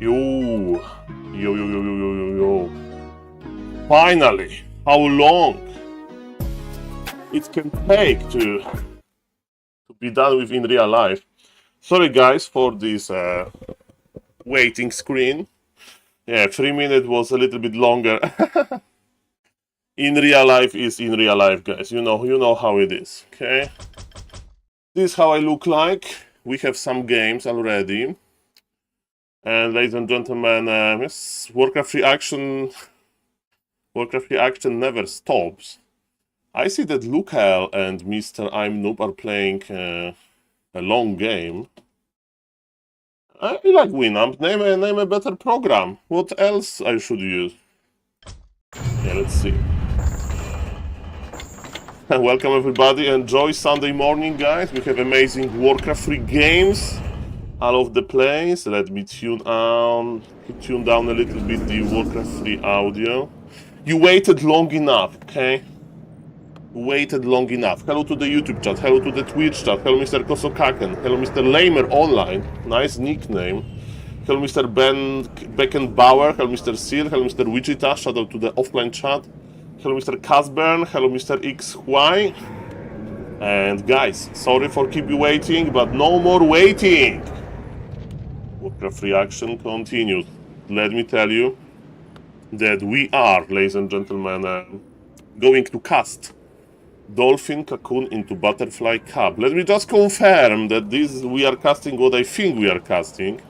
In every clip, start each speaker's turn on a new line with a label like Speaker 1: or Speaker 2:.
Speaker 1: Yo. Yo. Finally, how long it can take to be done with in real life. Sorry guys for this waiting screen. Yeah, 3 minutes was a little bit longer. In real life is in real life, guys. You know how it is, okay? This is how I look like. We have some games already. And ladies and gentlemen, yes, Warcraft reaction never stops. I see that Lukel and Mr. I'm Noob are playing a long game. I like Winamp. Name a better program. What else I should use? Yeah, let's see. Welcome everybody. Enjoy Sunday morning, guys. We have amazing Warcraft 3 games all over the place. Let me tune down a little bit the Warcraft 3 audio. You waited long enough, okay? Waited long enough. Hello to the YouTube chat, hello to the Twitch chat, hello Mr. Kosokaken, hello Mr. Lamer Online, nice nickname. Hello Mr. Beckenbauer, hello Mr. Seal, hello Mr. Wichita, shout out to the offline chat. Hello Mr. Casburn, hello Mr. XY. And guys, sorry for keep you waiting, but no more waiting. Warcraft reaction continues. Let me tell you that we are, ladies and gentlemen, going to cast Dolphin Cocoon into Butterfly Cub. Let me just confirm that we are casting what I think we are casting.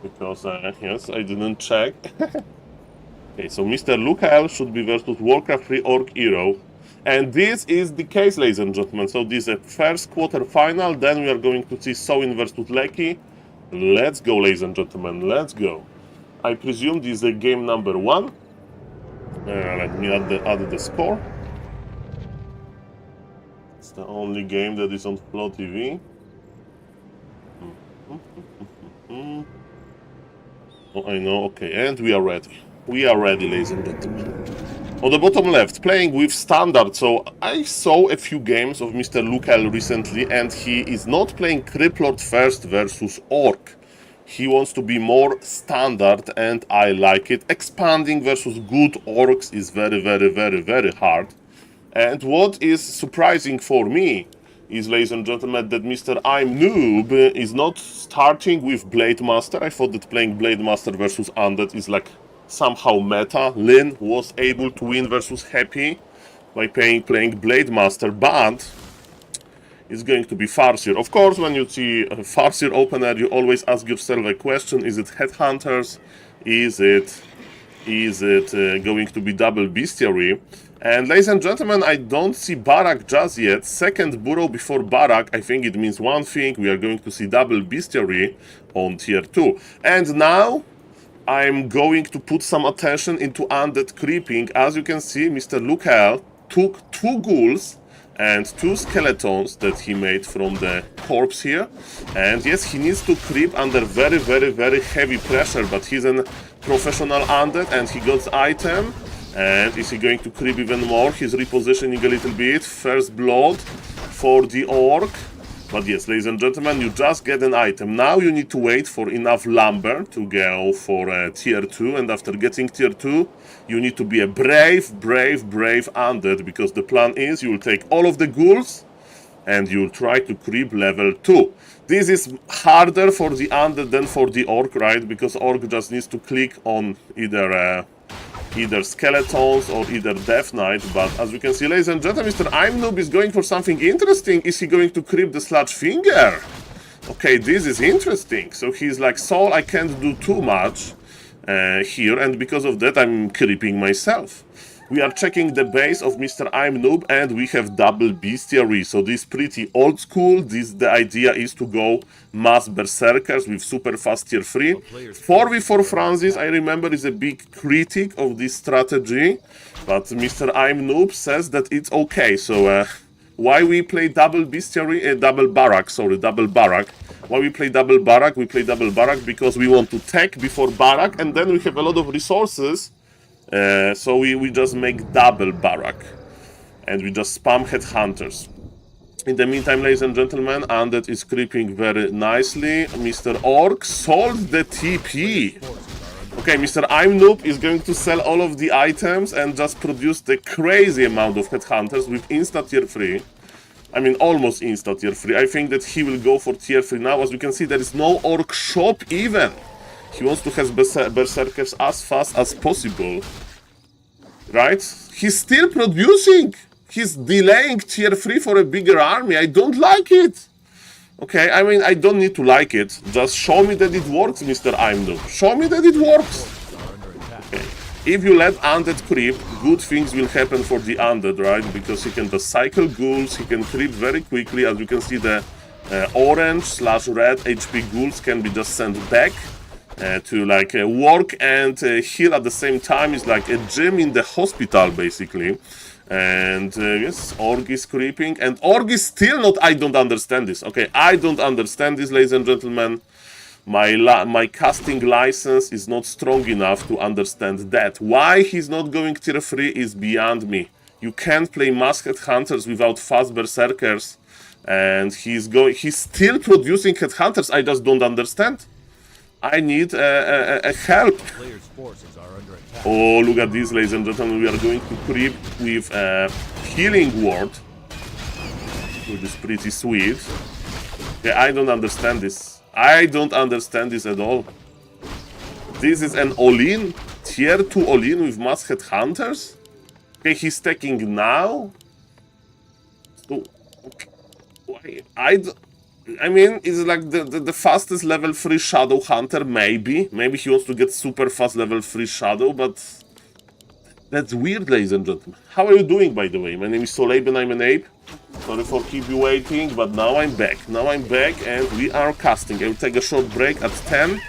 Speaker 1: Because, yes, I didn't check. Okay, so Mr. Lukel should be versus Warcraft 3 Orc Hero. And this is the case, ladies and gentlemen. So this is a first quarter final. Then we are going to see Soin versus Lecky. Let's go, ladies and gentlemen. Let's go. I presume this is game number 1. Let me add the score. It's the only game that is on Flow TV. Oh, I know, okay, and we are ready. We are ready, ladies and gentlemen. On the bottom left, playing with standard. So I saw a few games of Mr. Lukel recently, and he is not playing Criplord first versus Orc. He wants to be more standard, and I like it. Expanding versus good Orcs is very hard. And what is surprising for me is, ladies and gentlemen, that Mr. I'm Noob is not starting with Blade Master. I thought that playing Blade Master versus Undead is like somehow meta. Lynn was able to win versus Happy by playing Blade Master, but it's going to be Farseer. Of course, when you see a Farseer opener, you always ask yourself a question: is it Headhunters? Is it going to be double bestiary? And ladies and gentlemen, I don't see Barak just yet. Second burrow before Barak, I think it means one thing: we are going to see double bestiary on tier 2. And now I'm going to put some attention into undead creeping. As you can see, Mr. Lukel took 2 ghouls and 2 skeletons that he made from the corpse here. And yes, he needs to creep under very heavy pressure, but he's a professional undead and he got item. And is he going to creep even more? He's repositioning a little bit. First blood for the orc. But yes, ladies and gentlemen, you just get an item. Now you need to wait for enough lumber to go for tier 2. And after getting tier 2, you need to be a brave undead. Because the plan is you will take all of the ghouls and you will try to creep level 2. This is harder for the undead than for the orc, right? Because orc just needs to click on either skeletons or either Death Knight. But as you can see, ladies and gentlemen, Mr. I'm Noob is going for something interesting. Is he going to creep the Sludge Finger? Okay, this is interesting. So he's like, Saul, I can't do too much here, and because of that I'm creeping myself. We are checking the base of Mr. I'm Noob, and we have double bestiary. So this is pretty old school. The idea is to go mass berserkers with super fast tier 3. 4v4 Francis, I remember, is a big critic of this strategy, but Mr. I'm Noob says that it's okay. So why we play double bestiary, double barak? Why we play double barak? We play double barak because we want to tech before barak, and then we have a lot of resources. So we just make double barak and we just spam headhunters. In the meantime, ladies and gentlemen, Undead is creeping very nicely. Mr. Orc sold the TP. Okay, Mr. I'm Noob is going to sell all of the items and just produce the crazy amount of headhunters with insta tier 3. I mean, almost insta tier 3. I think that he will go for tier 3 now. As you can see, there is no orc shop even. He wants to have berserkers as fast as possible. Right? He's still producing. He's delaying tier 3 for a bigger army. I don't like it. Okay, I mean, I don't need to like it. Just show me that it works, Mr. I'm Noob. Show me that it works. Okay. If you let undead creep, good things will happen for the undead, right? Because he can just cycle ghouls, he can creep very quickly. As you can see, the orange/red HP ghouls can be just sent back to like work and heal at the same time. It's like a gym in the hospital, basically. And yes, Org is creeping, and Org is still not. I don't understand this. Okay, I don't understand this, ladies and gentlemen. My casting license is not strong enough to understand that. Why he's not going tier 3 is beyond me. You can't play masked hunters without fast berserkers, and he's still producing headhunters. I just don't understand. I need a help. Oh, look at this, ladies and gentlemen. We are going to creep with a healing ward, which is pretty sweet. Yeah, I don't understand this. I don't understand this at all. This is an all-in, tier 2 all-in with masked hunters. Okay, he's taking now. So, okay. I mean, it's like the fastest level 3 Shadow Hunter, maybe. Maybe he wants to get super fast level 3 Shadow, but that's weird, ladies and gentlemen. How are you doing, by the way? My name is SaulApeMan, I'm an ape. Sorry for keep you waiting, but now I'm back. Now I'm back and we are casting. I will take a short break at 10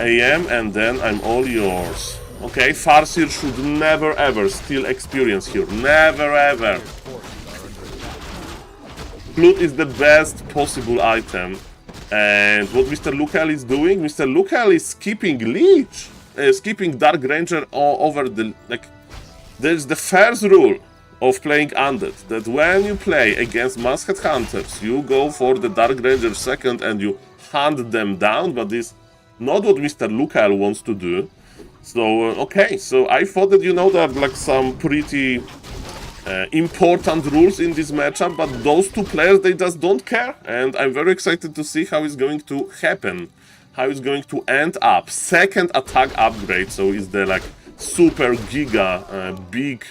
Speaker 1: AM and then I'm all yours. Okay, Farseer should never ever steal experience here. Never ever. Flute is the best possible item, and what Mr. Lukel is doing, Mr. Lukel is skipping Leech, skipping Dark Ranger over the, like, there's the first rule of playing Undead, that when you play against Masked Hunters, you go for the Dark Ranger second and you hunt them down, but this is not what Mr. Lukel wants to do. So, okay, so I thought that, you know, there are like some pretty important rules in this matchup, but those two players, they just don't care, and I'm very excited to see how it's going to happen, how it's going to end up. Second attack upgrade, so it's the like super giga big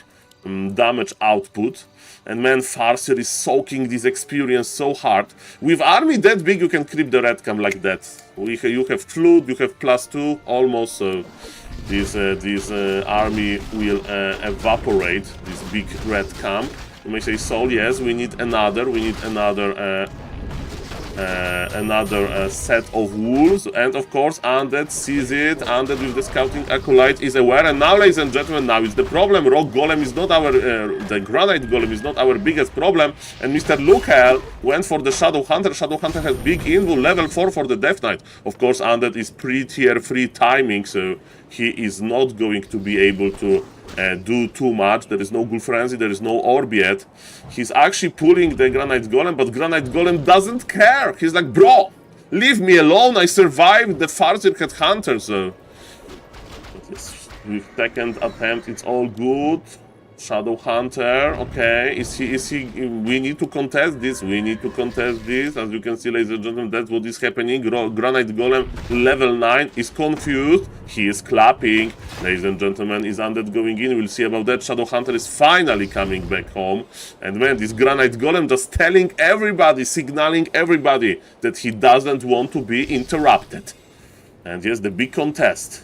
Speaker 1: damage output, and man, Farseer is soaking this experience so hard. With army that big, you can creep the red camp like that. You have Flute, you have +2 almost, so this army will evaporate this big red camp. You may say, Saul, yes, we need another set of wolves, and of course Undead sees it. Undead with the scouting acolyte is aware, and now, ladies and gentlemen, now is the problem. Rock Golem is not our, the Granite Golem is not our biggest problem, and Mr. Lukel went for the Shadow Hunter. Shadow Hunter has big invul, level 4 for the Death Knight. Of course, Undead is pre-tier 3 timing, so he is not going to be able to do too much. There is no Ghoul Frenzy, there is no Orb yet. He's actually pulling the Granite Golem, but Granite Golem doesn't care. He's like, bro, leave me alone, I survived the Farseer Headhunter, so with second attempt, it's all good. Shadow Hunter, okay, is he, we need to contest this, as you can see, ladies and gentlemen, that's what is happening. Granite Golem, level 9, is confused, he is clapping, ladies and gentlemen, is Undead going in, we'll see about that. Shadow Hunter is finally coming back home, and man, this Granite Golem just telling everybody, signaling everybody that he doesn't want to be interrupted. And yes, the big contest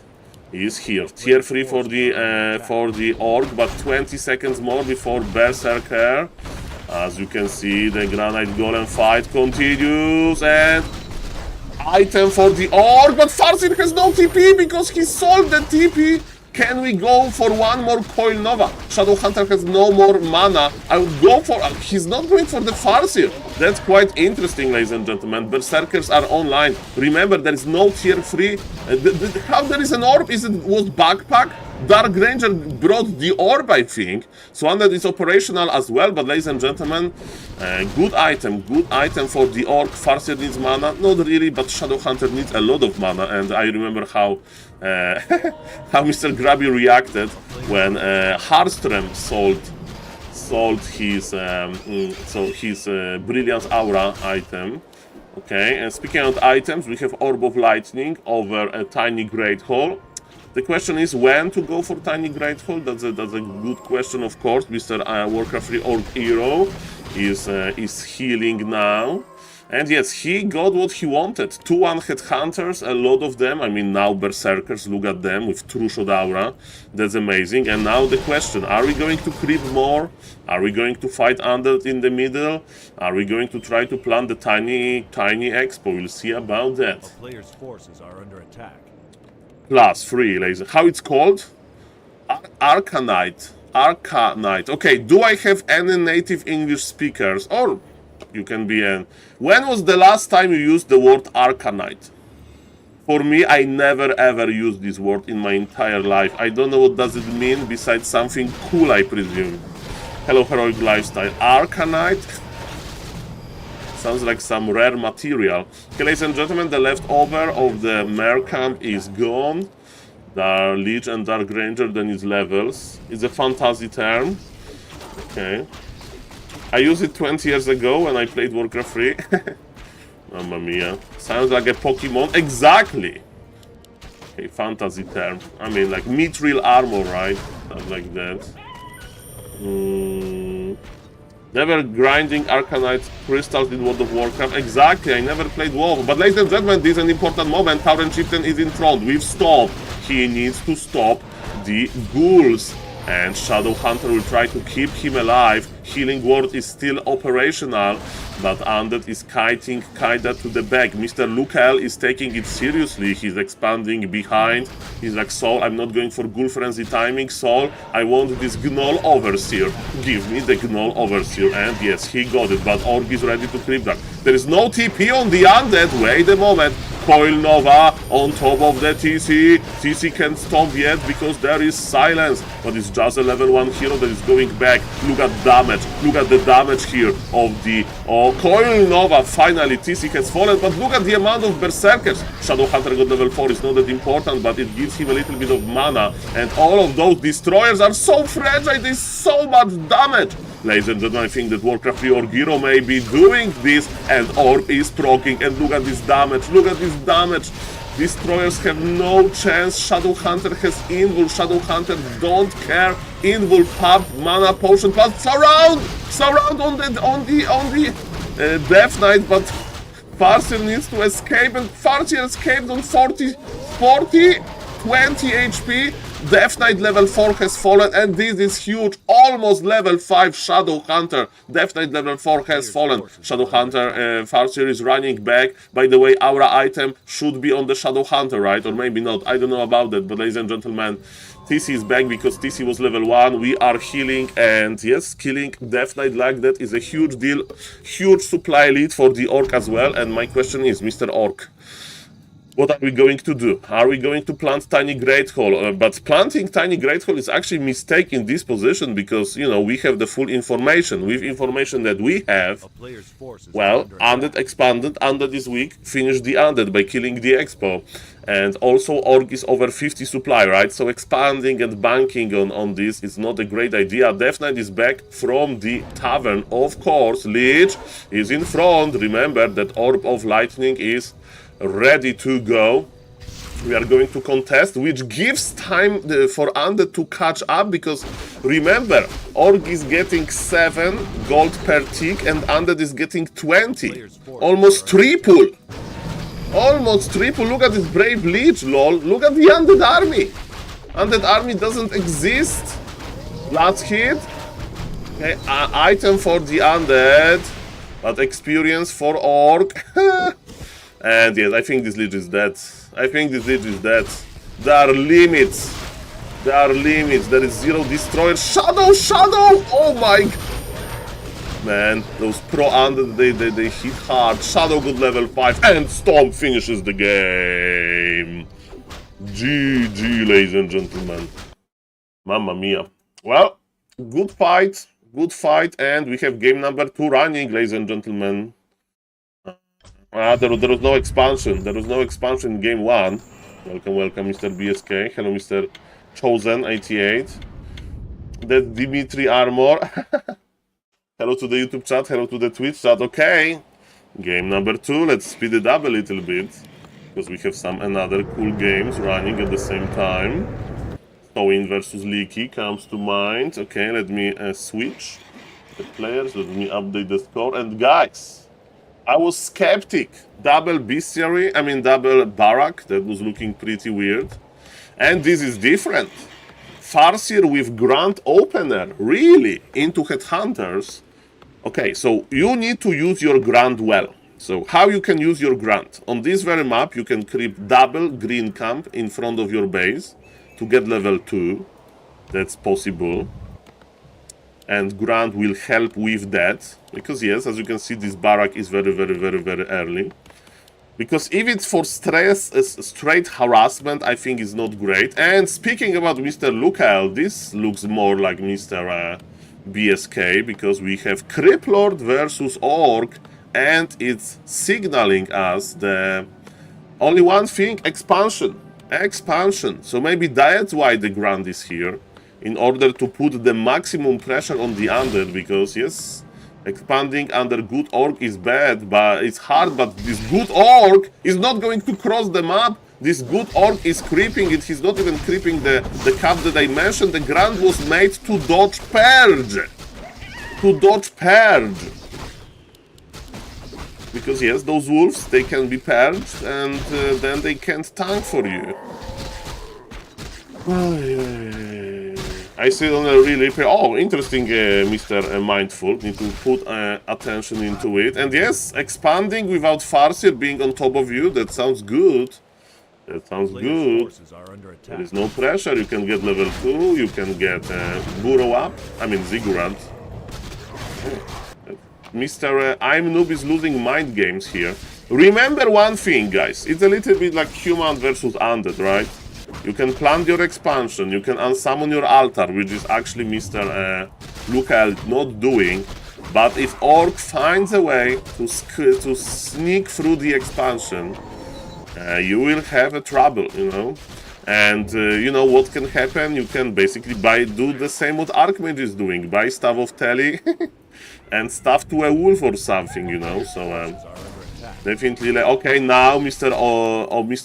Speaker 1: is here. Tier 3 for the Orc, but 20 seconds more before Berserker. As you can see, the Granite Golem fight continues, and item for the Orc, but Farseer has no TP because he sold the TP. Can we go for one more Coil Nova? Shadow Hunter has no more mana. I would go for... he's not going for the Farseer. That's quite interesting, ladies and gentlemen. Berserkers are online. Remember, there is no tier 3. How there is an orb? Was Backpack? Dark Ranger brought the orb, I think. So Undead is operational as well, but ladies and gentlemen, good item for the Orc. Farseer needs mana, not really, but Shadowhunter needs a lot of mana, and I remember how how Mr. Grabby reacted when Harström sold his Brilliance Aura item. Okay, and speaking of items, we have Orb of Lightning over a Tiny Great Hall. The question is when to go for Tiny Great Hall. That's a good question, of course. Mr. Warcraft 3 Orc Hero is healing now. And yes, he got what he wanted. 2 one-hit hunters, a lot of them. I mean, now Berserkers, look at them with True Shot Aura. That's amazing. And now the question, are we going to creep more? Are we going to fight Undead in the middle? Are we going to try to plant the tiny expo? We'll see about that.
Speaker 2: Our player's forces are under attack.
Speaker 1: +3, ladies. How it's called? Arcanite. Arcanite. Okay, do I have any native English speakers? Or you can be an... When was the last time you used the word Arcanite? For me, I never ever used this word in my entire life. I don't know what does it mean besides something cool, I presume. Hello, Heroic Lifestyle. Arcanite? Sounds like some rare material. Okay, ladies and gentlemen, the leftover of the Mare Camp is gone. The Lich and Dark Ranger, then its levels. It's a fantasy term. Okay. I used it 20 years ago when I played Warcraft 3. Mamma mia. Sounds like a Pokemon. Exactly! Okay, fantasy term. I mean, like mithril armor, right? Stuff like that. Never grinding Arcanite crystals in World of Warcraft. Exactly, I never played WoW. But ladies and gentlemen, this is an important moment. Tauren Chieftain is in front. We've stopped. He needs to stop the ghouls. And Shadowhunter will try to keep him alive. Healing Ward is still operational, but Undead is kiting Kaida to the back. Mr. Lukel is taking it seriously. He's expanding behind. He's like, Saul, I'm not going for Ghoul Frenzy timing. Saul, I want this Gnoll Overseer. Give me the Gnoll Overseer. And yes, he got it, but Org is ready to creep that. There is no TP on the Undead. Wait a moment. Coil Nova on top of the TC. TC can't stomp yet because there is silence. But it's just a level 1 hero that is going back. Look at damage. Look at the damage here of the Coil Nova. Finally, TC has fallen. But look at the amount of Berserkers. Shadowhunter got level 4. It's not that important, but it gives him a little bit of mana. And all of those destroyers are so fragile. There's so much damage. Ladies and gentlemen, I think that Warcraft 3 Org Hero may be doing this, and Orb is proccing, and look at this damage, look at this damage. Destroyers have no chance. Shadowhunter has Invul. Shadowhunter don't care. Invul pub, mana potion, plus surround on the Death Knight, but Farseer needs to escape, and Farseer escaped on 20 HP. Death Knight level 4 has fallen, and this is huge. Almost level 5 Shadowhunter. Death Knight level 4 has fallen. Shadowhunter, Farseer is running back. By the way, Aura item should be on the Shadowhunter, right? Or maybe not. I don't know about that. But ladies and gentlemen, TC is back because TC was level 1. We are healing, and yes, killing Death Knight like that is a huge deal. Huge supply lead for the Orc as well. And my question is, Mr. Orc, what are we going to do? Are we going to plant Tiny Great Hall? But planting Tiny Great Hall is actually a mistake in this position because, you know, we have the full information. With information that we have, well, Undead expanded, Undead is weak, finished the Undead by killing the Expo. And also Org is over 50 supply, right? So expanding and banking on this is not a great idea. Death Knight is back from the tavern, of course. Lich is in front. Remember that Orb of Lightning is ready to go. We are going to contest, which gives time for Undead to catch up, because remember, Org is getting 7 gold per tick and Undead is getting 20. Almost triple. Almost triple. Look at this brave Lich, lol. Look at the Undead army. Undead army doesn't exist. Last hit. Okay, item for the Undead, but experience for Org. And yes, I think this Lich is dead. I think this Lich is dead. There are limits. There are limits. There is 0 destroyer. Shadow! Oh my god. Man, those pro Undead, they hit hard. Shadow got level 5 and Stomp finishes the game. GG, ladies and gentlemen. Mamma mia. Well, good fight, and we have game number 2 running, ladies and gentlemen. There was no expansion. There was no expansion in game 1. Welcome, Mr. BSK. Hello, Mr. Chosen88. That's Dimitri Armor. Hello to the YouTube chat. Hello to the Twitch chat. Okay. Game number 2. Let's speed it up a little bit, because we have some another cool games running at the same time. Towin versus Leaky comes to mind. Okay, let me switch the players. Let me update the score. And guys, I was skeptic. Double bestiary, double barrack. That was looking pretty weird. And this is different. Farseer with Grand Opener. Really? Into Headhunters. Okay, so you need to use your Grand well. So how you can use your Grand? On this very map, you can creep double green camp in front of your base to get level 2. That's possible. And Grand will help with that. Because yes, as you can see, this barrack is very early. Because if it's for straight harassment, I think it's not great. And speaking about Mr. Lukel, this looks more like Mr. BSK, because we have Criplord versus Orc, and it's signaling us the only one thing: expansion. So maybe that's why the Grand is here, in order to put the maximum pressure on the undead, because yes, expanding under good Orc is bad, but it's hard, but this good Orc is not going to cross the map. This good Orc is creeping it. He's not even creeping the cap that I mentioned. The Grand was made to dodge Purge. Because yes, those wolves, they can be purged, and then they can't tank for you. I still don't really... Oh, interesting, Mr. Mindful. Need to put attention into it. And yes, expanding without Farseer being on top of you, that sounds good. That sounds good. There is no pressure. You can get level 2. You can get Burrow up. Ziggurat. Mr. I'm Noob is losing mind games here. Remember one thing, guys. It's a little bit like human versus undead, right? You can plant your expansion. You can unsummon your altar, which is actually Mr. Lukel not doing. But if Orc finds a way to sneak through the expansion, you will have a trouble, you know. And you know what can happen? You can basically do the same what Archmage is doing. Buy Staff of Telly and stuff to a wolf or something, you know. So definitely, okay, now Mr.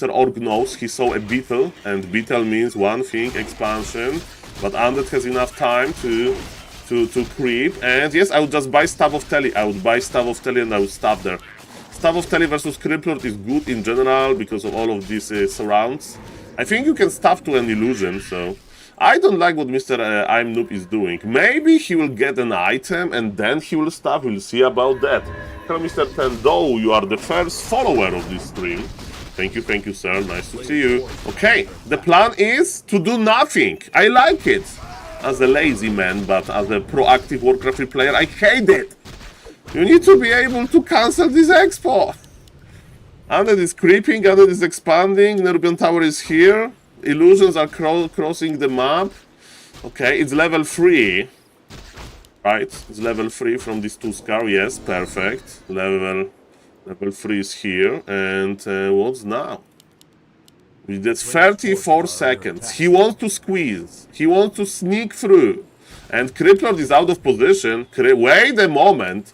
Speaker 1: Orc knows. He saw a beetle, and beetle means one thing, expansion. But Undead has enough time to creep. And yes, I would just buy Staff of Telly. I would buy Staff of Telly and I would stop there. Staff of Telly versus Crippler is good in general because of all of these surrounds. I think you can staff to an illusion, so I don't like what Mr. I'm Noob is doing. Maybe he will get an item and then he will staff. We'll see about that. Hello, Mr. Tendo. You are the first follower of this stream. Thank you, sir. Nice to see you. Okay, the plan is to do nothing. I like it as a lazy man, but as a proactive Warcraft player, I hate it. You need to be able to cancel this expo. Undead is creeping, Undead is expanding, Nerbion Tower is here. Illusions are crossing the map. Okay, it's level 3. Right, it's level 3 from this 2 scar, yes, perfect. Level 3 is here, and what's now? That's 34 seconds. He wants to squeeze, he wants to sneak through. And Crippler is out of position. Wait a moment.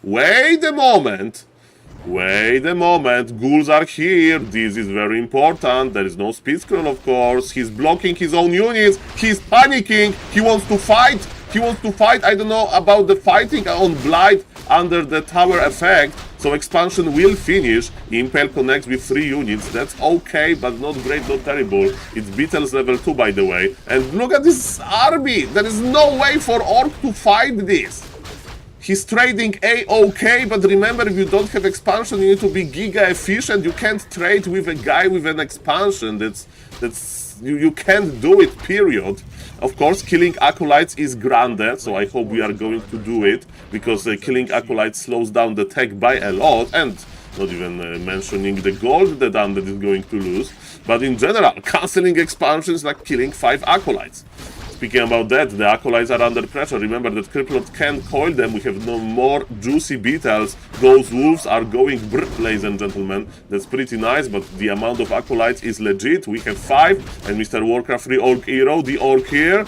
Speaker 1: Ghouls are here. This is very important. There is no speed scroll, of course. He's blocking his own units. He's panicking. He wants to fight. I don't know about the fighting on Blight under the tower effect. So expansion will finish. Impel connects with 3 units. That's okay, but not great, not terrible. It's Beetle's level 2, by the way. And look at this army. There is no way for Orc to fight this. He's trading A-OK, but remember, if you don't have expansion, you need to be giga efficient. You can't trade with a guy with an expansion. You can't do it, period. Of course, killing Acolytes is granted, so I hope we are going to do it, because killing Acolytes slows down the tech by a lot, and not even mentioning the gold that Undead is going to lose. But in general, cancelling expansions like killing 5 Acolytes. Speaking about that, the Acolytes are under pressure. Remember that Criplord can't coil them. We have no more juicy beetles. Those wolves are going brr, ladies and gentlemen. That's pretty nice, but the amount of Acolytes is legit. We have 5, and Mr. Warcraft 3 Orc Hero, the Orc here.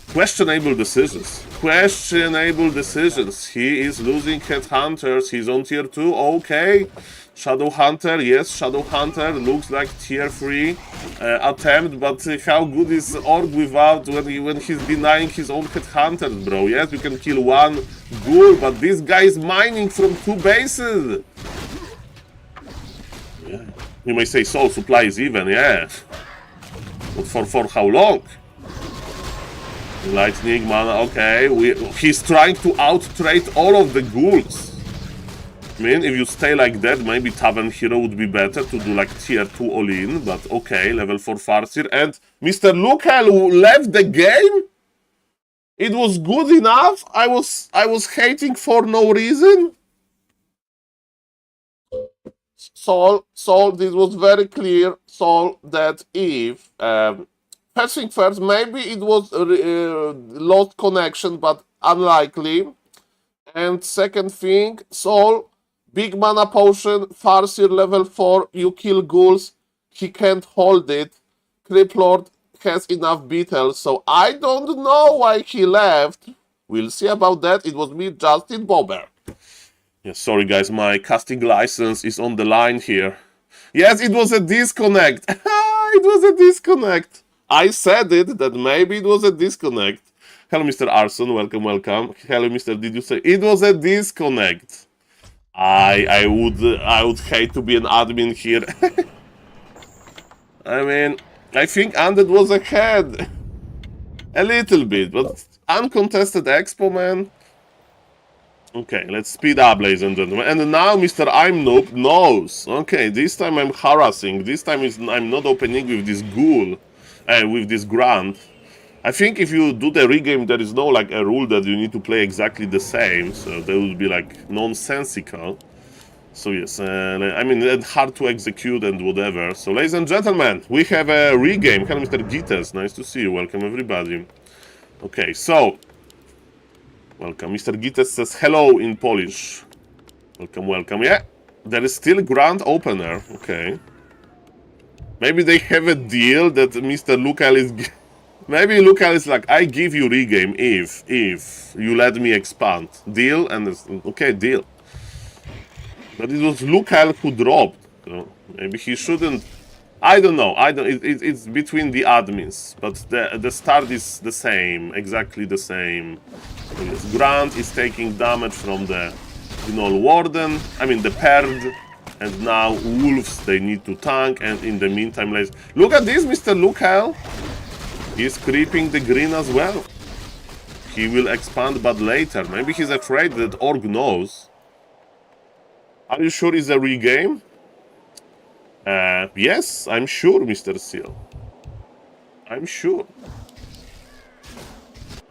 Speaker 1: Questionable decisions. Questionable decisions. He is losing Headhunters. He's on tier 2. Okay. Shadow Hunter, yes, Shadow Hunter looks like tier 3 attempt, but how good is Orc without when he's denying his own Headhunters, bro? Yes, you can kill one ghoul, but this guy is mining from 2 bases. Yeah. You may say Soul supply is even, yeah. But for how long? Lightning mana, okay. He's trying to out-trade all of the ghouls. I mean, if you stay like that, maybe Tavern Hero would be better to do like tier 2 all-in, but okay, level 4 Farseer. And Mr. Lukel who left the game? It was good enough? I was hating for no reason? Saul, this was very clear, Saul, that if... first thing first, maybe it was lost connection, but unlikely. And second thing, Saul... Big mana potion, Farseer level 4, you kill ghouls, he can't hold it. Criplord has enough beetles, so I don't know why he left. We'll see about that. It was me, Justin Bobber. Yeah, sorry guys, my casting license is on the line here. Yes, it was a disconnect. It was a disconnect. I said it, that maybe it was a disconnect. Hello, Mr. Arson, welcome, welcome. Hello, Mr. Did you say it was a disconnect? I would hate to be an admin here. I mean, I think Undead was ahead. A little bit, but uncontested expo, man. Okay, let's speed up, ladies and gentlemen. And now Mr. I'm Noob knows. Okay, this time I'm harassing. This time I'm not opening with this ghoul. With this grunt. I think if you do the regame, there is no like a rule that you need to play exactly the same, so that would be like nonsensical. So yes, I mean, it's hard to execute and whatever. So ladies and gentlemen, we have a regame. Hello, Mr. Gites, nice to see you. Welcome everybody. Okay, so welcome. Mr. Gites says hello in Polish. Welcome, welcome. Yeah, there is still Grand Opener. Okay, maybe they have a deal that Mr. Lucal is. Maybe Lucal is like, I give you regame if you let me expand. Deal? And it's, okay, deal. But it was Lucal who dropped. So maybe he shouldn't. I don't know. It's between the admins. But the start is the same. Exactly the same. So yes, Grant is taking damage from the Gnoll Warden. I mean the Perd. And now Wolves, they need to tank. And in the meantime, let's look at this, Mr. Lucal. He's creeping the green as well. He will expand, but later. Maybe he's afraid that Org knows. Are you sure it's a regame? Yes, I'm sure, Mr. Seal. I'm sure.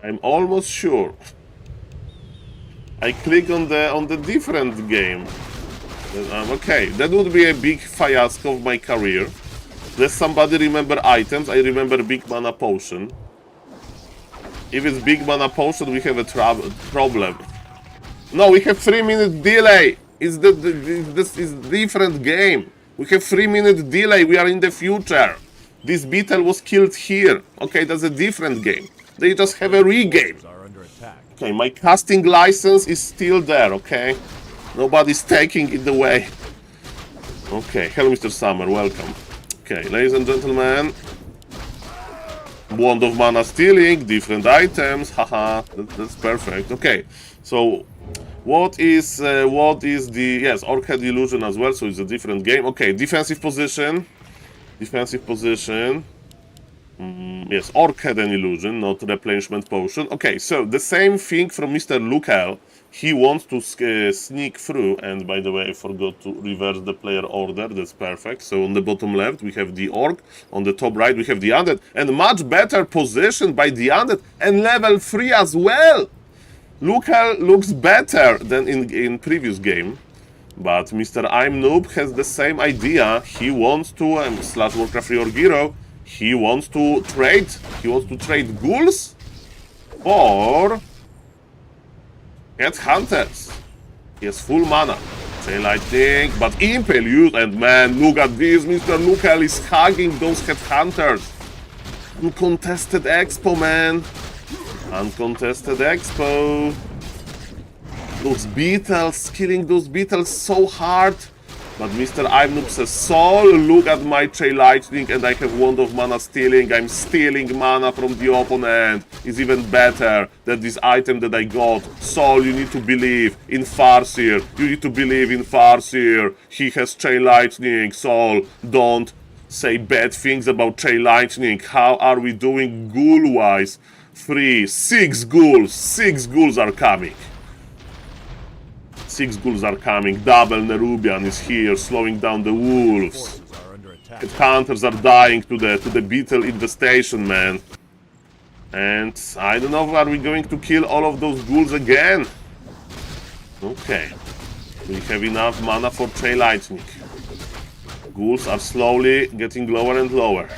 Speaker 1: I'm almost sure. I click on the different game. Okay, that would be a big fiasco of my career. Does somebody remember items? I remember Big Mana Potion. If it's Big Mana Potion, we have a problem. No, we have 3-minute delay. This is different game. We have 3-minute delay. We are in the future. This beetle was killed here. Okay, that's a different game. They just have a regame. Okay, my casting license is still there, okay? Nobody's taking it away. Okay, hello, Mr. Summer. Welcome. Okay, ladies and gentlemen, Wand of Mana stealing, different items, haha, that's perfect. Okay, so what is the, yes, Orc had illusion as well, so it's a different game. Okay, defensive position, yes, Orc had an illusion, not replenishment potion. Okay, so the same thing from Mr. Lucal. He wants to sneak through, and by the way, I forgot to reverse the player order. That's perfect. So on the bottom left, we have the Orc. On the top right, we have the Undead. And much better positioned by the Undead. And level 3 as well. Lucal looks better than in previous game. But Mr. I'm Noob has the same idea. He wants to, /Warcraft 3 Org Hero. He wants to trade. He wants to trade ghouls or headhunters. He has full mana. Chain Lightning, but Impale used, and man, look at this. Mr. Lukel is hugging those headhunters. Uncontested Expo, man. Uncontested Expo. Those beetles, killing those beetles so hard. But Mr. Imnoob says, Saul, look at my Chain Lightning and I have Wand of Mana stealing. I'm stealing mana from the opponent. It's even better than this item that I got. Saul, you need to believe in Farseer. You need to believe in Farseer. He has Chain Lightning. Saul, don't say bad things about Chain Lightning. How are we doing ghoul-wise? 6 ghouls. 6 ghouls are coming. 6 ghouls are coming. Double Nerubian is here, slowing down the wolves. Headhunters are dying to the beetle infestation, man. And I don't know, are we going to kill all of those ghouls again? Okay. We have enough mana for Chain Lightning. Ghouls are slowly getting lower and lower.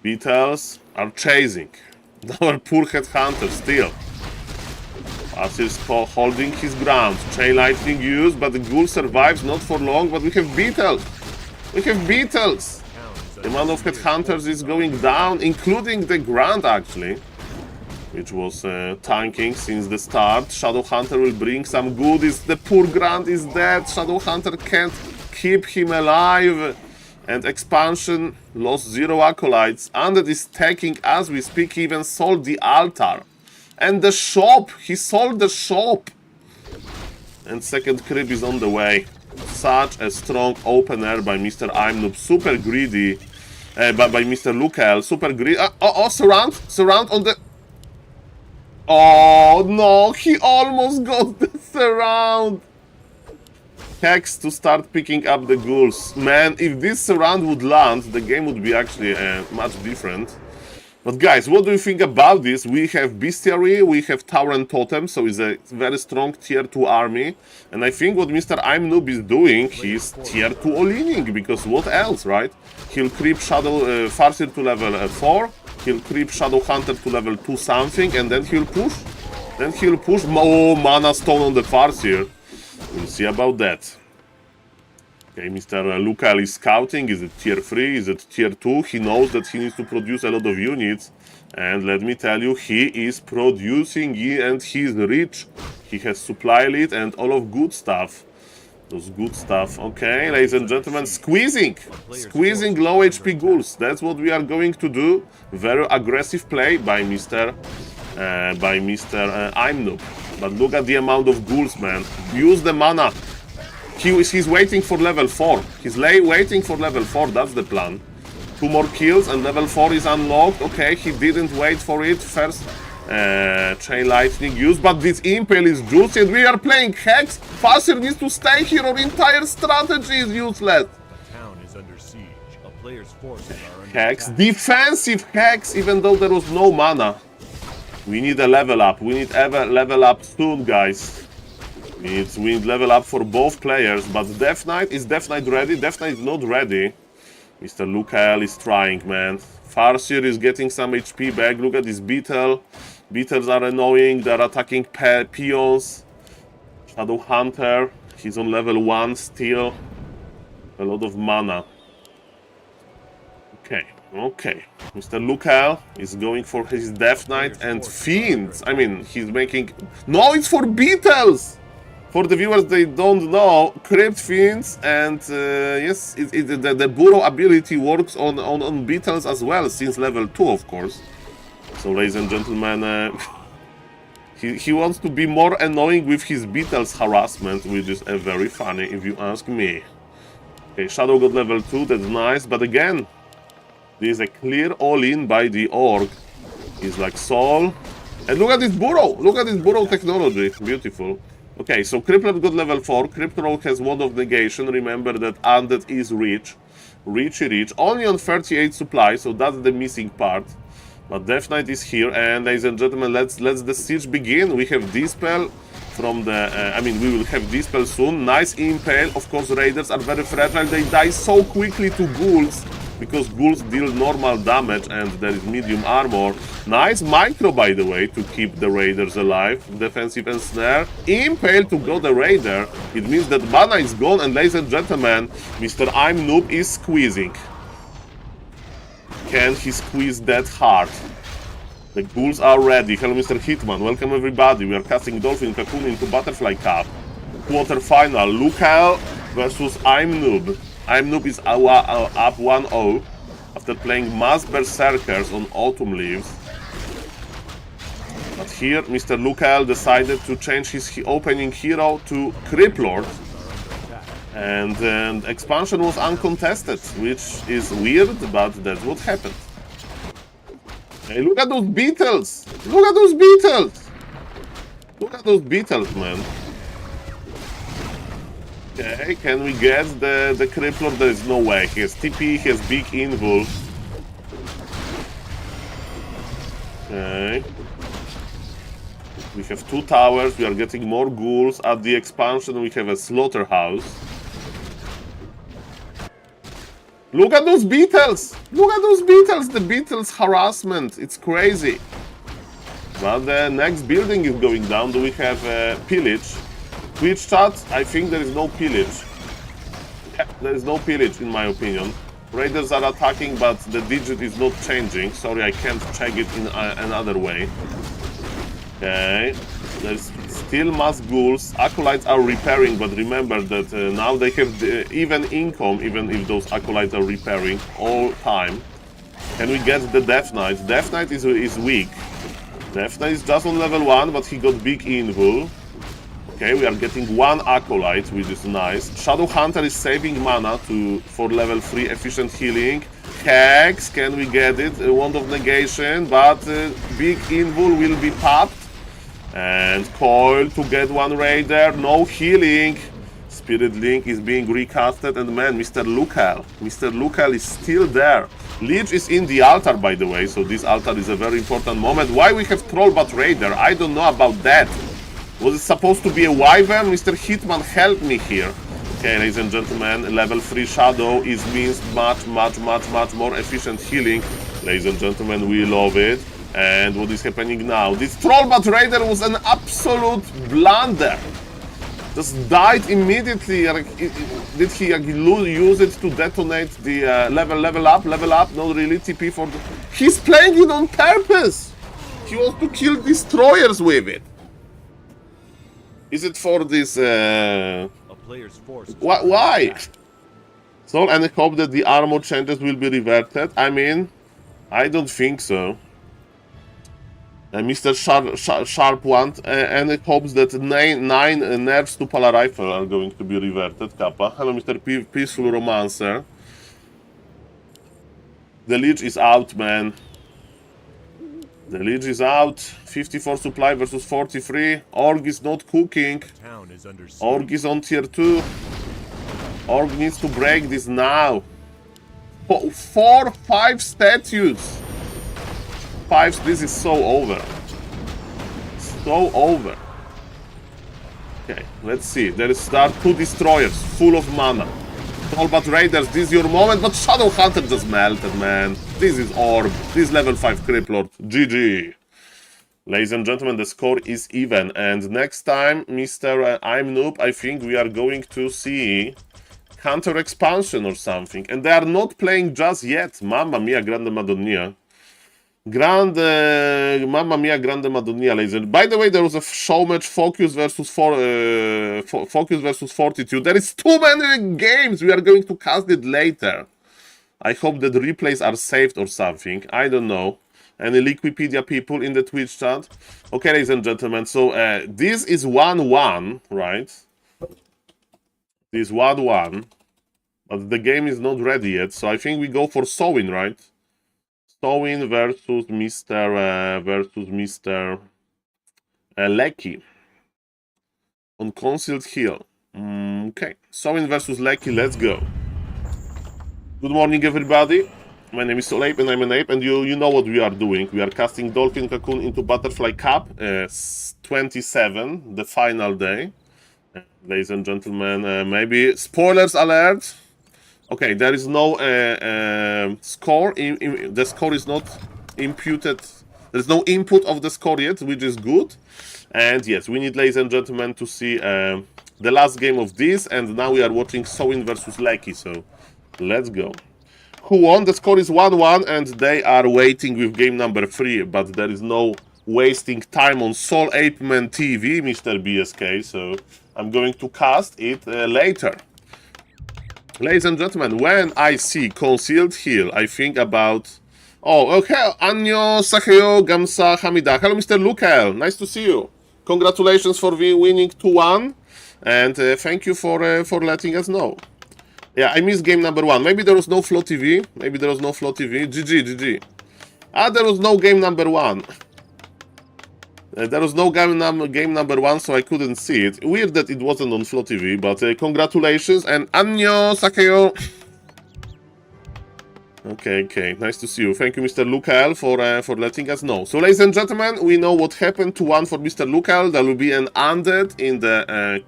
Speaker 1: Beetles are chasing. Our poor headhunter still. As is holding his ground. Chain Lightning used, but the ghoul survives not for long. But we have beetles. We have beetles. The amount of headhunters is going down, including the Grand actually, which was tanking since the start. Shadowhunter will bring some goodies. The poor Grand is dead. Shadowhunter can't keep him alive. And expansion lost 0 acolytes. Undead is taking as we speak. He even sold the altar. And the shop! He sold the shop! And second crib is on the way. Such a strong opener by Mr. Imnoob. Super greedy. By Mr. Lukel. Super greedy. Oh, surround! Surround on the... Oh, no! He almost got the surround! Hex to start picking up the ghouls. Man, if this surround would land, the game would be actually much different. But guys, what do you think about this? We have Bestiary, we have Tower and Totem, so it's a very strong tier 2 army. And I think what Mr. Imnoob is doing, he's tier 2 all-inning, because what else, right? He'll creep Shadow Farseer to level 4, he'll creep Shadow Hunter to level 2 something, and then he'll push. Oh, Mana Stone on the Farseer. We'll see about that. Okay, Mr. Lukel is scouting. Is it tier 3? Is it tier 2? He knows that he needs to produce a lot of units. And let me tell you, he is producing and he's rich. He has supply lead and all of good stuff. Those good stuff. Okay, ladies and gentlemen, squeezing low HP ghouls. That's what we are going to do. Very aggressive play by Mr. Imnoob. But look at the amount of ghouls, man. Use the mana. He's waiting for level 4. He's waiting for level 4, that's the plan. 2 more kills and level 4 is unlocked. Okay, he didn't wait for it. First Chain Lightning used, but this Impale is juicy and we are playing Hex. Farseer needs to stay here or entire strategy is useless.
Speaker 2: The town is under siege. A player's forces are under
Speaker 1: Hex,
Speaker 2: attack.
Speaker 1: defensive Hex, even though there was no mana. We need a level up. We need ever level up soon, guys. We need level up for both players, but Death Knight ready? Death Knight is not ready. Mr. Lukel is trying, man. Farseer is getting some HP back. Look at this beetle. Beetles are annoying. They're attacking peons. Shadow Hunter. He's on level 1 still. A lot of mana. Okay. Mr. Lukel is going for his Death Knight and Fiends. I mean, he's making... No, it's for beetles! For the viewers, they don't know, Crypt Fiends and yes, the Burrow ability works on beetles as well, since level 2, of course. So, ladies and gentlemen, he wants to be more annoying with his beetles harassment, which is very funny, if you ask me. Okay, Shadow got level 2, that's nice, but again, this is a clear all-in by the Orc. He's like Saul. And look at this Burrow technology, beautiful. Okay, so Crippler got level 4. Crypto has Wand of Negation. Remember that Undead is rich. Rich. Only on 38 supply, so that's the missing part. But Death Knight is here, and ladies and gentlemen, let's the siege begin. We have Dispel from the... we will have Dispel soon. Nice Impale. Of course, Raiders are very fragile. They die so quickly to ghouls. because ghouls deal normal damage and there is medium armor. Nice micro, by the way, to keep the raiders alive. Defensive ensnare. Impale to go the raider. It means that mana is gone, and ladies and gentlemen, Mr. I'm Noob is squeezing. Can he squeeze that hard? The ghouls are ready. Hello, Mr. Hitman. Welcome, everybody. We are casting Dolphin Cocoon into Butterfly Cup. Quarterfinal. Lucal versus I'm Noob. I'm Noob is up 1-0 after playing Mass Berserkers on Autumn Leaves. But here, Mr. Lucal decided to change his opening hero to Criplord. And expansion was uncontested, which is weird, but that's what happened. Hey, look at those beetles! Look at those beetles! Look at those beetles, man. Okay, can we get the Crippler? There is no way. He has TP, he has big invul. Okay. We have 2 towers, we are getting more ghouls. At the expansion we have a slaughterhouse. Look at those beetles! Look at those beetles! The beetles harassment, it's crazy. But the next building is going down. Do we have pillage? Twitch chat, I think there is no pillage. Yeah, there is no pillage in my opinion. Raiders are attacking, but the digit is not changing. Sorry, I can't check it in another way. Okay, there's still mass ghouls. Acolytes are repairing, but remember that now they have even income, even if those acolytes are repairing all time. Can we get the Death Knight? Death Knight is weak. Death Knight is just on level 1, but he got big invul. Okay, we are getting 1 acolyte, which is nice. Shadow Hunter is saving mana for level 3 efficient healing. Hex, can we get it? Wand of Negation, but big invul will be popped. And Coil to get 1 raider, no healing. Spirit Link is being recasted, and man, Mr. Lucal is still there. Lich is in the altar, by the way, so this altar is a very important moment. Why we have Trollbat Raider? I don't know about that. Was it supposed to be a Wyvern? Mr. Hitman, help me here. Okay, ladies and gentlemen, level 3 Shadow means much more efficient healing. Ladies and gentlemen, we love it. And what is happening now? This Trollbat Raider was an absolute blunder. Just died immediately. Did he use it to detonate the level up? Not really. TP for the... He's playing it on purpose. He wants to kill destroyers with it. Is it for this?
Speaker 2: A player's force.
Speaker 1: Why? So, and I hope that the armor changes will be reverted. I mean, I don't think so. Mr. Sharp want, and it hopes that 9 nerfs to Pala Rifle are going to be reverted. Kappa. Hello, Mr. Peaceful Romancer. The Lich is out, man. The Lich is out. 54 supply versus 43. Org is not cooking. Org is on tier 2. Org needs to break this now. 5 statues. 5, this is so over. So over. Okay, let's see. There start 2 destroyers, full of mana. Trollbat Raiders, this is your moment, but Shadow Hunter just melted, man. This is Orb. This is level 5 Criplord. GG. Ladies and gentlemen, the score is even. And next time, Mr. I'm Noob, I think we are going to see counter expansion or something. And they are not playing just yet. Mamma mia, Grande Madonna. Mamma mia, Grande Madonna, ladies and... By the way, there was a show match, Focus versus Fortitude. There is too many games. We are going to cast it later. I hope that replays are saved or something. I don't know. Any Liquipedia people in the Twitch chat? Okay, ladies and gentlemen, so this is 1-1, right? This is 1-1. But the game is not ready yet, so I think we go for Sowin, right? Sowin versus Mr. Lecky on Concealed Hill. Okay, Sowin versus Lecky, let's go. Good morning, everybody. My name is SaulApe and I'm an ape, and you know what we are doing. We are casting Dolphin Cocoon into Butterfly Cup 27, the final day. Ladies and gentlemen, maybe spoilers alert. Okay, there is no score. The score is not imputed. There's no input of the score yet, which is good. And yes, we need, ladies and gentlemen, to see the last game of this. And now we are watching Sowin versus Lecky. So let's go. Who won? The score is 1-1, and they are waiting with game number 3. But there is no wasting time on SaulApeMan TV, Mr. BSK. So I'm going to cast it later. Ladies and gentlemen, when I see Concealed Heal, I think about... Oh, okay, Anyo, Sakeo, Gamsa, Hamida. Hello, Mr. Lukel. Nice to see you. Congratulations for winning 2-1. And thank you for letting us know. Yeah, I missed game number 1. Maybe there was no Flow TV. Maybe there was no Flow TV. GG. Ah, there was no game number 1. There was no game number 1, so I couldn't see it. Weird that it wasn't on Flow TV, but congratulations and Anyo, Sakeo. Okay, nice to see you. Thank you, Mr. Lukel, for letting us know. So, ladies and gentlemen, we know what happened. 2-1 for Mr. Lukel. There will be an undead in the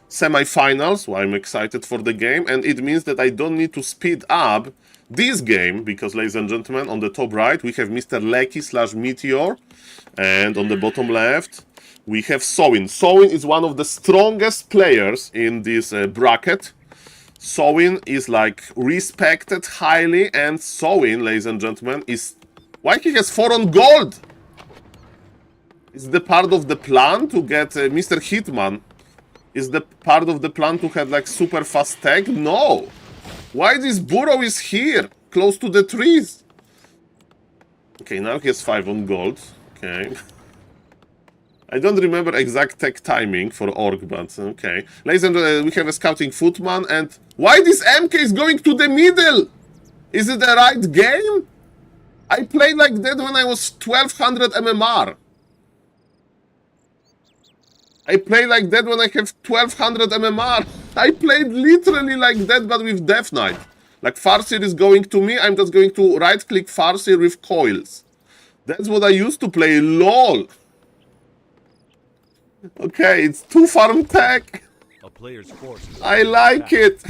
Speaker 1: semi-finals, so I'm excited for the game, and it means that I don't need to speed up this game, because, ladies and gentlemen, on the top right, we have Mr. Lecky/Meteor, and on the bottom left, we have Sowin. Sowin is one of the strongest players in this bracket. Sowin is, like, respected highly, and Sowin, ladies and gentlemen, is... Why he has 4 on gold? Is the part of the plan to get Mr. Hitman? Is the part of the plan to have, like, super fast tag? No! Why this burrow is here, close to the trees? Okay, now he has 5 on gold. Okay. I don't remember exact tech timing for Orc, but okay. Ladies and gentlemen, we have a Scouting Footman, and... Why this MK is going to the middle? Is it the right game? I played like that when I was 1200 MMR. I play like that when I have 1200 MMR. I played literally like that, but with Death Knight. Like, Farseer is going to me, I'm just going to right-click Farseer with coils. That's what I used to play, lol. Okay, it's 2 farm tech.
Speaker 2: A player's force.
Speaker 1: I like it.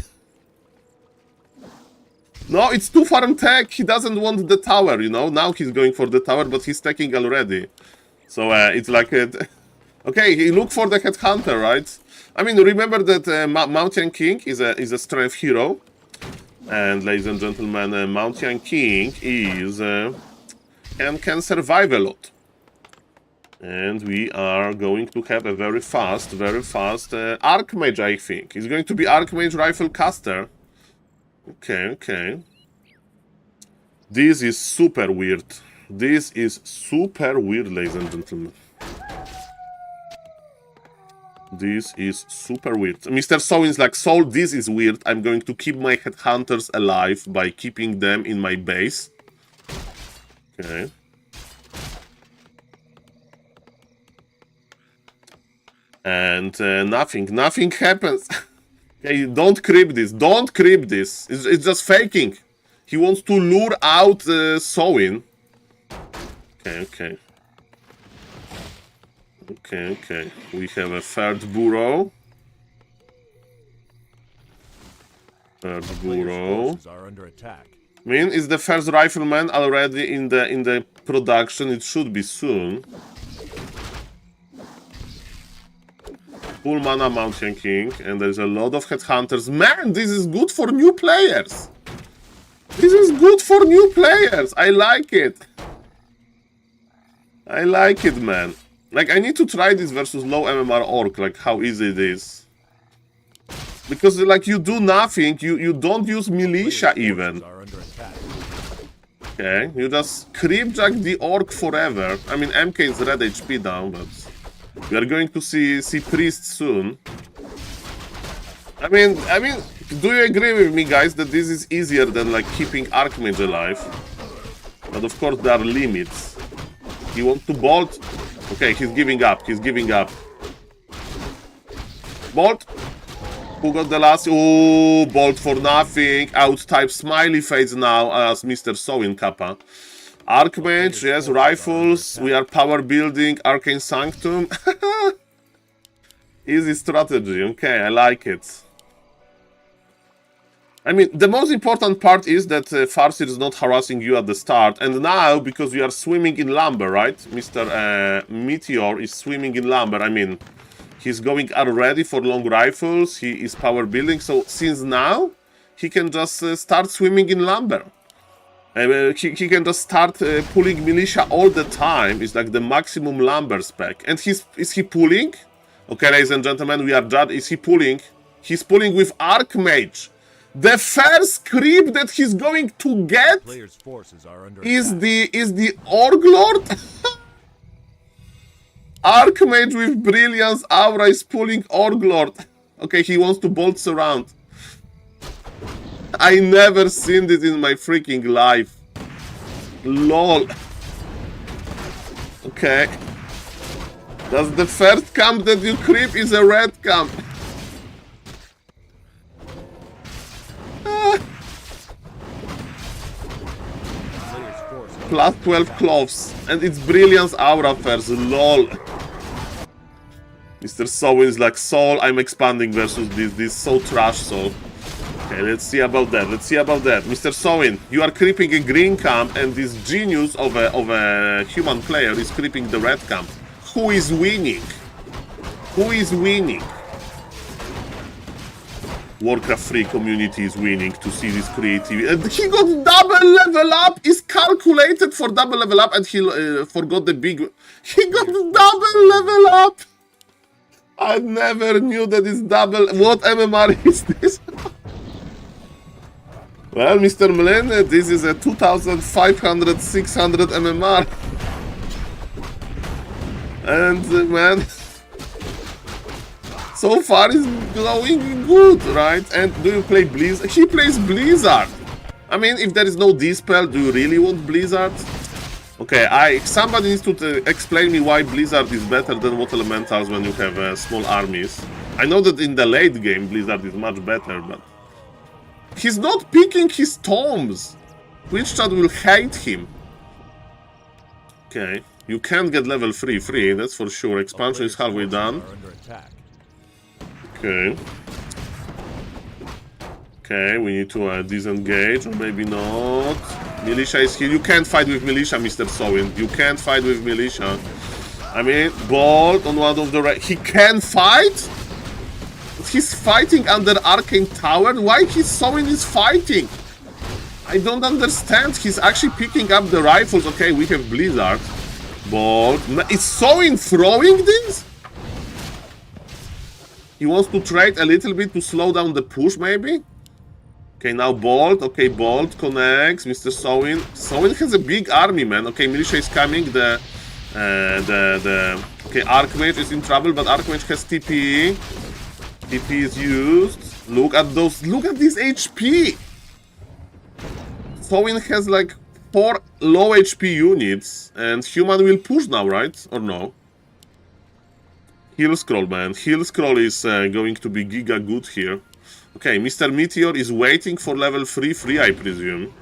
Speaker 1: No, it's 2 farm tech. He doesn't want the tower, you know. Now he's going for the tower, but he's taking already. So it's like... Okay, he look for the headhunter, right? I mean, remember that Mountain King is a strength hero, and ladies and gentlemen, Mountain King is can survive a lot, and we are going to have a very fast Archmage. I think he's going to be Archmage Rifle Caster. Okay. This is super weird. This is super weird, ladies and gentlemen. This is super weird. Mr. Sowin's like, Soul, this is weird. I'm going to keep my headhunters alive by keeping them in my base. Okay. And nothing happens. Okay, don't creep this. Don't creep this. It's just faking. He wants to lure out Sowin. Okay. Okay. We have a third burrow. I mean, is the first rifleman already in the production? It should be soon. Full mana Mountain King, and there's a lot of headhunters. Man, this is good for new players. This is good for new players. I like it. I like it, man. Like, I need to try this versus low MMR Orc, like how easy it is. Because, like, you do nothing, you don't use militia even. Okay, you just creepjack the Orc forever. I mean, MK is red HP down, but we are going to see Priest soon. I mean, do you agree with me, guys, that this is easier than, like, keeping Archmage alive? But of course, there are limits. He wants to bolt. Okay, he's giving up. Bolt. Who got the last? Oh, bolt for nothing. Out-type smiley face now as Mr. Sowin Kappa. Archmage, yes, rifles. We are power building. Arcane Sanctum. Easy strategy. Okay, I like it. I mean, the most important part is that Farseer is not harassing you at the start. And now, because you are swimming in lumber, right? Mr. Meteor is swimming in lumber. I mean, he's going already for long rifles. He is power building. So since now, he can just start swimming in lumber. He can just start pulling militia all the time. It's like the maximum lumber spec. And is he pulling? Okay, ladies and gentlemen, we are judged. Is he pulling? He's pulling with Archmage. The first creep that he's going to get is the Orc Lord. Archmage with Brilliance Aura is pulling Orc Lord. Okay, he wants to bolt surround. I never seen this in my freaking life. LOL. Okay. That's the first camp that you creep is a red camp. Plus 12 cloves. And it's Brilliance Aura first. LOL. Mr. Soul is like, Saul, I'm expanding versus this. This is so trash, Saul. Okay, let's see about that. Let's see about that. Mr. Sowin, you are creeping a green camp, and this genius of a human player is creeping the red camp. Who is winning? Who is winning? Warcraft 3 community is winning to see this creativity. And he got double level up! Is calculated for double level up, and he forgot the big... He got double level up! I never knew that it's double... What MMR is this? Well, Mr. Mlen, this is a 2500, 600 MMR. And, man, so far it's going good, right? And do you play Blizzard? He plays Blizzard. I mean, if there is no Dispel, do you really want Blizzard? Okay, somebody needs to explain me why Blizzard is better than Water Elementals when you have small armies. I know that in the late game, Blizzard is much better, but... He's not picking his tomes. Twitch chat will hate him. Okay. You can't get level 3 free, that's for sure. Expansion is halfway done. Okay. Okay, we need to disengage, or maybe not. Militia is here. You can't fight with Militia, Mr. Sowin. You can't fight with Militia. I mean, Bolt on one of the right. He can fight? He's fighting under Arcane Tower. Why he's Sowin is fighting? I don't understand. He's actually picking up the rifles. Okay, we have Blizzard. Bolt. Is Sowin throwing this? He wants to trade a little bit to slow down the push, maybe? Okay, now Bolt. Okay, Bolt connects. Mr. Sowin. Sowin has a big army, man. Okay, Militia is coming. Okay, Archmage is in trouble, but Archmage has TP. TP is used. Look at those. Look at this HP. Sowin has like 4 low HP units, and human will push now, right? Or no? Heal scroll, man. Heal scroll is going to be giga good here. Okay, Mr. Meteor is waiting for level 3 free, I presume.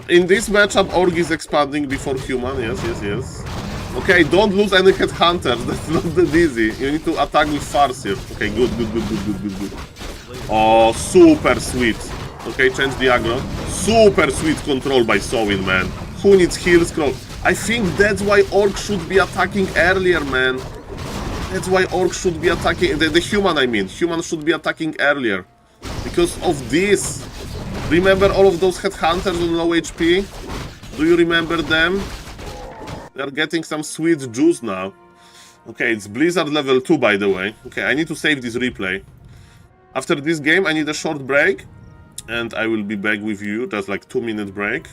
Speaker 1: In this matchup, Org is expanding before human. Yes, yes, yes. Okay, don't lose any headhunters. That's not that easy. You need to attack with Farseer. Okay, good, good, good, good, good, good, good. Oh, super sweet. Okay, change the aggro. Super sweet control by Sowin, man. Who needs heal scroll? I think that's why Orc should be attacking earlier, man. That's why Orc should be attacking... The human, I mean. Human should be attacking earlier. Because of this. Remember all of those headhunters on low HP? Do you remember them? They're getting some sweet juice now. Okay, it's Blizzard level 2, by the way. Okay, I need to save this replay. After this game, I need a short break. And I will be back with you. Just like 2-minute break.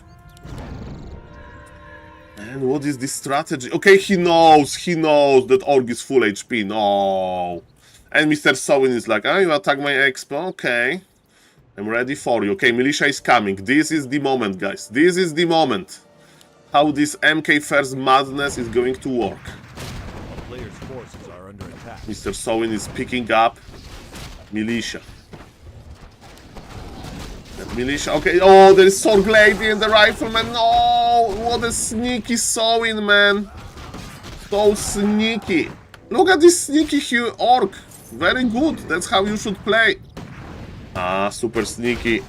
Speaker 1: And what is this strategy? Okay, he knows that Org is full HP. No. And Mr. Sowin is like, you attack my expo? Okay. I'm ready for you. Okay, Militia is coming. This is the moment, guys. This is the moment. How this MK first madness is going to work. Mr. Sowin is picking up Militia. Militia, okay. Oh, there is Sword Lady and the Rifleman. No, what a sneaky Sowin, man. So sneaky. Look at this sneaky Orc. Very good. That's how you should play. Ah, super sneaky.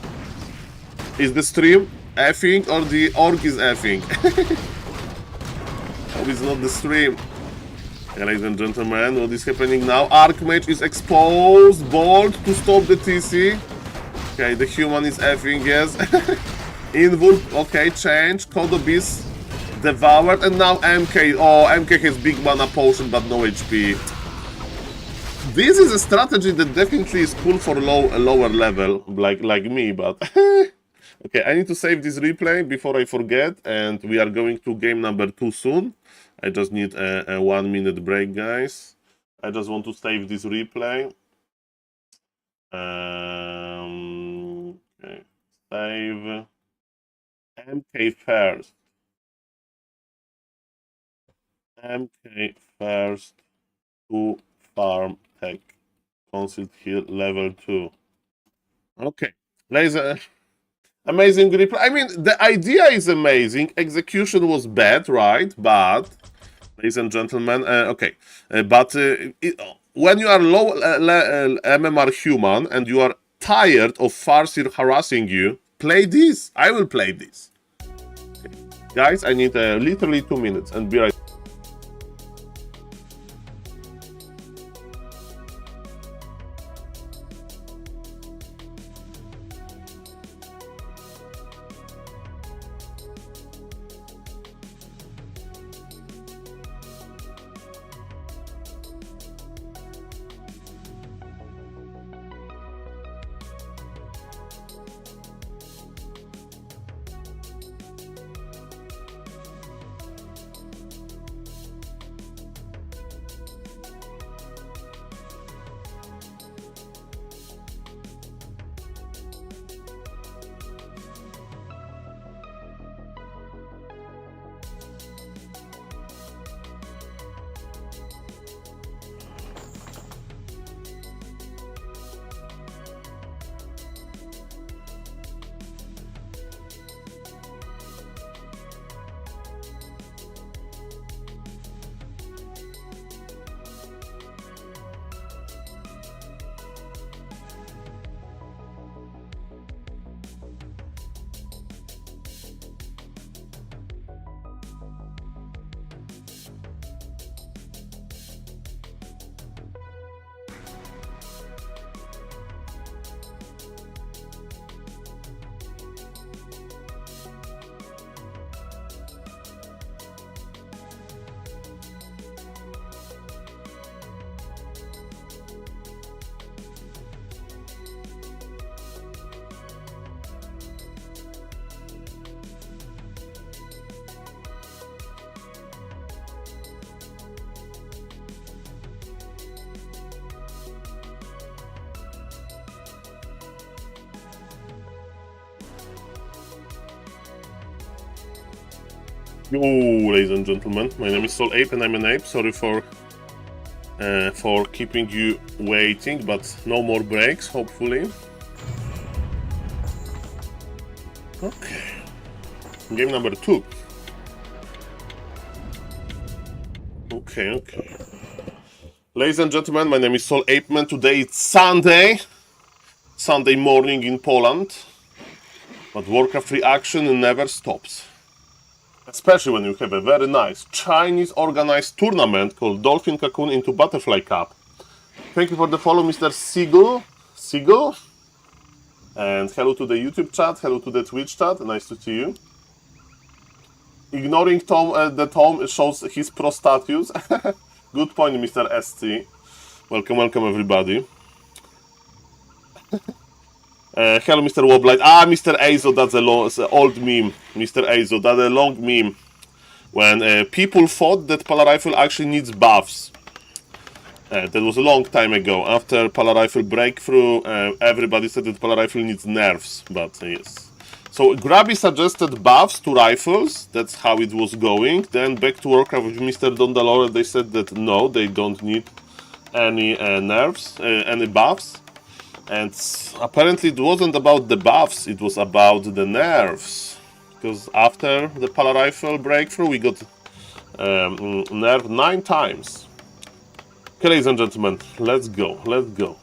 Speaker 1: Is the stream effing or the orc is effing? Oh, it's not the stream. Okay, ladies and gentlemen, what is happening now? Archmage is exposed. Bolt to stop the TC. Okay, the human is effing, yes. Invul, okay, change. Kodobis devoured. And now MK. Oh, MK has big mana potion, but no HP. This is a strategy that definitely is cool for a lower level, like me, but... Okay, I need to save this replay before I forget, and we are going to game number 2 soon. I just need a 1 minute break, guys. I just want to save this replay. Okay. Save MK first. MK first to farm tech. Concealed Hill level 2. Okay. Laser. Amazing replay. I mean, the idea is amazing. Execution was bad, right? But, ladies and gentlemen, okay. When you are low MMR human and you are tired of Farseer harassing you, play this. I will play this. Okay. Guys, I need literally 2 minutes and be right. Yo, ladies and gentlemen, my name is SaulApe and I'm an ape. Sorry for keeping you waiting, but no more breaks, hopefully. Okay, game number 2. Okay. Ladies and gentlemen, my name is SaulApeMan. Today it's Sunday morning in Poland, but Warcraft 3 action never stops. Especially when you have a very nice Chinese organized tournament called Dolphin Cocoon into Butterfly Cup. Thank you for the follow, Mr. Siegel. And hello to the YouTube chat, hello to the Twitch chat, nice to see you. Ignoring Tom, that Tom shows his pro status. Good point, Mr. ST. Welcome everybody. Hello, Mr. Woblight. Mr. Azo, that's an old meme. Mr. Azo, that's a long meme. When people thought that Polar Rifle actually needs buffs. That was a long time ago. After Polar Rifle breakthrough, everybody said that Polar Rifle needs nerfs, but yes. So Grabby suggested buffs to rifles, that's how it was going. Then back to Warcraft with Mr. Dondalore, they said that no, they don't need any nerfs, any buffs. And apparently it wasn't about the buffs, it was about the nerfs. Because after the Polar Rifle breakthrough, we got nerfed 9 times. Okay, ladies and gentlemen, let's go, let's go.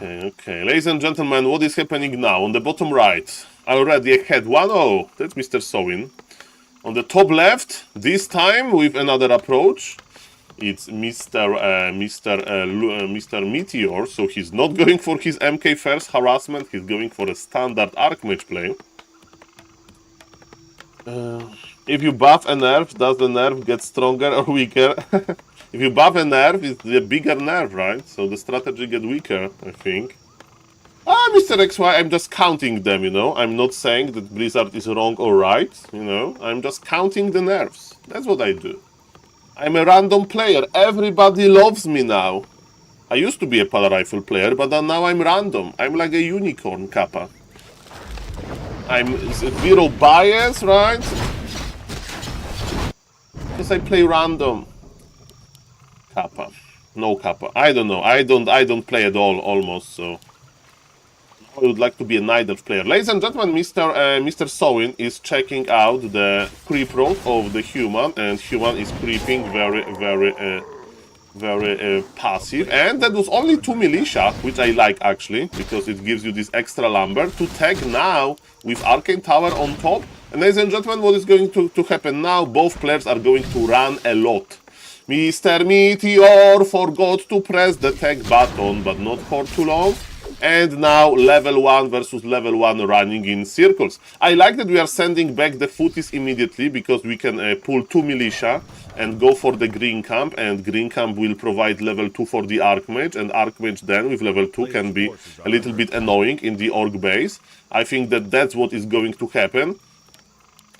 Speaker 1: Okay, ladies and gentlemen, what is happening now? On the bottom right, already ahead 1-0, that's Mr. Sowin. On the top left, this time with another approach, it's Mr. Meteor, so he's not going for his MK first harassment, he's going for a standard Archmage play. If you buff a nerf, does the nerf get stronger or weaker? If you buff a nerf, it's the bigger nerf, right? So the strategy gets weaker, I think. Mr. XY, I'm just counting them, you know? I'm not saying that Blizzard is wrong or right, you know? I'm just counting the nerfs. That's what I do. I'm a random player. Everybody loves me now. I used to be a Polar Rifle player, but now I'm random. I'm like a unicorn, Kappa. I'm zero bias, right? Because I play random. Kappa. No Kappa. I don't know. I don't play at all, almost, so... I would like to be an idle player. Ladies and gentlemen, Mr. Sowin is checking out the creep road of the human, and human is creeping very passive. And that was only 2 militia, which I like actually, because it gives you this extra lumber to tag now with Arcane Tower on top. And ladies and gentlemen, what is going to happen now? Both players are going to run a lot. Mr. Meteor forgot to press the tag button, but not for too long. And now level 1 versus level 1 running in circles. I like that we are sending back the footies immediately, because we can pull 2 militia and go for the green camp, and green camp will provide level 2 for the Archmage, and Archmage then with level 2 can be a little bit annoying in the Orc base. I think that that's what is going to happen.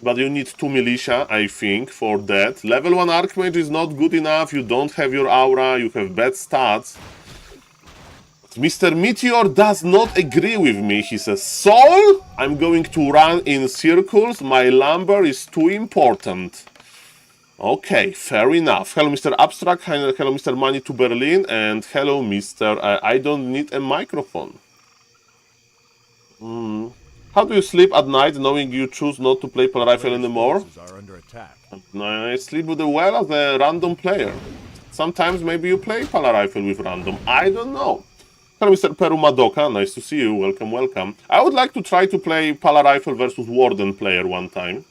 Speaker 1: But you need 2 militia, I think, for that. Level 1 Archmage is not good enough, you don't have your aura, you have bad stats. Mr. Meteor does not agree with me. He says, Saul, I'm going to run in circles. My lumber is too important. Okay, fair enough. Hello, Mr. Abstract. Hello, Mr. Money to Berlin. And hello, Mr. I don't need a microphone. How do you sleep at night knowing you choose not to play Polar Rifle anymore? I sleep with well as a random player. Sometimes maybe you play Polar Rifle with random. I don't know. Hello, Mr. Peru Madoka, nice to see you, welcome, welcome. I would like to try to play Polar Rifle versus Warden player one time.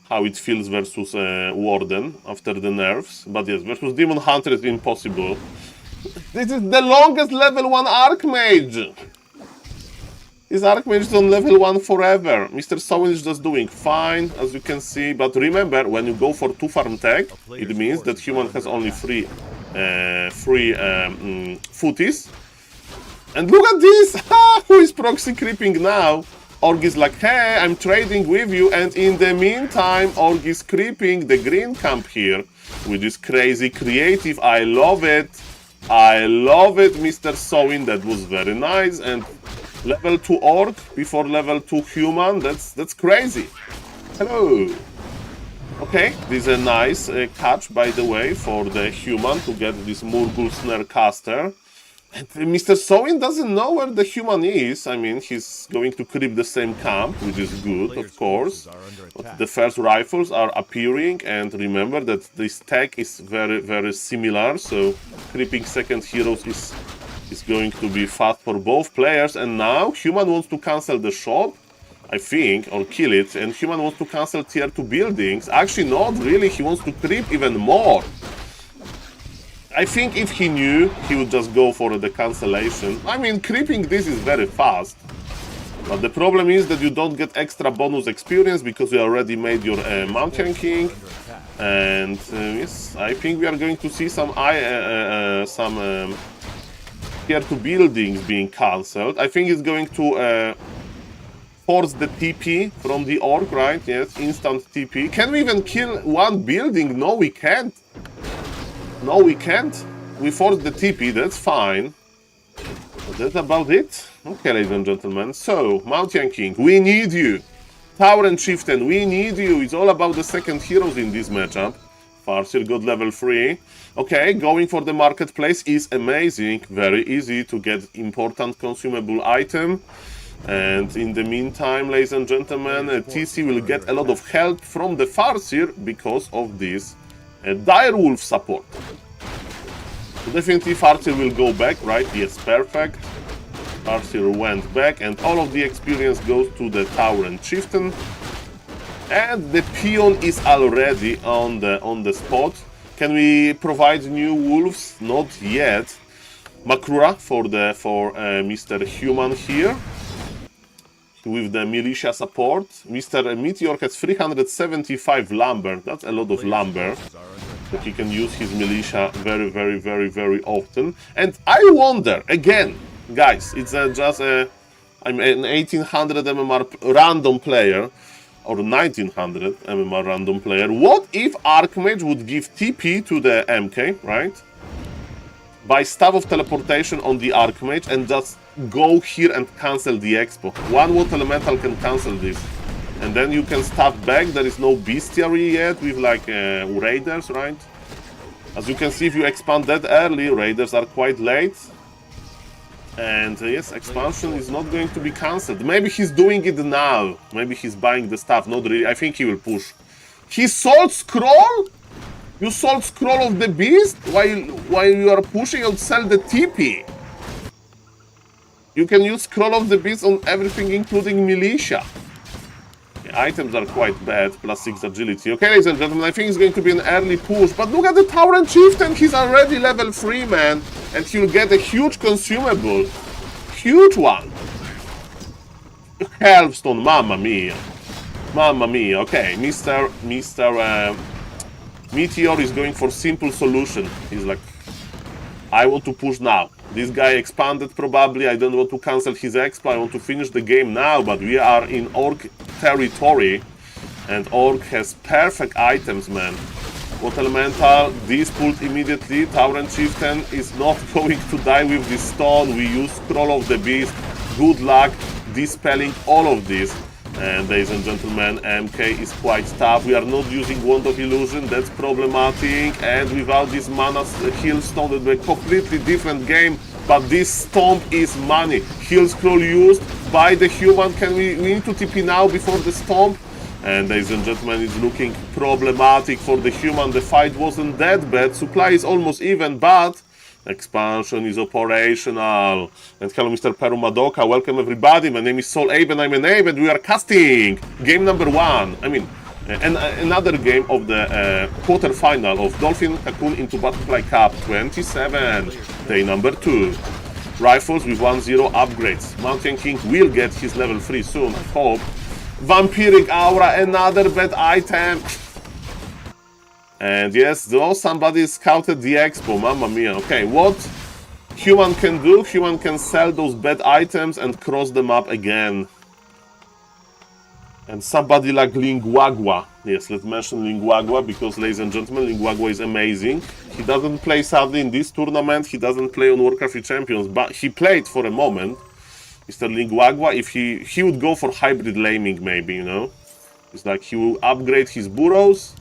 Speaker 1: How it feels versus Warden after the nerfs. But yes, versus Demon Hunter is impossible. This is the longest level 1 Archmage! This Archmage is on level 1 forever. Mr. Sowin is just doing fine, as you can see. But remember, when you go for 2 farm tag, it means that human has only 3 footies. And look at this! Who is proxy creeping now? Org is like, hey, I'm trading with you, and in the meantime, Org is creeping the green camp here, which is crazy creative. I love it. I love it, Mr. Sowin. That was very nice. And level 2 Org before level 2 human. That's crazy. Hello. Okay, this is a nice catch, by the way, for the human to get this Murgul Snare Caster. And Mr. Sowin doesn't know where the human is. I mean, he's going to creep the same camp, which is good, of course. But the first rifles are appearing, and remember that this tag is very similar. So creeping second heroes is going to be fast for both players. And now human wants to cancel the shop, I think, or kill it. And human wants to cancel tier 2 buildings. Actually, not really. He wants to creep even more. I think if he knew, he would just go for the cancellation. I mean, creeping this is very fast. But the problem is that you don't get extra bonus experience because you already made your Mountain King. And yes, I think we are going to see some tier 2 buildings being cancelled. I think it's going to force the TP from the Orc, right? Yes, instant TP. Can we even kill one building? No, we can't. No, we can't. We forced the TP, that's fine. But that's about it. Okay, ladies and gentlemen. So, Mountain King, we need you. Tower and Chieftain, we need you. It's all about the second heroes in this matchup. Farseer got level 3. Okay, going for the marketplace is amazing. Very easy to get important consumable item. And in the meantime, ladies and gentlemen, TC will get a lot of help from the Farseer because of this Dire Wolf support. So definitely Farseer will go back, right? Yes, perfect. Farseer went back, and all of the experience goes to the Tower and Chieftain. And the Peon is already on the spot. Can we provide new wolves? Not yet. Makrura for Mr. Human here, with the militia support. Mr. Meteor has 375 lumber. That's a lot of lumber. So he can use his militia very, very, very, very often. And I wonder, again, guys, it's just I'm an 1800 MMR random player, or 1900 MMR random player. What if Archmage would give TP to the MK, right? By Staff of Teleportation on the Archmage and just go here and cancel the expo. One Water Elemental can cancel this. And then you can staff back. There is no Bestiary yet with like Raiders, right? As you can see, if you expand that early, Raiders are quite late. And yes, expansion is not going to be cancelled. Maybe he's doing it now. Maybe he's buying the stuff. Not really. I think he will push. He sold Scroll? You sold Scroll of the Beast while you are pushing and sell the TP. You can use Scroll of the Beast on everything, including militia. The items are quite bad, plus 6 agility. Okay, ladies and gentlemen, I think it's going to be an early push. But look at the Tower and Chieftain. He's already level 3, man. And he'll get a huge consumable. Huge one. Helvestone, mamma mia. Mamma mia. Okay, Mr. Meteor is going for simple solution. He's like, I want to push now. This guy expanded probably. I don't want to cancel his expo. I want to finish the game now, but we are in Orc territory. And Orc has perfect items, man. Water Elemental, this pulled immediately. Tower and Chieftain is not going to die with this stone. We use Scroll of the Beast. Good luck dispelling all of this. And ladies and gentlemen, MK is quite tough. We are not using Wand of Illusion, that's problematic. And without this mana heal stone, it will be a completely different game. But this stomp is money. Heal scroll used by the human. We need to TP now before the stomp. And ladies and gentlemen, it's looking problematic for the human. The fight wasn't that bad. Supply is almost even, but expansion is operational. And hello, Mr. Peru Madoka. Welcome, everybody. My name is SaulApeMan, I'm an Ape, and we are casting game number 1. I mean, another game of the quarterfinal of Dolphin Cocoon into Butterfly Cup 27, day number 2. Rifles with 1-0 upgrades. Mountain King will get his level 3 soon, I hope. Vampiric Aura, another bad item. And yes, though somebody scouted the expo, mamma mia. Okay, what human can do? Human can sell those bad items and cross them up again. And somebody like Linguagua. Yes, let's mention Linguagua because, ladies and gentlemen, Linguagua is amazing. He doesn't play sadly in this tournament. He doesn't play on Warcraft 3 Champions, but he played for a moment. Mr. Linguagua, if he would go for hybrid laming, maybe, you know. It's like he will upgrade his burrows.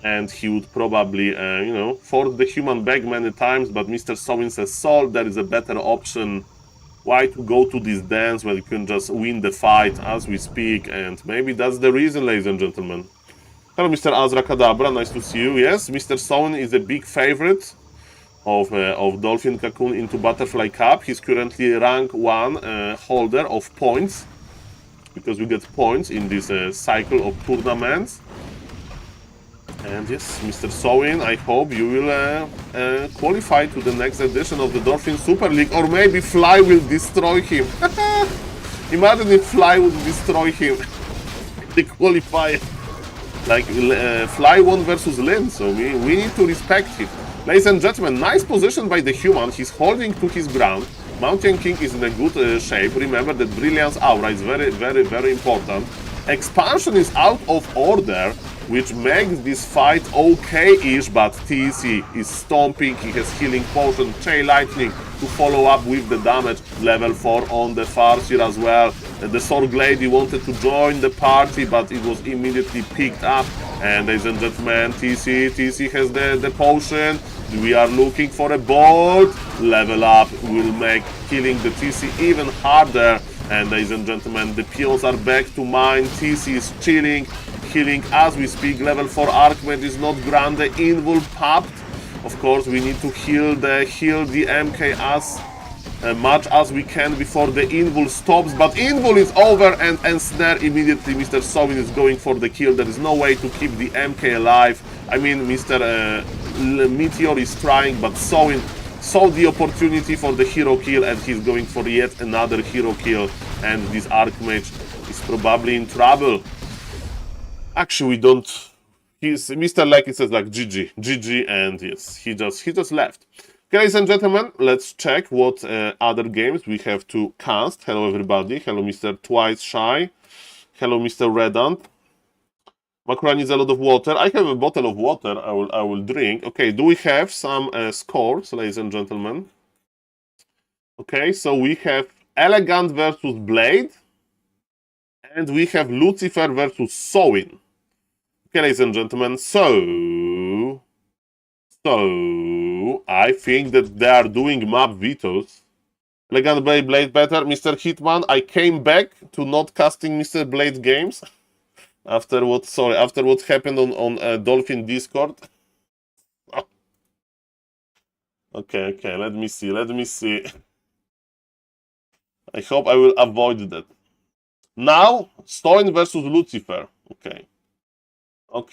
Speaker 1: And he would probably, you know, force the human back many times. But Mr. Sowin says, Saul, there is a better option. Why to go to this dance when you can just win the fight as we speak? And maybe that's the reason, ladies and gentlemen. Hello, Mr. Azra Kadabra, nice to see you. Yes, Mr. Sowin is a big favorite of Dolphin Cocoon into Butterfly Cup. He's currently rank 1 holder of points. Because we get points in this cycle of tournaments. And yes, Mr. Sowin, I hope you will qualify to the next edition of the Dolphin Super League, or maybe Fly will destroy him. Imagine if Fly would destroy him. The qualifier. Like Fly won versus Lin, so we need to respect him. Ladies and gentlemen, nice position by the human. He's holding to his ground. Mountain King is in a good shape. Remember that Brilliance Aura is very, very, very important. Expansion is out of order, which makes this fight okay-ish, but TC is stomping, he has healing potion, Chain Lightning to follow up with the damage, level 4 on the Farseer as well. The Sorg Lady wanted to join the party, but it was immediately picked up. And ladies and gentlemen, TC has the potion. We are looking for a bolt. Level up will make killing the TC even harder. And ladies and gentlemen, the peons are back to mine. TC is chilling. healing as we speak. Level 4 Archmage is not Grande Invul popped. Of course, we need to heal the MK as much as we can before the Invul stops. But Invul is over and ensnare immediately. Mr. Sowin is going for the kill. There is no way to keep the MK alive. I mean, Mr. Meteor is trying, but Sowin saw the opportunity for the hero kill and he's going for yet another hero kill. And this Archmage is probably in trouble. Actually, we don't... He's Mr. Lecky says like GG, and yes, he just left. Okay, ladies and gentlemen, let's check what other games we have to cast. Hello everybody. Hello Mr. Twice Shy. Hello Mr. Redant. Makura needs a lot of water. I have a bottle of water. I will drink. Okay, do we have some scores, ladies and gentlemen? Okay, so we have Elegant versus Blade, and we have Lucifer versus Sowin. Okay, ladies and gentlemen, so I think that they are doing map vetoes. Elegant Blade better. Mr. Hitman, I came back to not casting Mr. Blade games after what happened on Dolphin Discord. Okay, let me see. I hope I will avoid that. Now, Stoin versus Lucifer. Okay. Let's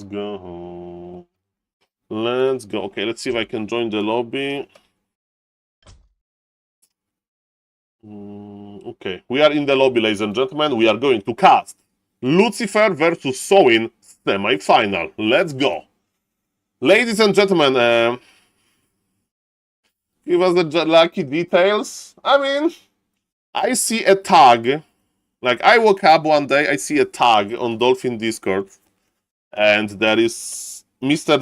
Speaker 1: go. Okay, let's see if I can join the lobby. Okay, we are in the lobby, ladies and gentlemen. We are going to cast Lucifer versus Sowin semi-final. Let's go. Ladies and gentlemen, give us the lucky details. I mean, I see a tag. Like, I woke up one day, I see a tag on Dolphin Discord, and there is Mr.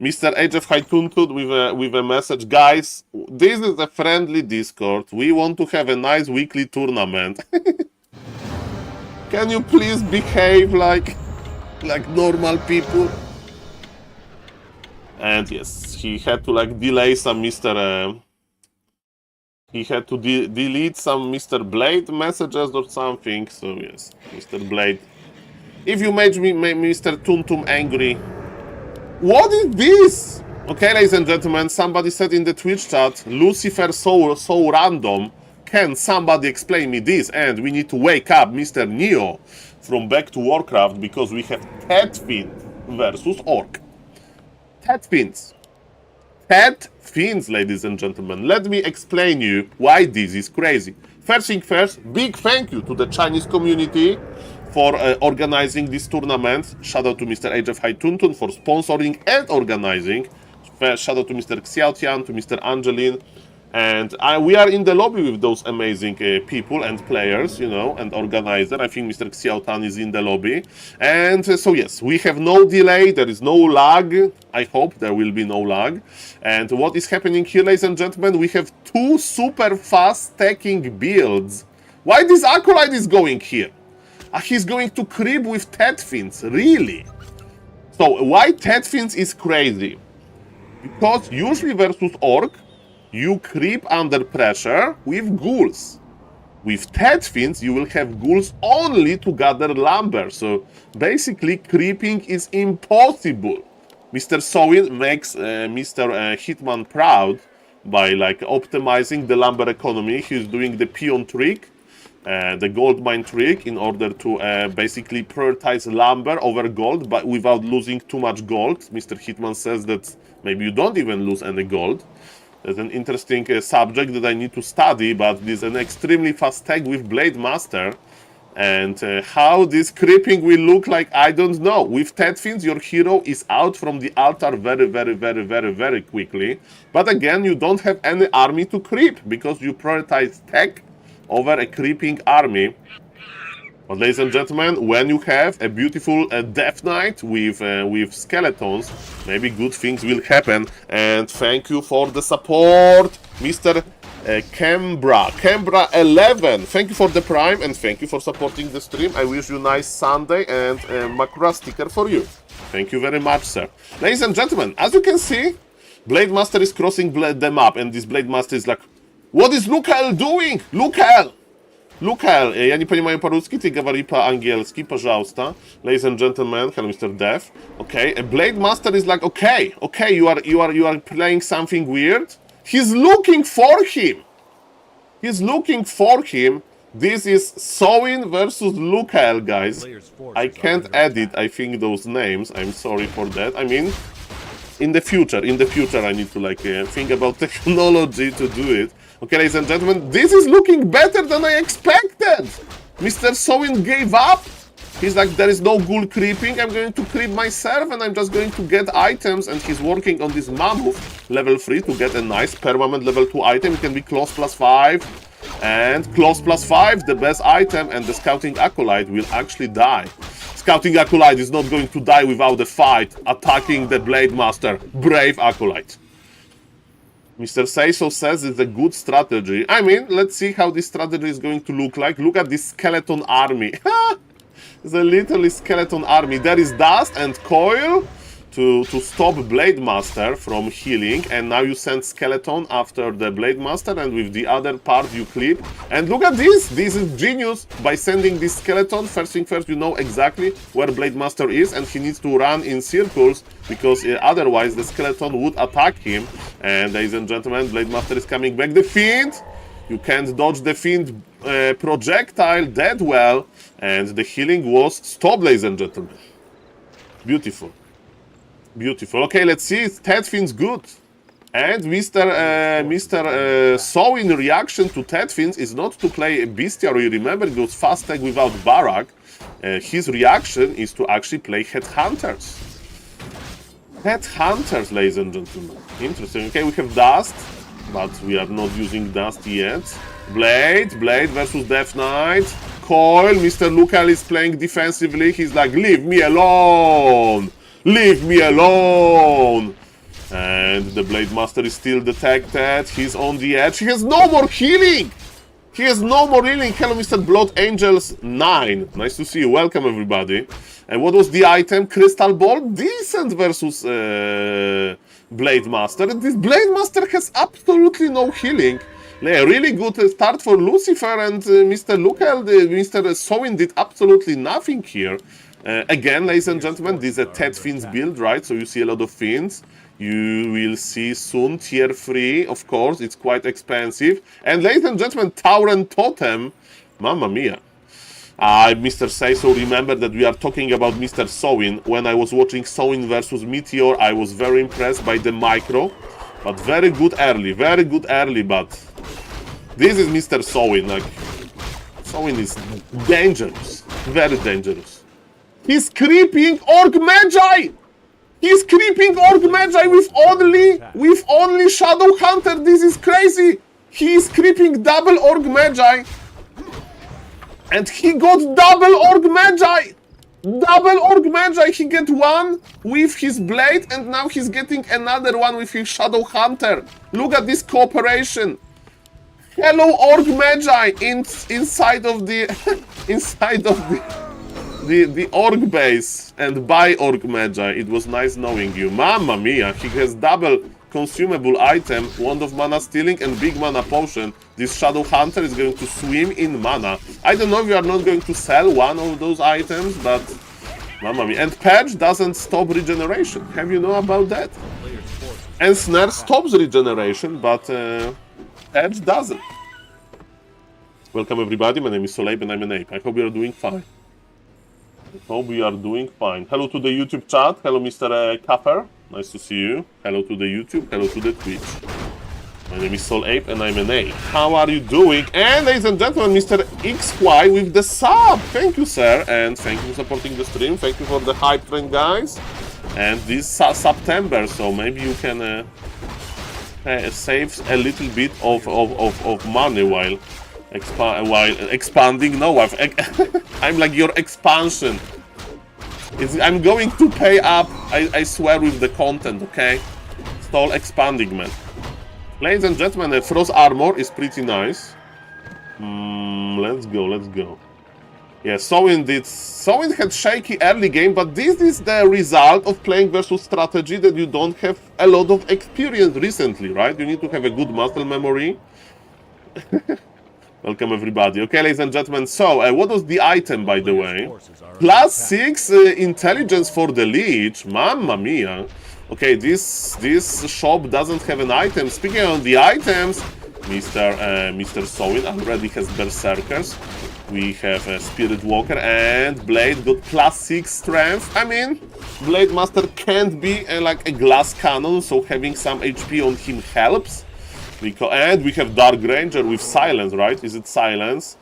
Speaker 1: HF High Tuntut with a message. Guys, this is a friendly Discord. We want to have a nice weekly tournament. Can you please behave like normal people? And yes, he had to like delay some he had to delete some Mr. Blade messages or something. So yes, Mr. Blade, if you made me Mr. Tuntum angry, what is this? Okay, ladies and gentlemen, somebody said in the Twitch chat, Lucifer so random. Can somebody explain me this? And we need to wake up Mr. Neo from Back to Warcraft because we have Tedfin versus Orc. Tedfins. Tedfins, ladies and gentlemen. Let me explain you why this is crazy. First thing first, big thank you to the Chinese community for organizing this tournament. Shout out to Mr. HF High Tuntun for sponsoring and organizing. Shout out to Mr. Xiaotian, to Mr. Angeline. And we are in the lobby with those amazing people and players, you know, and organizer. I think Mr. Xiaotan is in the lobby. And so yes, we have no delay. There is no lag. I hope there will be no lag. And what is happening here, ladies and gentlemen, we have two super fast stacking builds. Why this Acolyte is going here? He's going to creep with Tedfins, really? So why Tedfins is crazy? Because usually versus Orc, you creep under pressure with ghouls. With Tedfins, you will have ghouls only to gather lumber. So basically, creeping is impossible. Mr. Sowin makes Mr. Hitman proud by like optimizing the lumber economy. He's doing the peon trick, the gold mine trick, in order to basically prioritize lumber over gold, but without losing too much gold. Mr. Hitman says that maybe you don't even lose any gold. There's an interesting subject that I need to study, but this is an extremely fast tag with Blade Master. And how this creeping will look like, I don't know. With Tedfins, your hero is out from the altar very quickly. But again, you don't have any army to creep, because you prioritize tech over a creeping army. But ladies and gentlemen, when you have a beautiful Death Knight with skeletons, maybe good things will happen. And thank you for the support, Mr. Kembra 11. Thank you for the Prime and thank you for supporting the stream. I wish you a nice Sunday and a Makura sticker for you. Thank you very much, sir. Ladies and gentlemen, as you can see, Blade Master is crossing the map, and this Blade Master is like What is Lukel doing? Lukel! Lukel, ja nie понимаю по-русски, ты говори по-английски, пожалуйста. Ladies and gentlemen, hello Mr. Dev. Okay, a Blade Master is like, okay, you are playing something weird. He's looking for him. He's looking for him. This is Sowin versus Lukel, guys. I can't edit, I think, those names. I'm sorry for that. I mean, in the future, I need to like think about technology to do it. Okay, ladies and gentlemen, this is looking better than I expected. Mr. Sowin gave up. He's like, there is no ghoul creeping. I'm going to creep myself, and I'm just going to get items. And he's working on this mammoth level 3 to get a nice permanent level 2 item. It can be close +5 and close +5, the best item. And the scouting acolyte will actually die. Scouting acolyte is not going to die without a fight attacking the Blade Master. Brave acolyte. Mr. Seiso says it's a good strategy. I mean, let's see how this strategy is going to look like. Look at this skeleton army. It's a literally skeleton army. There is dust and coil to stop Blade Master from healing. And now you send skeleton after the Blade Master, and with the other part you clip. And look at this. This is genius. By sending this skeleton, first thing first, you know exactly where Blade Master is, and he needs to run in circles, because otherwise the skeleton would attack him. And ladies and gentlemen, Blade Master is coming back. The Fiend! You can't dodge the Fiend projectile that well. And the healing was stopped, ladies and gentlemen. Beautiful. Beautiful. Okay, let's see. Ted Fiend's good. And Mr. Sowin reaction to Ted Fiends is not to play Bestiary. Remember, it goes fast tag without Barak. His reaction is to actually play Headhunters. Headhunters, ladies and gentlemen. Interesting. Okay, we have Dust, but we are not using Dust yet. Blade versus Death Knight. Coil, Mr. Lukel is playing defensively. He's like, leave me alone! Leave me alone! And the Blade Master is still detected. He's on the edge. He has no more healing! He has no more healing. Hello, Mr. Blood Angels 9. Nice to see you. Welcome, everybody. And what was the item? Crystal Ball? Decent versus Blade Master. And this Blade Master has absolutely no healing. Yeah, really good start for Lucifer, and Mr. Lukel, Mr. Sowin did absolutely nothing here. Again, ladies and gentlemen, this is a Ted Fiends build, right? So you see a lot of Fiends. You will see soon tier 3, of course, it's quite expensive. And ladies and gentlemen, Tauren Totem, mamma mia. Mr. Seiso, remember that we are talking about Mr. Sowin. When I was watching Sowin versus Meteor, I was very impressed by the micro. But very good early, but this is Mr. Sowin. Like, Sowin is dangerous, very dangerous. He's creeping Orc Magi! He's creeping Orc Magi with only Shadow Hunter. This is crazy. He is creeping double Orc Magi. And he got double Orc Magi. Double Orc Magi. He get one with his blade, and now he's getting another one with his Shadow Hunter. Look at this cooperation. Hello, Orc Magi inside of the the Orc base, and by Orc Magi. It was nice knowing you. Mamma mia, he has double consumable item, Wand of Mana Stealing and Big Mana Potion. This Shadow Hunter is going to swim in mana. I don't know if you are not going to sell one of those items, but mamma mia. And Purge doesn't stop regeneration. Have you know about that? And Snare stops regeneration, but Purge doesn't. Welcome everybody, my name is SaulApe and I'm an ape. I hope you are doing fine. Hope we are doing fine. Hello to the YouTube chat. Hello, Mr. Kapper. Nice to see you. Hello to the YouTube. Hello to the Twitch. My name is SaulApe and I'm an ape. How are you doing? And ladies and gentlemen, Mr. XY with the sub. Thank you, sir. And thank you for supporting the stream. Thank you for the hype train, guys. And this September, so maybe you can save a little bit of money while expanding. No, I'm like your expansion. I'm going to pay up, I swear, with the content, okay? Stall expanding, man. Ladies and gentlemen, Frost Armor is pretty nice. Let's go. Yeah, Sowin had shaky early game, but this is the result of playing versus strategy that you don't have a lot of experience recently, right? You need to have a good muscle memory. Welcome everybody. Okay, ladies and gentlemen, so what was the item, by the way?
Speaker 2: Forces are under
Speaker 1: Plus
Speaker 2: attack.
Speaker 1: 6 intelligence for the leech. Mamma mia. Okay, this shop doesn't have an item. Speaking of the items, Mr. Sowin already has Berserkers. We have a Spirit Walker, and Blade got plus 6 strength. I mean, Blade Master can't be like a glass cannon, so having some HP on him helps. And we have Dark Ranger with Silence, right? Is it Silence?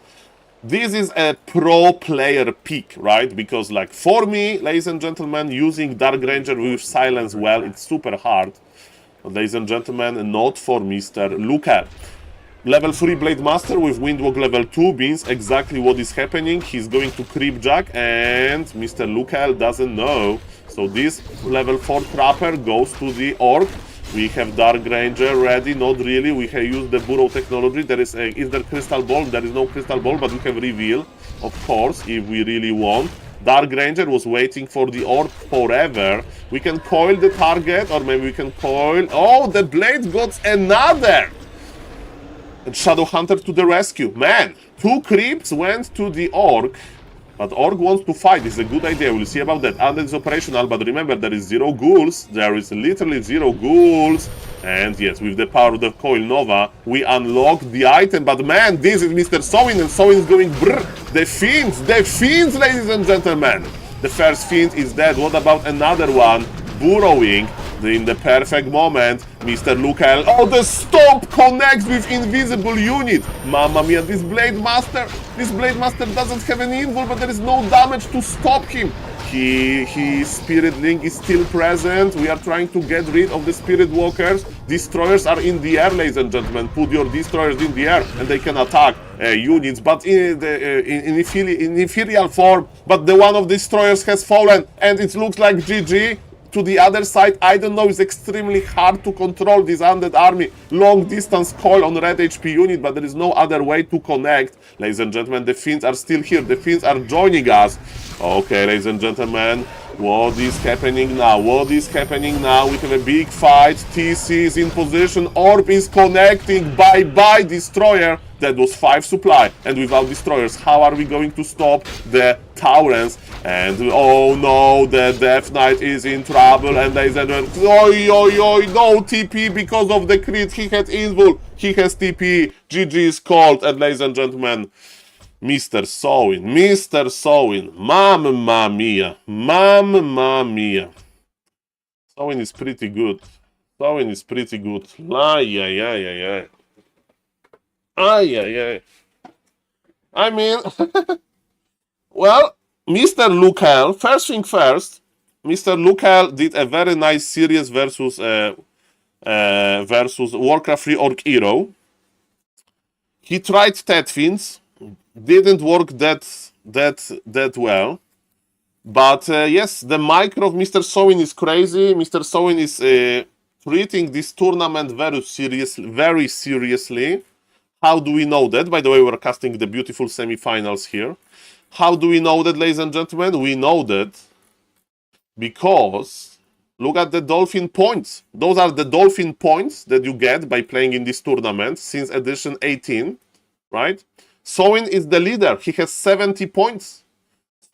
Speaker 1: This is a pro player pick, right? Because like for me, ladies and gentlemen, using Dark Ranger with Silence well, it's super hard. But, ladies and gentlemen, not for Mr. Luca. Level 3 Blade Master with Windwalk level 2 means exactly what is happening. He's going to Creepjack and Mr. Luca doesn't know. So this level 4 Trapper goes to the Orc. We have Dark Ranger ready, not really. We have used the Burrow technology. Is there Crystal Ball? There is no Crystal Ball, but we have Reveal, of course, if we really want. Dark Ranger was waiting for the Orb forever. We can coil the target, or maybe we can coil... Oh, the Blade got another! And Shadow Hunter to the rescue. Man, 2 creeps went to the Orc. But Orc wants to fight. It's a good idea. We'll see about that. Undead is operational, but remember, there is 0 ghouls. There is literally 0 ghouls. And yes, with the power of the Coil Nova, we unlock the item. But man, this is Mr. Sowin, and Sowin is going brrr. The fiends, ladies and gentlemen. The first fiend is dead. What about another one? Burrowing in the perfect moment. Mr. Lukel. Oh, the stomp connects with invisible unit. Mamma mia, this Blade Master doesn't have any invul, but there is no damage to stop him. His Spirit Link is still present. We are trying to get rid of the Spirit Walkers. Destroyers are in the air, ladies and gentlemen. Put your destroyers in the air and they can attack units, but in ethereal form. But the one of the destroyers has fallen and it looks like GG. To the other side, I don't know, it's extremely hard to control this undead army. Long distance coil on red HP unit, but there is no other way to connect. Ladies and gentlemen, the fiends are still here. The fiends are joining us. Okay, ladies and gentlemen, what is happening now? What is happening now? We have a big fight. TC is in position. Orb is connecting. Bye-bye, destroyer. That was 5 supply. And without destroyers, how are we going to stop the Taurens? And oh no, the Death Knight is in trouble. And there is a no TP because of the crit. He had invul. He has TP. GG is called. And ladies and gentlemen, Mr. Sowin, mamma mia, Sowin is pretty good. Ay. I mean, well, Mr. Lukel, first thing first, Mr. Lukel did a very nice series versus Warcraft 3 Orc Hero. He tried Tetfins. Didn't work that well, but yes, the micro of Mr. Sowin is crazy. Mr. Sowin is treating this tournament very seriously. How do we know that? By the way, we're casting the beautiful semi-finals here. How do we know that, ladies and gentlemen? We know that because look at the Dolphin points. Those are the Dolphin points that you get by playing in this tournament since edition 18, right? Sowin is the leader. He has 70 points.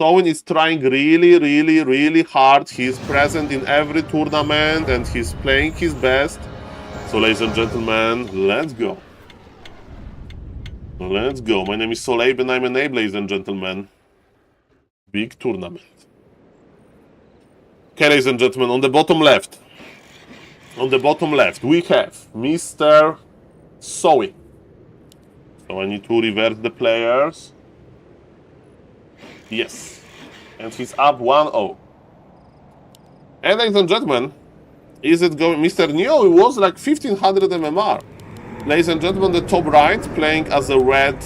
Speaker 1: Sowin is trying really hard. He's present in every tournament and he's playing his best. So, ladies and gentlemen, let's go. Let's go. My name is SaulApe and I'm an Abe, ladies and gentlemen. Big tournament. Okay, ladies and gentlemen, on the bottom left, we have Mr. Sowin. So I need to reverse the players. Yes. And he's up 1-0. And ladies and gentlemen, is it going... Mr. Neo, it was like 1500 MMR. Ladies and gentlemen, the top right, playing as a red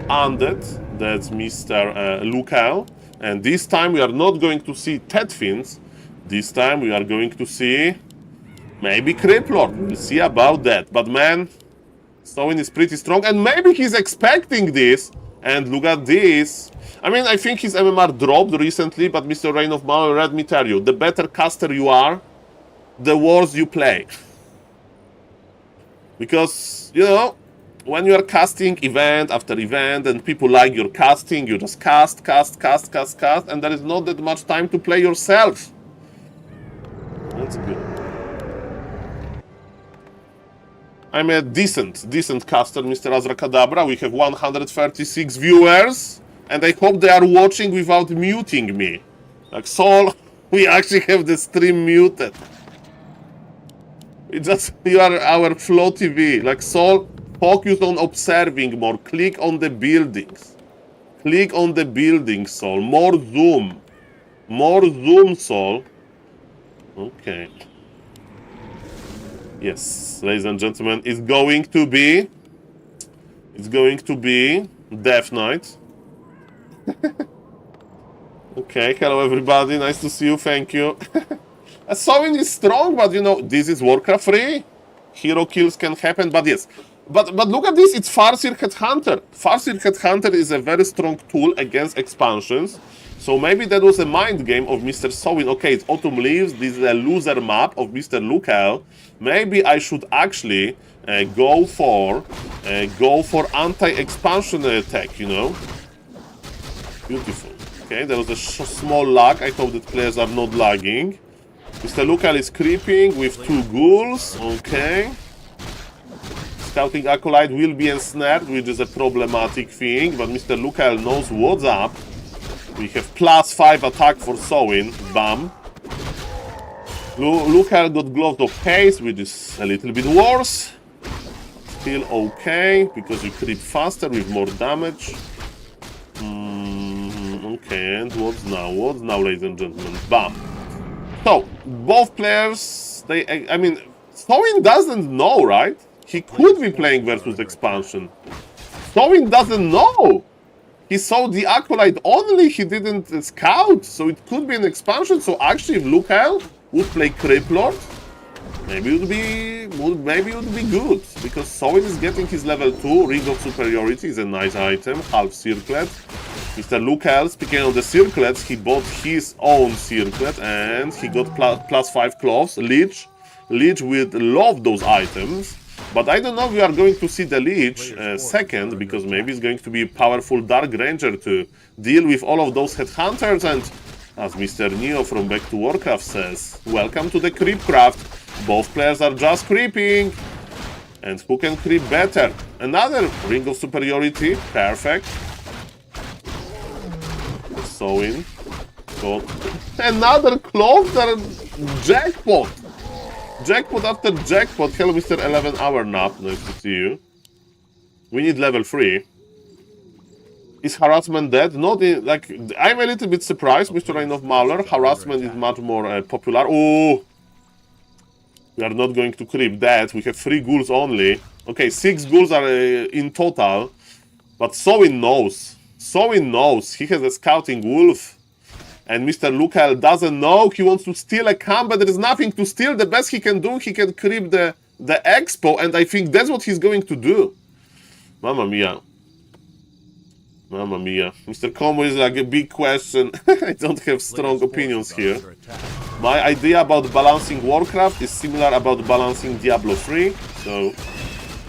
Speaker 1: undead. That's Mr. Lukel. And this time we are not going to see Tetfins. This time we are going to see maybe Criplord. We'll see about that. But man, Sowin is pretty strong. And maybe he's expecting this. And look at this. I mean, I think his MMR dropped recently. But Mr. Reign of Mao, let me tell you, the better caster you are, the worse you play. Because, you know, when you are casting event after event and people like your casting, you just cast, and there is not that much time to play yourself. That's good. I'm a decent caster, Mr. Azrakadabra. We have 136 viewers, and I hope they are watching without muting me. Like, Saul, we actually have the stream muted. You are our Flow TV. Like, Saul, focus on observing more. Click on the buildings. Click on the buildings, Saul. More zoom. More zoom, Saul. Okay. Yes, ladies and gentlemen, it's going to be Death Knight. Okay, hello everybody, nice to see you, thank you. Sowin is strong, but you know, this is Warcraft 3. Hero kills can happen, but yes. But look at this, it's Farseer Headhunter. Farseer Headhunter is a very strong tool against expansions. So maybe that was a mind game of Mr. Sowin. Okay, it's Autumn Leaves, this is a loser map of Mr. Lukel. Maybe I should actually go for anti-expansion attack, you know? Beautiful. Okay, there was a small lag. I hope that players are not lagging. Mr. Lukel is creeping with 2 ghouls. Okay. Scouting Acolyte will be ensnared, which is a problematic thing, but Mr. Lukel knows what's up. We have +5 attack for Sowin. Bam. Lukel got Gloves of Haste, which is a little bit worse. Still okay, because you creep faster with more damage. Okay, and what's now? What's now, ladies and gentlemen? Bam. So, both players, I mean, Sowin doesn't know, right? He could be playing versus expansion. Sowin doesn't know. He saw the Acolyte only, he didn't scout, so it could be an expansion. So actually, if Lukel would play Crypt Lord, maybe it would be good, because Sowin is getting his level 2. Ring of Superiority is a nice item, half circlet. Mr. Lukel, speaking of the circlets, he bought his own circlet and he got +5 claws. Lich would love those items. But I don't know if we are going to see the Lich second, because maybe it's going to be a powerful Dark Ranger to deal with all of those headhunters. And as Mr. Neo from Back to Warcraft says, welcome to the Creepcraft. Both players are just creeping. And who can creep better? Another Ring of Superiority. Perfect. Sowin got another closer. Jackpot. Jackpot after jackpot. Hello, Mr. 11-hour nap. Nice to see you. We need level 3. Is Harassment dead? Not in, like, I'm a little bit surprised, Mr. Reign of Mauler. Harassment is much more popular. Oh! We are not going to creep that. We have 3 ghouls only. Okay, 6 ghouls are in total. But Sowin knows. Sowin knows. He has a scouting wolf. And Mr. Lukel doesn't know. He wants to steal a camp, but there is nothing to steal. The best he can do, he can creep the expo, and I think that's what he's going to do. Mamma mia. Mamma mia. Mr. Como is like a big question. I don't have strong opinions here. My idea about balancing Warcraft is similar about balancing Diablo 3. So,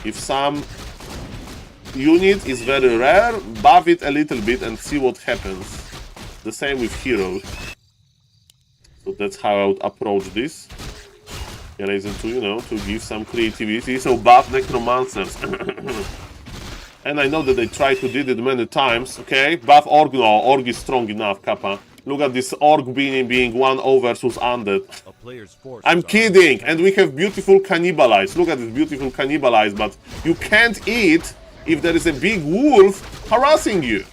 Speaker 1: if some unit is very rare, buff it a little bit and see what happens. The same with heroes. So that's how I would approach this. A reason to, you know, to give some creativity. So buff necromancers. And I know that they tried to do it many times. Okay, buff orc. No, orc is strong enough, Kappa. Look at this orc being 1-0 versus undead. I'm kidding. And we have beautiful cannibalize. Look at this beautiful cannibalize. But you can't eat if there is a big wolf harassing you.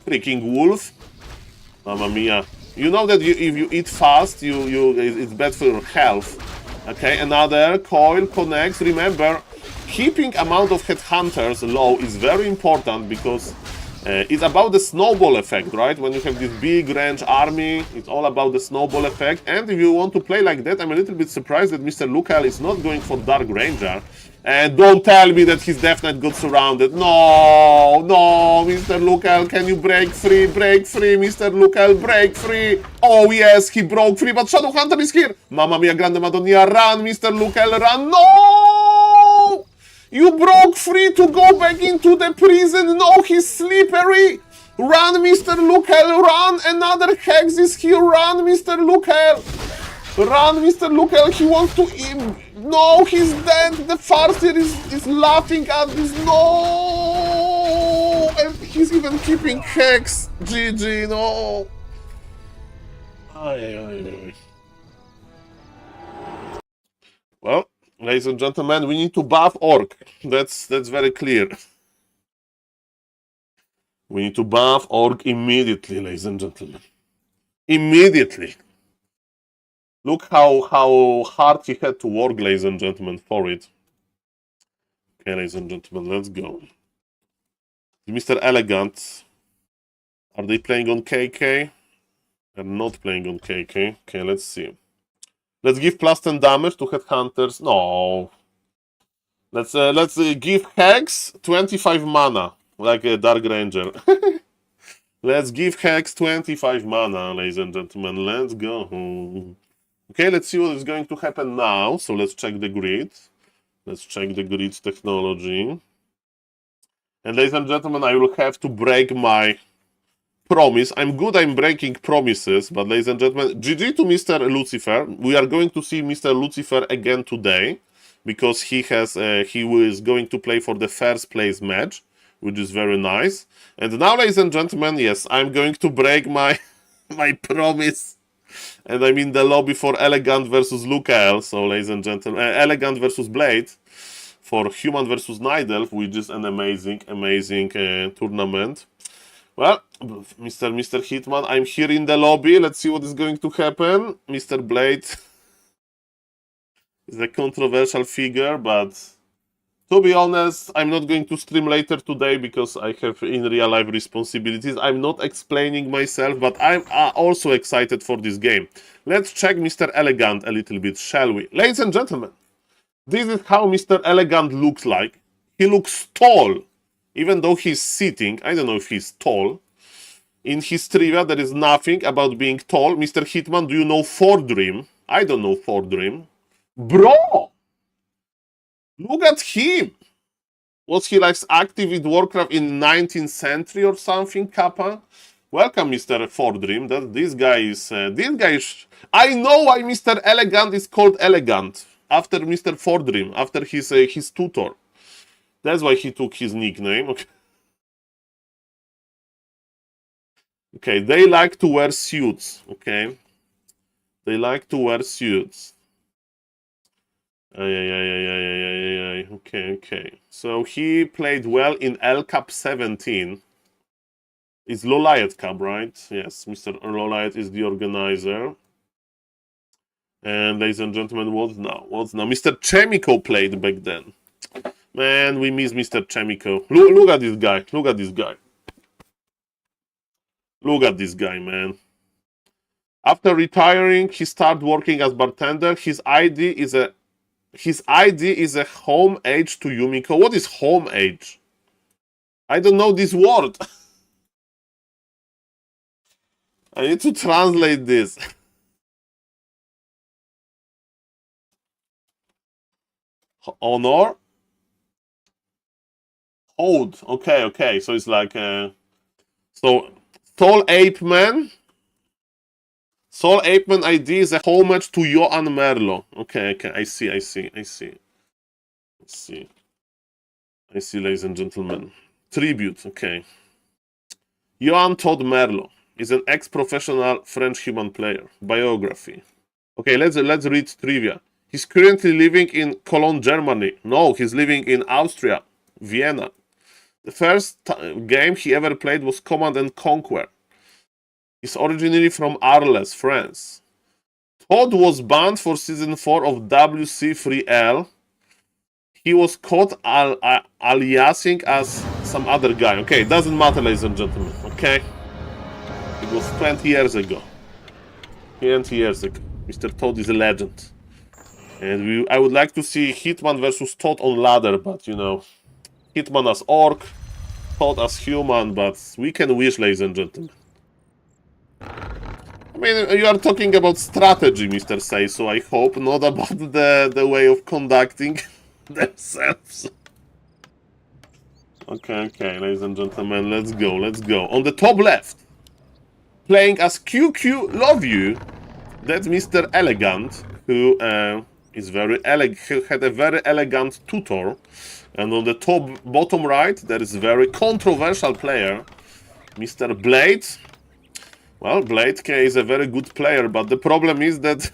Speaker 1: Freaking wolf. Mamma mia. You know that if you eat fast, it's bad for your health. Okay, another coil connects. Remember, keeping amount of headhunters low is very important, because it's about the snowball effect, right? When you have this big range army, it's all about the snowball effect. And if you want to play like that, I'm a little bit surprised that Mr. Lukel is not going for Dark Ranger. And don't tell me that his Death Knight got surrounded. No, no, Mr. Lukel, can you break free? Break free, Mr. Lukel, break free. Oh yes, he broke free, but Shadowhunter is here. Mamma mia, Grande Madonia, run, Mr. Lukel, run. No! You broke free to go back into the prison. No, he's slippery. Run, Mr. Lukel, run. Another hex is here. Run, Mr. Lukel. Run, Mr. Lukel. He wants to... No, he's dead. The Farseer is laughing at this. No. And he's even keeping hex. GG, no. Well, ladies and gentlemen, we need to buff Orc. That's very clear. We need to buff Orc immediately, ladies and gentlemen. Immediately. Look how hard he had to work, ladies and gentlemen, for it. Okay, ladies and gentlemen, let's go. Mr. Elegant. Are they playing on KK? They're not playing on KK. Okay, let's see. Let's give plus 10 damage to Headhunters. No. Let's give Hex 25 mana, like a Dark Ranger. Let's give Hex 25 mana, ladies and gentlemen. Let's go. Okay, let's see what is going to happen now. So let's check the grid. Let's check the grid technology. And ladies and gentlemen, I will have to break my promise. I'm good, I'm breaking promises, but ladies and gentlemen, GG to Mr. Lucifer. We are going to see Mr. Lucifer again today, because he is going to play for the first place match, which is very nice. And now, ladies and gentlemen, yes, I'm going to break my promise. And I'm in the lobby for Elegant versus Lucael. So, ladies and gentlemen, Elegant versus Blade for Human versus Night Elf, which is an amazing tournament. Well, Mr. Hitman, I'm here in the lobby. Let's see what is going to happen. Mr. Blade is a controversial figure, but to be honest, I'm not going to stream later today because I have in real life responsibilities. I'm not explaining myself, but I'm also excited for this game. Let's check Mr. Elegant a little bit, shall we? Ladies and gentlemen, this is how Mr. Elegant looks like. He looks tall, even though he's sitting. I don't know if he's tall. In his trivia, there is nothing about being tall. Mr. Hitman, do you know Fordream? I don't know Fordream. Bro! Look at him! Was he like active with Warcraft in 19th century or something, Kappa? Welcome, Mr. Fordream. This guy is... I know why Mr. Elegant is called Elegant. After Mr. Fordream, after his tutor. That's why he took his nickname. Okay. Okay, they like to wear suits. Okay. They like to wear suits. Okay. So he played well in L Cup 17. It's Loliet Cup, right? Yes, Mr. Loliet is the organizer. And ladies and gentlemen, what's now? Mr. Chemico played back then. Man, we miss Mr. Chemico. Look at this guy. Look at this guy. Look at this guy, man. After retiring, he started working as bartender. His ID is a home age to Yumiko. What is home age? I don't know this word. I need to translate this. Honor? Ode. Okay. So it's like... So, SaulApeMan. SaulApeMan ID is a homage to Johan Merlo. Okay. I see, ladies and gentlemen. Tribute, okay. Johan Todd Merlo is an ex-professional French human player. Biography. Okay, let's read trivia. He's currently living in Cologne, Germany. No, he's living in Austria, Vienna. The first game he ever played was Command and Conquer. He's originally from Arles, France. Todd was banned for Season 4 of WC3L. He was caught aliasing as some other guy. Okay, it doesn't matter, ladies and gentlemen. Okay? It was 20 years ago. 20 years ago. Mr. Todd is a legend. And I would like to see Hitman versus Todd on ladder, but you know... Hitman as orc, Todd as human, but we can wish, ladies and gentlemen. I mean, you are talking about strategy, Mr. Say, so I hope, not about the way of conducting themselves. Okay, ladies and gentlemen, let's go, let's go. On the top left, playing as QQ Love You, that's Mr. Elegant, who is who had a very elegant tutor. And on the top bottom right, there is a very controversial player, Mr. Blade. Well, Blade K is a very good player, but the problem is that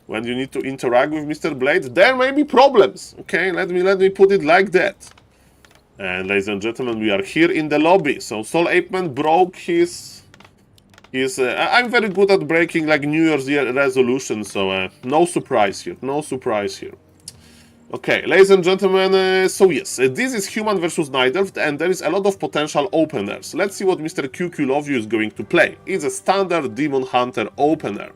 Speaker 1: when you need to interact with Mr. Blade, there may be problems. Okay, let me put it like that. And ladies and gentlemen, we are here in the lobby. So SaulApeMan broke his I'm very good at breaking like New Year's resolution, so no surprise here, no surprise here. Okay, ladies and gentlemen, so yes, this is human versus Nidelf, and there is a lot of potential openers. Let's see what Mr. QQ Love You is going to play. It's a standard Demon Hunter opener.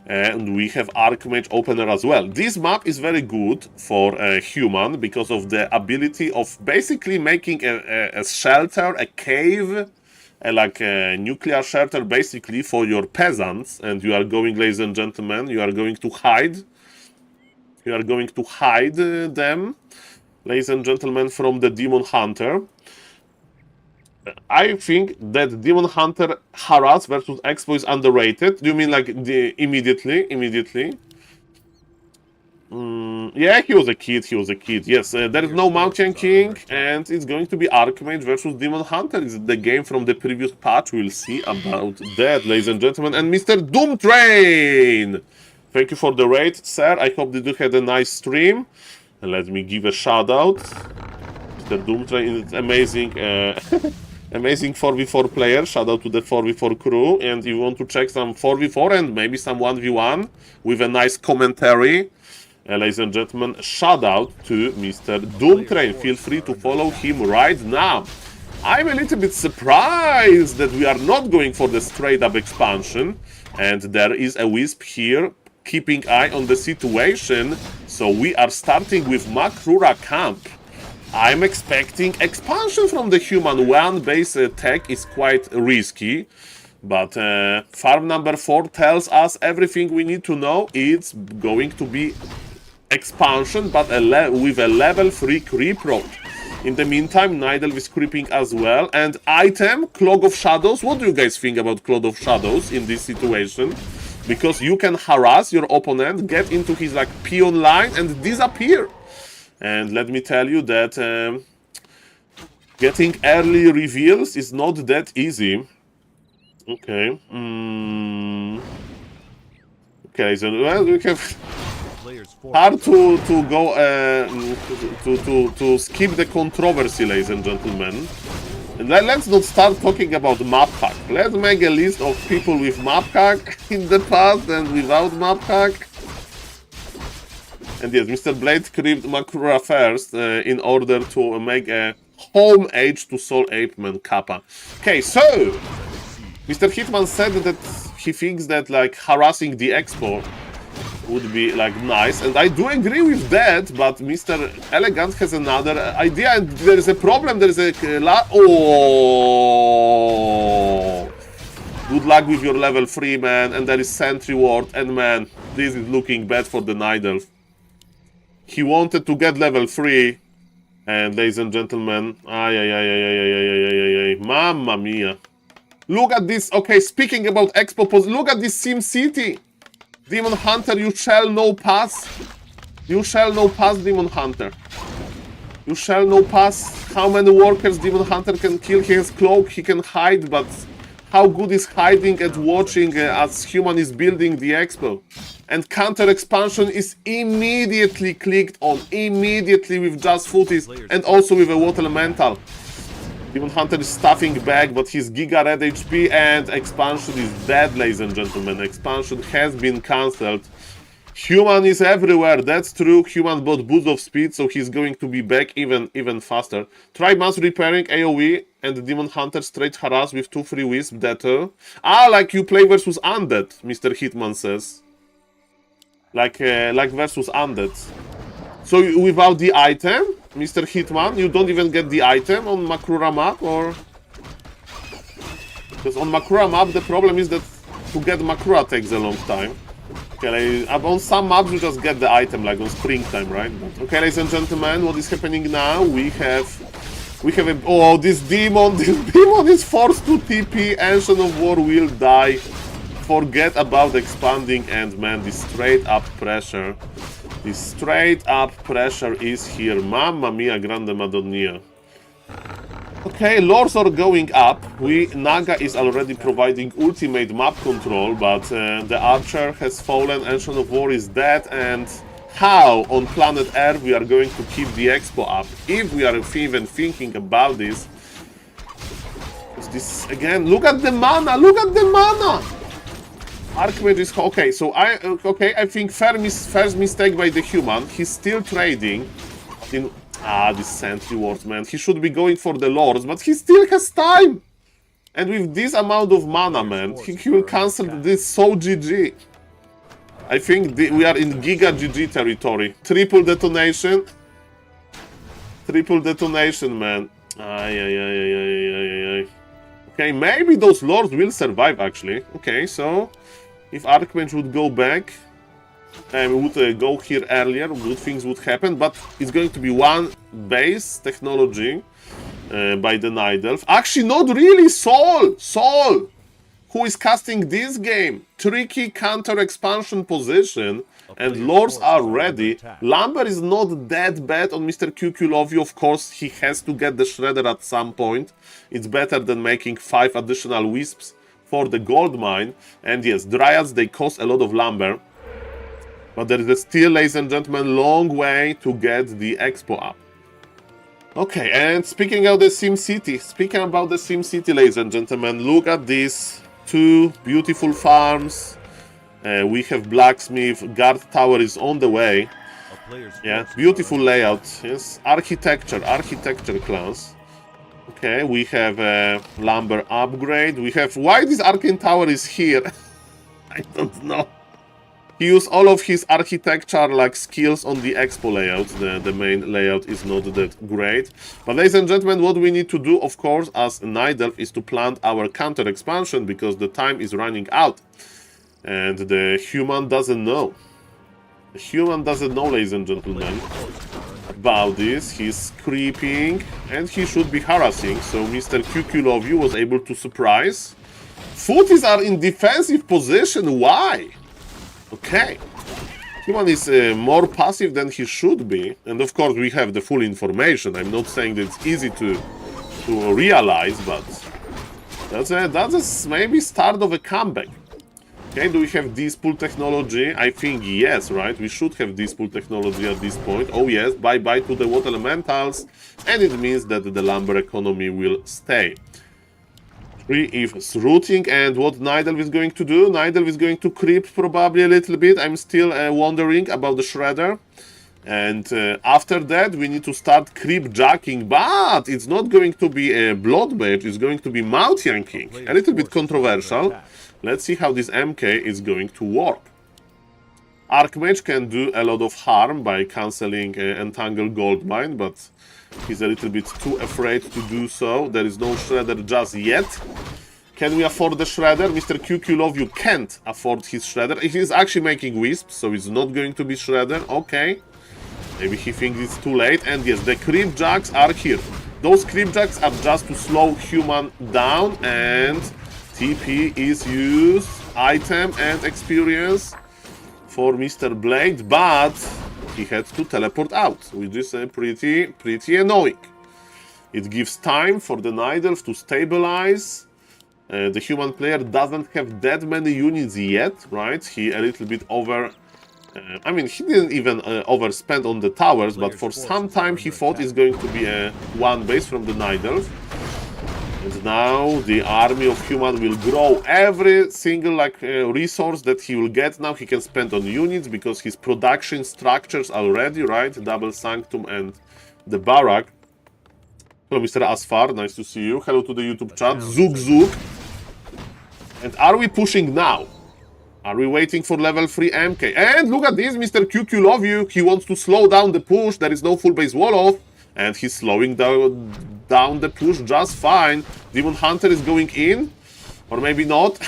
Speaker 1: And we have Archmage opener as well. This map is very good for a human because of the ability of basically making a shelter, a cave, like a nuclear shelter basically for your peasants. And you are going, ladies and gentlemen, you are going to hide. You are going to hide them, ladies and gentlemen, from the Demon Hunter. I think that Demon Hunter harass versus Expo is underrated. Do you mean like immediately? Yeah, he was a kid, Yes, there is no Mountain King, and it's going to be Archmage versus Demon Hunter. It's the game from the previous patch. We'll see about that, ladies and gentlemen. And Mr. Doomtrain! Thank you for the raid, sir. I hope that you had a nice stream. And let me give a shout out. Mr. Doomtrain is amazing. Amazing 4v4 player. Shout out to the 4v4 crew. And if you want to check some 4v4 and maybe some 1v1 with a nice commentary, ladies and gentlemen, shout out to Mr. Doomtrain. Feel free to follow him right now. I'm a little bit surprised that we are not going for the straight up expansion. And there is a Wisp here, keeping eye on the situation. So we are starting with Makrura camp. I'm expecting expansion from the human. One base tech is quite risky, but farm number 4 tells us everything we need to know. It's going to be expansion, but with a level 3 creep road. In the meantime, Nidelf is creeping as well. And item, Clog of Shadows. What do you guys think about Clog of Shadows in this situation? Because you can harass your opponent, get into his like peon line and disappear. And let me tell you that getting early reveals is not that easy. Okay. Okay, so well, we have hard to go to skip the controversy, ladies and gentlemen. And let's not start talking about map hack. Let's make a list of people with map hack in the past and without map hack. And yes, Mr. Blade creeped Makrura first in order to make a homage to SaulApeMan Kappa. Okay, so Mr. Hitman said that he thinks that like harassing the Expo would be like nice, and I do agree with that, but Mr. Elegant has another idea, and there is a problem. There is a oh, good luck with your level 3, man. And there is Sentry Ward, and man, this is looking bad for the Nidelf. He wanted to get level 3, and ladies and gentlemen, mamma mia. Look at this. Okay, speaking about Expo, look at this Sim City. Demon Hunter, you shall no pass. You shall no pass, Demon Hunter. You shall no pass. How many workers Demon Hunter can kill? He has cloak, he can hide, but how good is hiding and watching as human is building the Expo? And counter expansion is immediately clicked on, immediately with just footies and also with a water elemental. Demon Hunter is stuffing back, but he's Giga Red HP and expansion is dead, ladies and gentlemen. Expansion has been cancelled. Human is everywhere, that's true. Human bought boost of speed, so he's going to be back even faster. Try mass repairing AoE and Demon Hunter straight harass with 2-3 wisp better. Ah, like you play versus Undead, Mr. Hitman says. Like versus Undead. So without the item, Mr. Hitman, you don't even get the item on Makrura map, or? Because on Makrura map, the problem is that to get Makrura takes a long time. Okay, like, on some maps you just get the item, like on springtime, right? But, okay, ladies and gentlemen, what is happening now? We have We have a... Oh, this demon is forced to TP. Ancient of War will die. Forget about expanding, and man, this straight up pressure. This straight up pressure is here. Mamma mia, grande madonna. Okay, lords are going up. Naga is already providing ultimate map control, but the archer has fallen, Ancient of War is dead, and how on planet Earth we are going to keep the expo up? If we are even thinking about this. This again, look at the mana, look at the mana! Archmage is okay, so I think first mistake by the human. He's still trading in this Sentry Wars, man. He should be going for the lords, but he still has time. And with this amount of mana, man, he will cancel this. So GG. I think we are in Giga GG territory. Triple detonation. Triple detonation, man. Okay, maybe those lords will survive, actually. Okay, so if Archmage would go back and would go here earlier, good things would happen, but it's going to be one base technology by the Night Elf. Actually, not really. Saul, who is casting this game. Tricky counter expansion position, and lords are ready. Lumber is not that bad on Mr. QQ Love You. Of course, he has to get the Shredder at some point. It's better than making 5 additional Wisps for the gold mine. And yes, Dryads, they cost a lot of lumber. But there is still, ladies and gentlemen, long way to get the expo up. Okay, and speaking of the SimCity, ladies and gentlemen, look at these 2 beautiful farms. We have blacksmith, guard tower is on the way. Yeah, beautiful layout. Yes, architecture class. Okay, we have a lumber upgrade. We have... Why this arcane tower is here? I don't know. He used all of his architecture like skills on the expo layout. The main layout is not that great. But ladies and gentlemen, what we need to do, of course, as a Night Elf, is to plant our counter expansion because the time is running out. And the human doesn't know. The human doesn't know, ladies and gentlemen, about this. He's creeping and he should be harassing. So Mr. QQ Love You was able to surprise. Footies are in defensive position. Why? Okay. Human is more passive than he should be. And of course we have the full information. I'm not saying that it's easy to realize, but that's maybe start of a comeback. Okay, do we have Dispool technology? I think yes, right? We should have Dispool technology at this point. Oh yes, bye-bye to the water elementals. And it means that the lumber economy will stay. 3 is rooting, and what Night Elf is going to do? Night Elf is going to creep probably a little bit. I'm still wondering about the Shredder. And after that, we need to start creep jacking, but it's not going to be a bloodbath, it's going to be mouth yanking. A little bit controversial. Let's see how this MK is going to work. Archmage can do a lot of harm by cancelling Entangled Goldmine, but he's a little bit too afraid to do so. There is no Shredder just yet. Can we afford the Shredder? Mr. QQ Love You can't afford his Shredder. He's actually making Wisps, so it's not going to be Shredder. Okay. Maybe he thinks it's too late. And yes, the Creep Jacks are here. Those Creep Jacks are just to slow human down, and TP is used. Item and experience for Mr. Blade, but he had to teleport out, which is pretty annoying. It gives time for the Night Elf to stabilize. The human player doesn't have that many units yet, right? He a little bit over... I mean, he didn't even overspend on the towers, but for some time he thought it's going to be a one base from the Night Elf. And now the army of human will grow. Every single resource that he will get now he can spend on units because his production structures already, right? Double Sanctum and the Barrack. Hello, Mr. Asfar, nice to see you. Hello to the YouTube chat. Zook Zook. And are we pushing now? Are we waiting for level 3 MK? And look at this, Mr. QQ Love You. He wants to slow down the push. There is no full base wall off. And he's slowing down the push just fine. Demon Hunter is going in. Or maybe not.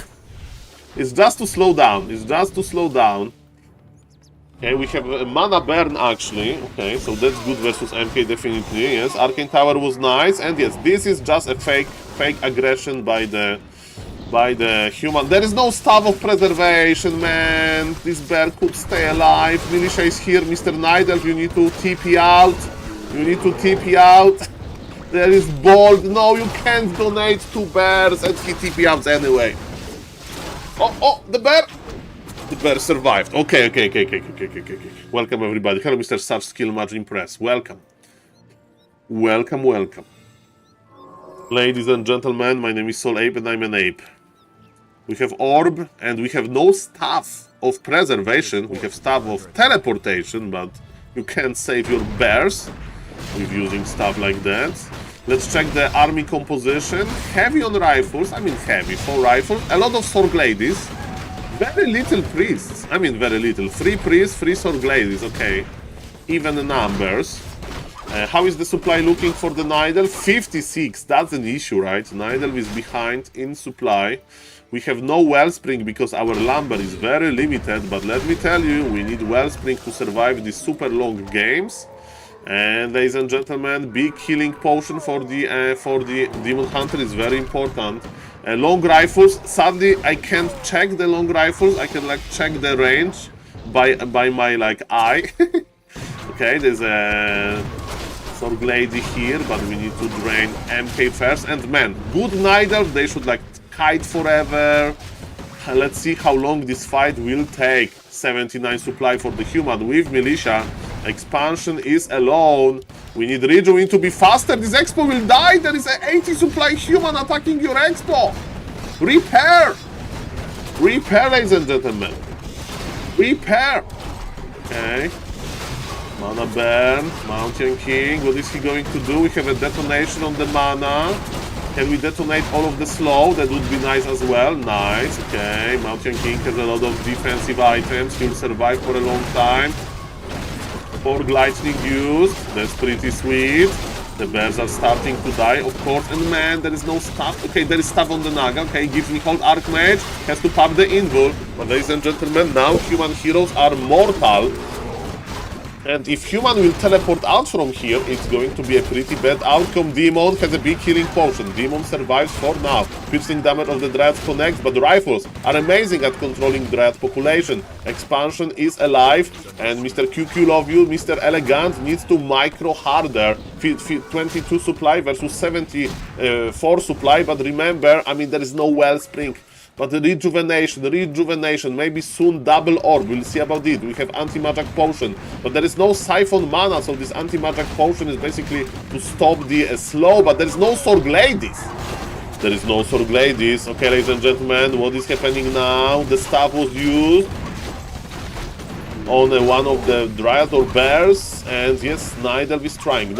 Speaker 1: It's just to slow down. It's just to slow down. Okay, we have a mana burn actually. Okay, so that's good versus MK definitely. Yes, Arcane Tower was nice, and yes, this is just a fake aggression by the human. There is no Staff of Preservation, man. This bear could stay alive. Militia is here, Mr. Nidal. You need to TP out. You need to TP out. There is Bold. No, you can't donate 2 bears, and he TP out anyway. Oh, the bear. The bear survived. Okay. Welcome everybody. Hello, Mr. Such Skill Match Impress. Welcome. Welcome. Ladies and gentlemen, my name is SaulApe and I'm an ape. We have Orb and we have no Staff of Preservation. We have Staff of Teleportation, but you can't save your bears with using stuff like that. Let's check the army composition. Heavy on rifles. I mean heavy. 4 rifles. A lot of Sword Ladies. Very little priests. I mean very little. 3 priests, 3 Sword Ladies. Okay. Even numbers. How is the supply looking for the Nidal? 56. That's an issue, right? Nidal is behind in supply. We have no Wellspring because our lumber is very limited. But let me tell you, we need Wellspring to survive these super long games. And ladies and gentlemen, big healing potion for the Demon Hunter is very important. Long rifles. Sadly, I can't check the long rifles. I can like check the range by my like eye. Okay, there's a Sword Lady here, but we need to drain MK first. And man, good Nidal. They should like kite forever. Let's see how long this fight will take. 79 supply for the human with Militia. Expansion is alone. We need Rejuin to be faster. This Expo will die. There is an 80 supply human attacking your Expo. Repair. Repair, ladies and gentlemen. Repair. Okay. Mana burn. Mountain King. What is he going to do? We have a detonation on the mana. Can we detonate all of the slow? That would be nice as well. Nice. Okay. Mountain King has a lot of defensive items. He'll survive for a long time. 4 lightning used. That's pretty sweet. The bears are starting to die, of course. And man, there is no stuff. Okay, there is stuff on the Naga. Okay, gives me hold Archmage. Has to pop the invul. But ladies and gentlemen, now human heroes are mortal. And if human will teleport out from here, it's going to be a pretty bad outcome. Demon has a big healing potion. Demon survives for now. Piercing damage of the Dreads connects, but the rifles are amazing at controlling Dread population. Expansion is alive, and Mr. QQ love you, Mr. Elegant needs to micro harder. 22 supply versus 74 supply, but remember, I mean, there is no Wellspring. But the rejuvenation, maybe soon double orb, we'll see about it. We have anti-magic potion, but there is no siphon mana, so this anti-magic potion is basically to stop the slow, but there is no Sword Ladies. There is no Sword Ladies. Okay, ladies and gentlemen, what is happening now? The staff was used on one of the Dryad or Bears, and yes, Nidal is trying.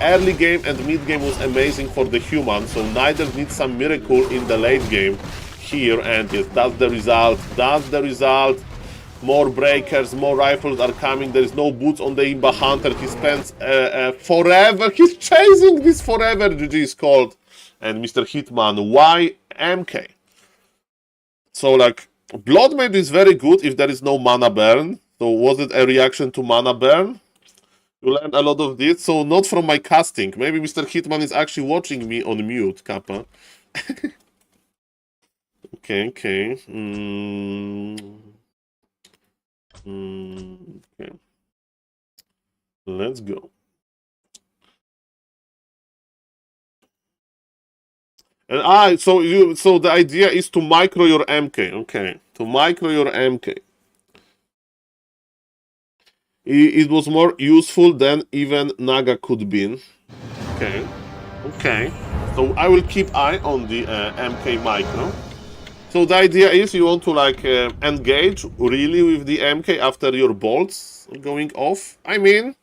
Speaker 1: Early game and mid game was amazing for the human, so Nidal needs some miracle in the late game here, and yes, that's the result. More breakers, more rifles are coming. There is no boots on the Imba Hunter. He spends forever. He's chasing this forever. GG is called. And Mr. Hitman, why MK? So like, Blood Mage is very good if there is no mana burn. So was it a reaction to mana burn? You learned a lot of this. So not from my casting. Maybe Mr. Hitman is actually watching me on mute, Kappa. Okay. Okay. Let's go. And so the idea is to micro your MK. Okay. To micro your MK. It was more useful than even Naga could be. Okay. Okay. So I will keep eye on the MK micro. So the idea is you want to like engage really with the MK after your bolts going off. I mean,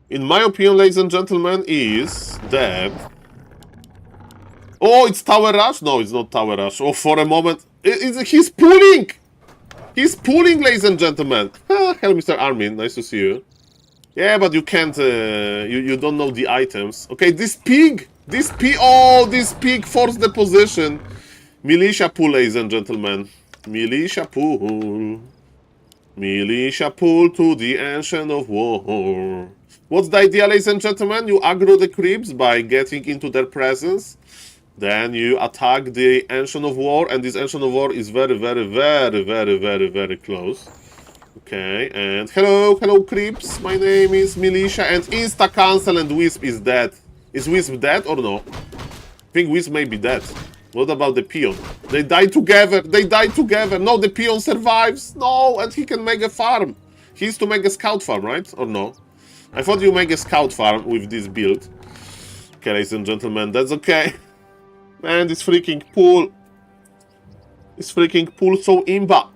Speaker 1: in my opinion, ladies and gentlemen, is that... Oh, it's Tower Rush? No, it's not Tower Rush. Oh, for a moment, he's pulling! He's pulling, ladies and gentlemen. Hello, Mr. Armin, nice to see you. Yeah, but you can't, you don't know the items. Okay, this pig forced the position. Militia pull, ladies and gentlemen. Militia pull. Militia pull to the Ancient of War. What's the idea, ladies and gentlemen? You aggro the creeps by getting into their presence. Then you attack the Ancient of War, and this Ancient of War is very, very, very, very, very, very close. Okay, and hello creeps, my name is Militia, and insta-cancel, and Wisp is dead. Is Wisp dead or no? I think Wisp may be dead. What about the peon? They die together, No, the peon survives, no, and he can make a farm. He needs to make a scout farm, right? Or no? I thought you make a scout farm with this build. Okay, ladies and gentlemen, that's okay. Man, this freaking pool. So imba.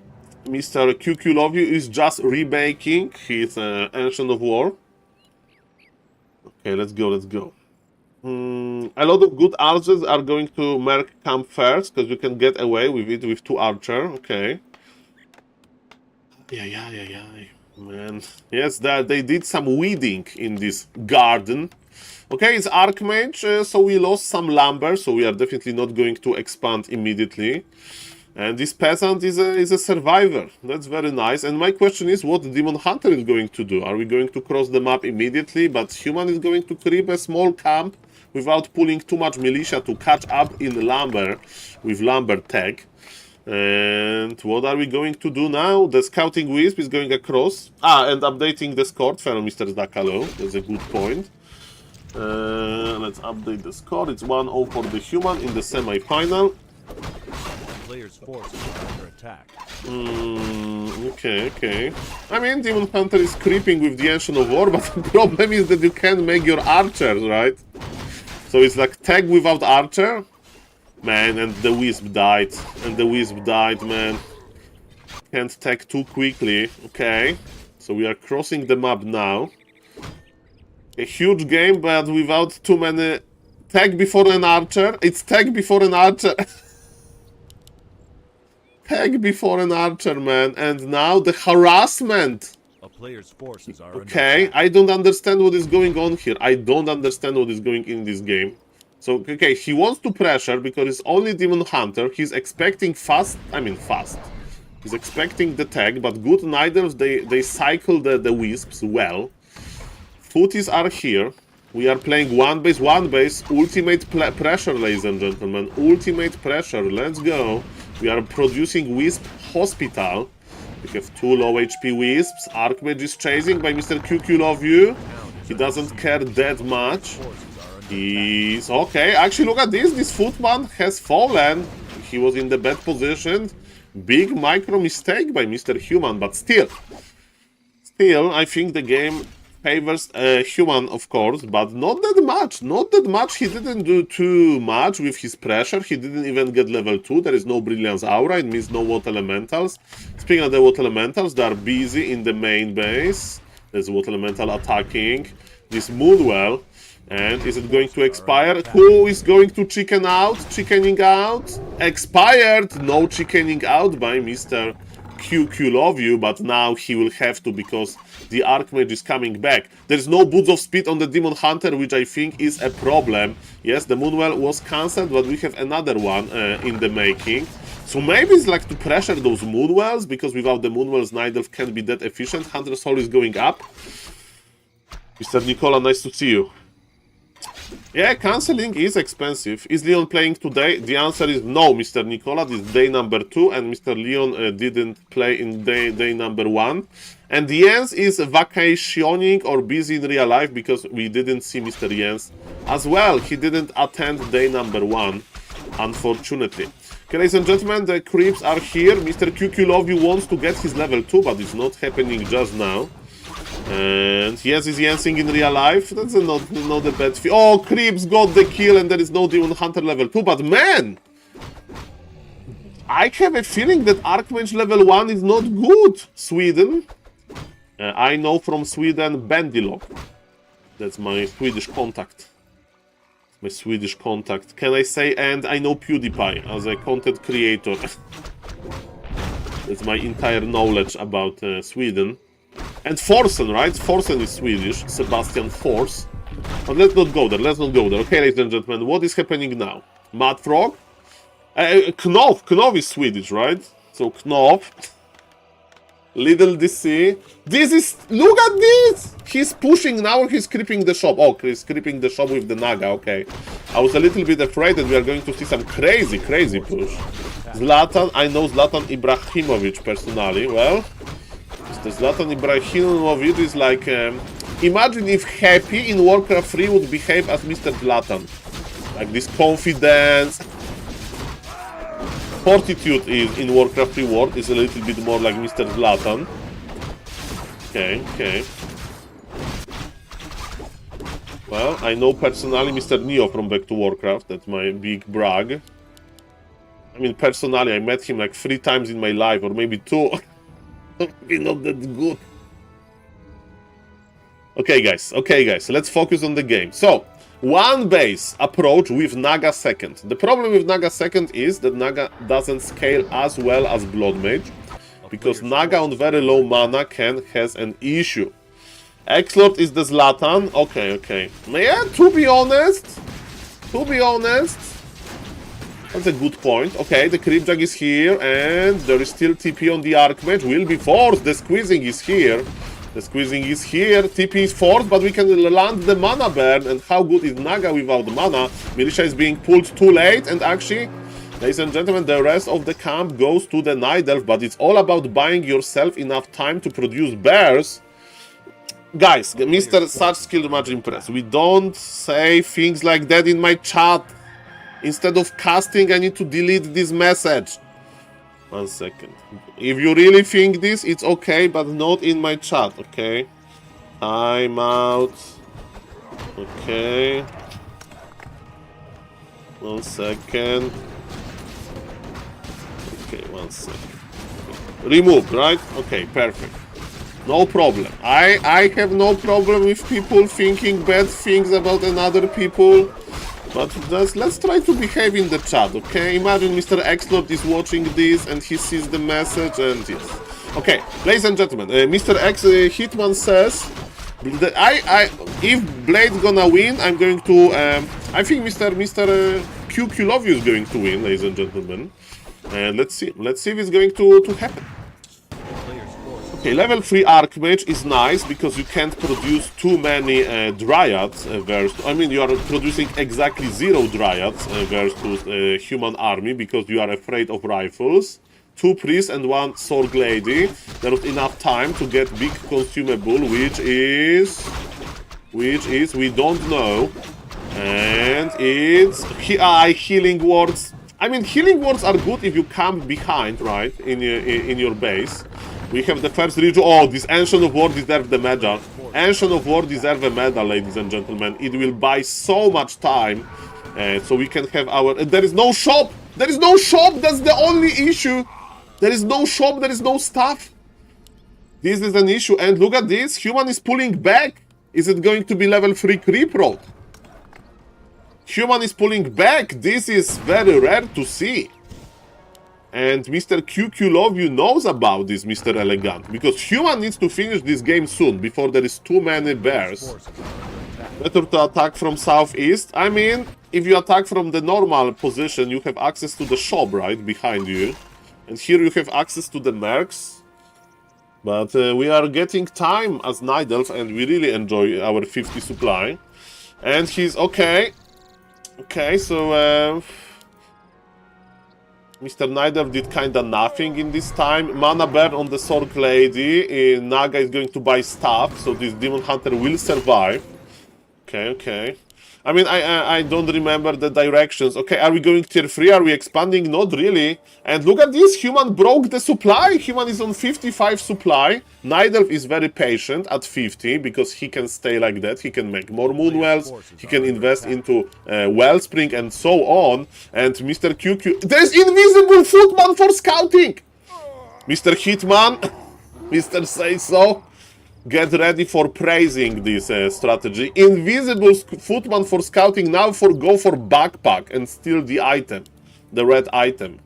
Speaker 1: Mr. QQ Love You is just remaking his Ancient of War. Okay, let's go. A lot of good archers are going to Merc camp first, because you can get away with it with 2 archer. Okay. Yeah. Man. Yes, they did some weeding in this garden. Okay, it's Archmage, so we lost some lumber, so we are definitely not going to expand immediately. And this peasant is a survivor. That's very nice. And my question is, what Demon Hunter is going to do? Are we going to cross the map immediately, but Human is going to creep a small camp without pulling too much militia to catch up in lumber with lumber tech? And what are we going to do now? The Scouting Wisp is going across. And updating the score, fellow Mr. Zakalo. That's a good point. Let's update the score. It's 1-0 for the Human in the semi-final.
Speaker 2: Player's force is under attack.
Speaker 1: Okay. I mean, Demon Hunter is creeping with the Ancient of War, but the problem is that you can't make your archers, right? So it's like tag without archer. Man, and the Wisp died. Man. Can't tag too quickly. Okay. So we are crossing the map now. A huge game, but without too many... Tag before an archer. It's tag before an archer. Tag before an archer, man. And now the harassment.
Speaker 2: A player's forces are
Speaker 1: okay, I don't understand what is going on here. I don't understand what is going in this game. So, okay, he wants to pressure because it's only Demon Hunter. He's expecting fast. He's expecting the tag, but good Nidals, they cycle the Wisps well. Footies are here. We are playing one base. Ultimate pressure, ladies and gentlemen. Ultimate pressure. Let's go. We are producing Wisp Hospital. We have 2 low HP Wisps. Archmage is chasing by Mr. QQ Love You. He doesn't care that much. He's okay. Actually, look at this. This footman has fallen. He was in the bad position. Big micro mistake by Mr. Human, but still, I think the game favors Human, of course, but not that much. He didn't do too much with his pressure. He didn't even get level 2. There is no Brilliance Aura. It means no Water Elementals. Speaking of the Water Elementals, they are busy in the main base. There's Water Elemental attacking this Moonwell. And is it going to expire? Who is going to chickening out? Expired! No chickening out by Mr. QQ Love You, but now he will have to because the Archmage is coming back. There's no Boots of Speed on the Demon Hunter, which I think is a problem. Yes, the Moonwell was cancelled, but we have another one in the making. So maybe it's like to pressure those Moonwells, because without the Moonwells, Nidelf can't be that efficient. Hunter Soul is going up. Mr. Nicola, nice to see you. Yeah, cancelling is expensive. Is Leon playing today? The answer is no, Mr. Nicola. This is day number 2, and Mr. Leon didn't play in day number 1. And Jens is vacationing or busy in real life because we didn't see Mr. Jens as well. He didn't attend day number 1, unfortunately. Okay, ladies and gentlemen, the creeps are here. Mr. QQ Love You wants to get his level 2, but it's not happening just now. And yes, is Jensing in real life? That's not a bad feel. Oh, creeps got the kill and there is no Demon Hunter level 2, but man! I have a feeling that Archmage level 1 is not good. Sweden. I know from Sweden, Bandilog. That's my Swedish contact. Can I say, and I know PewDiePie as a content creator. That's my entire knowledge about Sweden. And Forsen, right? Forsen is Swedish. Sebastian Force. But let's not go there. Okay, ladies and gentlemen, what is happening now? Mad Frog? Knov is Swedish, right? So Knopf. Little DC. This is... Look at this! He's pushing now, he's creeping the shop. Oh, he's creeping the shop with the Naga, okay. I was a little bit afraid that we are going to see some crazy push. Zlatan, I know Zlatan Ibrahimovic personally. Well, Mr. Zlatan Ibrahimovic is like... imagine if Happy in Warcraft 3 would behave as Mr. Zlatan. Like this confidence. Fortitude is in Warcraft 3 world is a little bit more like Mr. Zlatan. Okay, okay. Well, I know personally Mr. Neo from Back to Warcraft. That's my big brag. I mean, personally, I met him like 3 times in my life, or maybe 2. Maybe not that good. Okay, guys, let's focus on the game. So, one base approach with Naga second. The problem with Naga second is that Naga doesn't scale as well as Blood Mage, because Naga on very low mana has an issue. X-Lord is the Zlatan. Okay, okay. Yeah, to be honest, that's a good point. Okay, the Creepjack is here, and there is still TP on the Archmage. Will be forced. The squeezing is here. The squeezing is here. TP is forced, but we can land the mana burn. And how good is Naga without mana? Militia is being pulled too late, and actually, ladies and gentlemen, the rest of the camp goes to the Night Elf, but it's all about buying yourself enough time to produce bears. Guys, Mr. Such Skilled Match Impress, we don't say things like that in my chat. Instead of casting, I need to delete this message. 1 second. If you really think this, it's okay, but not in my chat, okay? I'm out. Okay. 1 second. Okay, 1 second. Removed, right? Okay, perfect. No problem. I have no problem with people thinking bad things about another people. But let's try to behave in the chat, okay? Imagine Mr. X-Lord is watching this and he sees the message and yes. Okay, ladies and gentlemen, Mr. X Hitman says that if Blade's gonna win, I'm going to I think Mr. QQ Love You is going to win, ladies and gentlemen. And let's see if it's going to happen. Okay, level 3 Archmage is nice because you can't produce too many Dryads versus... I mean, you are producing exactly 0 Dryads versus human army because you are afraid of rifles. 2 priests and 1 Sorg Lady. There was enough time to get big consumable, which is we don't know. And it's healing wards. I mean, healing wards are good if you come behind, right, in your base. We have the first region. Oh, this Ancient of War deserves the medal. Ancient of War deserves a medal, ladies and gentlemen. It will buy so much time. So we can have our... there is no shop! There is no shop! That's the only issue! There is no shop, there is no stuff. This is an issue. And look at this. Human is pulling back. Is it going to be level 3 creep road? Human is pulling back. This is very rare to see. And Mr. QQ Love You knows about this, Mr. Elegant, because Human needs to finish this game soon, before there is too many bears. Better to attack from southeast. I mean, if you attack from the normal position, you have access to the shop, right, behind you. And here you have access to the mercs. But we are getting time as Night Elf, and we really enjoy our 50 supply. And he's okay. Okay, so... Mr. Nider did kinda nothing in this time. Mana burn on the Sorg Lady. Naga is going to buy stuff, so this Demon Hunter will survive. Okay, okay. I mean, I don't remember the directions. Okay, are we going tier 3? Are we expanding? Not really. And look at this, Human broke the supply. Human is on 55 supply. Nidelf is very patient at 50 because he can stay like that. He can make more Moonwells. He can invest into Wellspring and so on. And Mr. QQ... There's Invisible Footman for scouting! Mr. Hitman, Mr. Say So. Get ready for praising this strategy. Invisible Footman for scouting, now go for backpack and steal the item. The red item.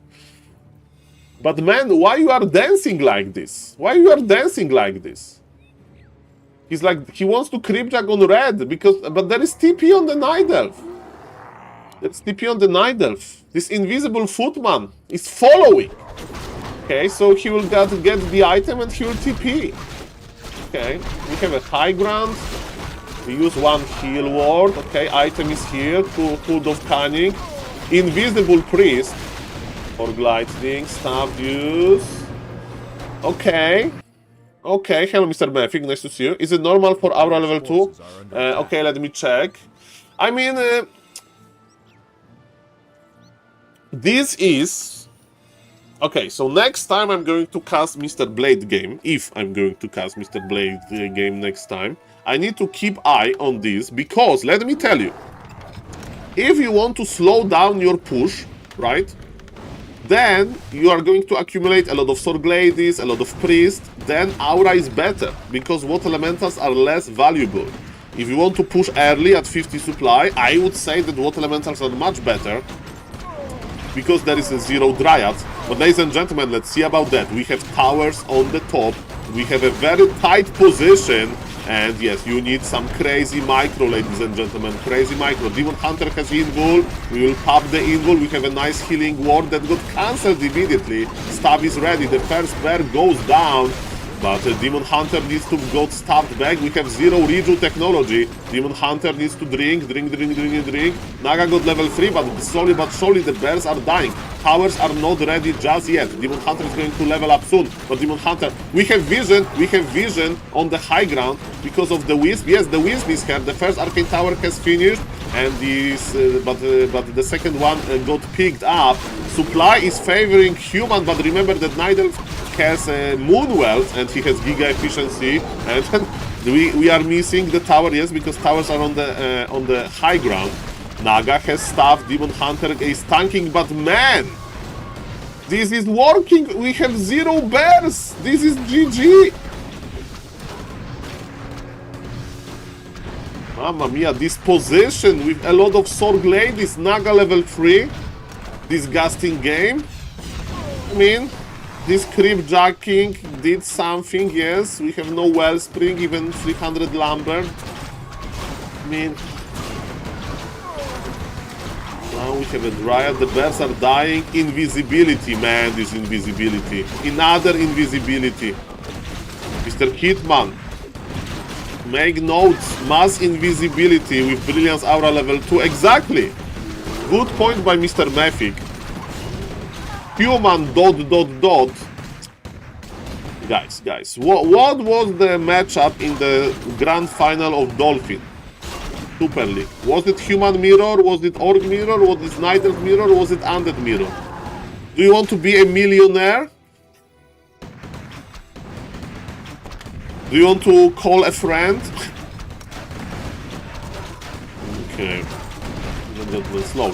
Speaker 1: But man, why you are dancing like this? Why you are dancing like this? He's like, he wants to Creepjack on red, but there is TP on the Night Elf. There's TP on the Night Elf. This Invisible Footman is following. Okay, so he will get the item and he will TP. Okay, we have a high ground. We use one heal ward. Okay, item is here. Hood of Cunning. Invisible Priest. For lightning. Staff use. Okay. Okay, hello Mr. Mephic, nice to see you. Is it normal for Aura level 2? Okay, let me check. I mean, this is... Okay, so next time I'm going to cast Mr. Blade game, if I'm going to cast Mr. Blade game next time, I need to keep eye on this, because, let me tell you, if you want to slow down your push, right, then you are going to accumulate a lot of Sword Ladies, a lot of Priests, then Aura is better, because Water Elementals are less valuable. If you want to push early at 50 supply, I would say that Water Elementals are much better, because there is a 0 Dryad. But ladies and gentlemen, let's see about that. We have towers on the top, we have a very tight position, and yes, you need some crazy micro, ladies and gentlemen, crazy micro. Demon Hunter has invul, we will pop the invul, we have a nice healing ward that got cancelled immediately. Stab is ready, the first bear goes down, but Demon Hunter needs to get stabbed back. We have 0 reju technology. Demon Hunter needs to drink. Naga got level 3, but slowly but surely the bears are dying. Towers are not ready just yet. Demon Hunter is going to level up soon. But Demon Hunter, we have vision on the high ground because of the Wisp. Yes, the Wisp is here. The first Arcane Tower has finished, and this, but the second one got picked up. Supply is favoring human, but remember that Nidal has Moon Wealth and he has Giga Efficiency, and we are missing the tower, yes, because towers are on the high ground. Naga has stuff, Demon Hunter is tanking, but man, this is working. We have 0 bears. This is GG. Mamma mia, this position with a lot of Sword Ladies, Naga level 3. Disgusting game. I mean, this creep jacking did something, yes. We have no Wellspring, even 300 Lambert. I mean, now we have a Dryad, the bears are dying. Invisibility, man, this invisibility. Another invisibility. Mr. Hitman, make notes, mass invisibility with Brilliance Aura level 2, exactly. Good point by Mr. Mephic. Human ... Guys, what was the matchup in the grand final of Dolphin Super League? Was it Human Mirror? Was it Orc Mirror? Was it Snyder's Mirror? Was it Undead Mirror? Do you want to be a millionaire? Do you want to call a friend? Okay.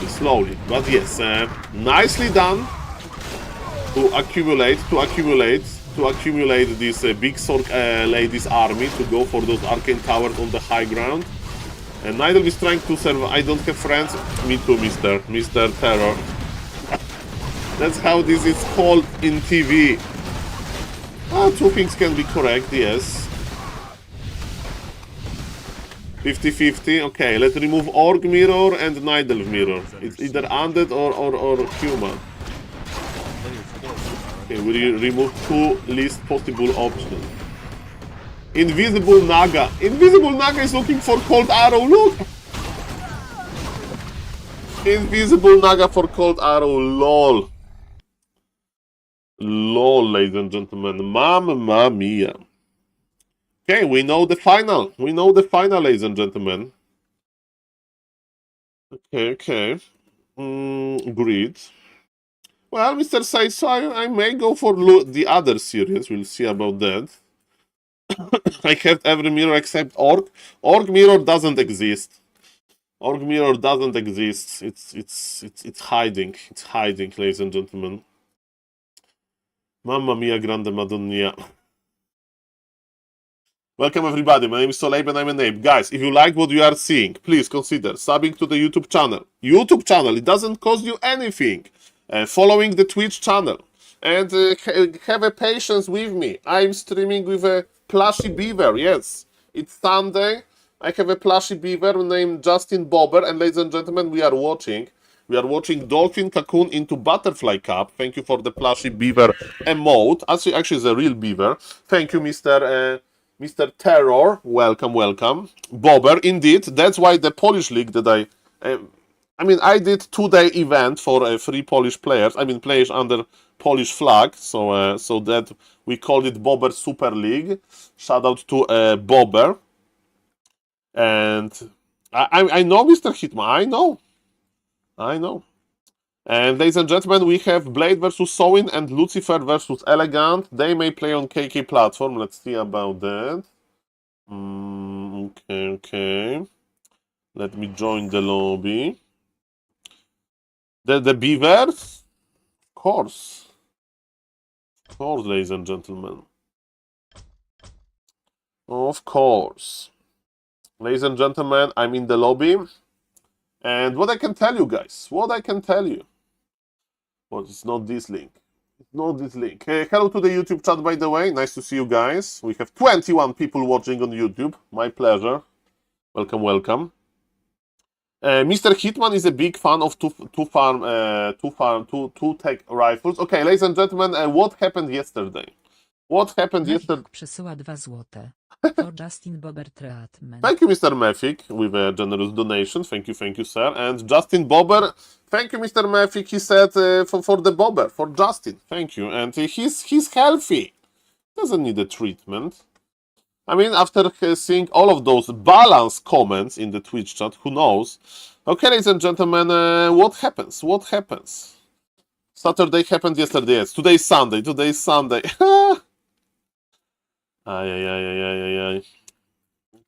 Speaker 1: Slowly. But yes, nicely done to accumulate this big Sword Ladies army to go for those Arcane Towers on the high ground. And Nidal is trying to survive. I don't have friends. Me too, Mr. Terror. That's how this is called in TV. Two things can be correct, yes. 50-50. Okay, let's remove Orc Mirror and Nidal Mirror. It's either Undead or Human. Okay, we remove 2 least possible options. Invisible Naga. Invisible Naga is looking for Cold Arrow, look! Invisible Naga for Cold Arrow, lol. Lol, ladies and gentlemen. Mamma mia. Okay, we know the final. We know the final, ladies and gentlemen. Okay. Grid. Well, Mr. Saiso, I may go for the other series. We'll see about that. I have every mirror except Orc. Orc Mirror doesn't exist. Orc Mirror doesn't exist. It's hiding. It's hiding, ladies and gentlemen. Mamma mia, grande madonna. Welcome everybody, my name is SaulApeMan and I'm an ape. Guys, if you like what you are seeing, please consider subbing to the YouTube channel. It doesn't cost you anything. Following the Twitch channel. And have a patience with me. I'm streaming with a plushy beaver, yes. It's Sunday. I have a plushy beaver named Justin Bobber, and ladies and gentlemen, we are watching We are watching Dolphin Cocoon into Butterfly Cup. Thank you for the plushy beaver emote. Actually, it's a real beaver. Thank you, Mr. Terror. Welcome, welcome. Bobber, indeed. That's why the Polish league that I did 2-day event for 3 Polish players. Players under Polish flag. So that we called it Bobber Super League. Shout out to Bobber. And I know Mr. Hitman. I know. And ladies and gentlemen, we have Blade versus Sowin and Lucifer versus Elegant. They may play on KK platform. Let's see about that. Okay. Let me join the lobby. The Beavers? Of course, ladies and gentlemen. Of course. Ladies and gentlemen, I'm in the lobby. And what I can tell you, guys, well, it's not this link. It's not this link. Hello to the YouTube chat, by the way. Nice to see you guys. We have 21 people watching on YouTube. My pleasure. Welcome, welcome. Mr. Hitman is a big fan of two tech rifles. Okay, ladies and gentlemen, what happened yesterday? What happened yesterday?
Speaker 3: Przesyła 2 złote. To Justin Bobber Treatment.
Speaker 1: Thank you, Mr. Mefik, with a generous donation. Thank you, sir. And Justin Bobber, thank you, Mr. Mefik. He said for the Bobber, for Justin. Thank you. And he's healthy. Doesn't need a treatment. After seeing all of those balanced comments in the Twitch chat, who knows? Okay, ladies and gentlemen, what happens? What happens? Saturday happened yesterday. Yes, today's Sunday. Ay.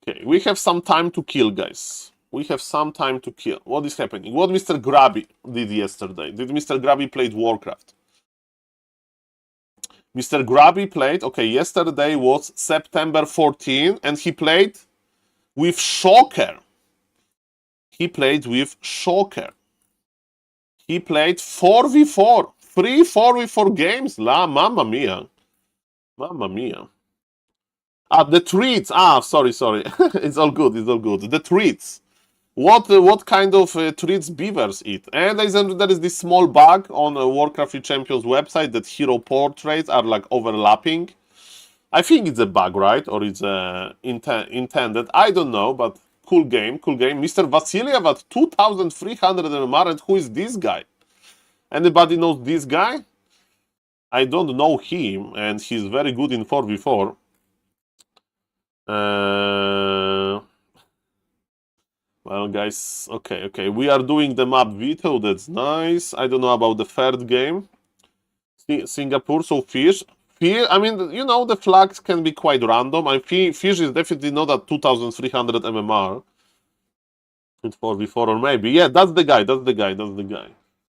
Speaker 1: Okay, we have some time to kill, guys. We have some time to kill. What is happening? What Mr. Grabby did yesterday? Did Mr. Grabby play Warcraft? Mr. Grabby played, okay, yesterday was September 14, and he played with Shocker. He played 4v4. 3 4v4 games. Mamma mia. The treats. Sorry. It's all good. The treats. What kind of treats beavers eat? And there is this small bug on Warcraft 3 Champions website that hero portraits are like overlapping. I think it's a bug, right? Or it's intended. I don't know, but cool game. Mr. Vasiliev at 2,300 MMR, and who is this guy? Anybody knows this guy? I don't know him, and he's very good in 4v4. Well, guys, okay. We are doing the map veto. That's nice. I don't know about the third game. Singapore, so Fish. The flags can be quite random. Fish is definitely not at 2,300 MMR. It's 4v4 or maybe. Yeah, that's the guy.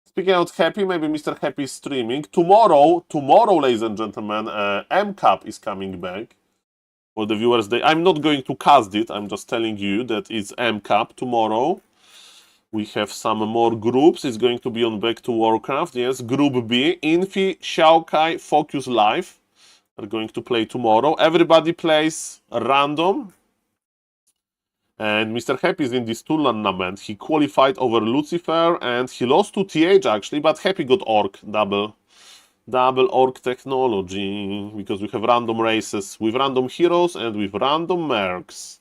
Speaker 1: Speaking out Happy, maybe Mr. Happy is streaming. Tomorrow, ladies and gentlemen, M-Cup is coming back. For the viewers, I'm not going to cast it. I'm just telling you that it's M-Cup tomorrow. We have some more groups. It's going to be on Back to Warcraft. Yes, Group B, Infi, Xiaokai, Focus Live are going to play tomorrow. Everybody plays random. And Mr. Happy is in this tournament. He qualified over Lucifer and he lost to TH actually, but Happy got Orc double orc technology, because we have random races with random heroes and with random mercs.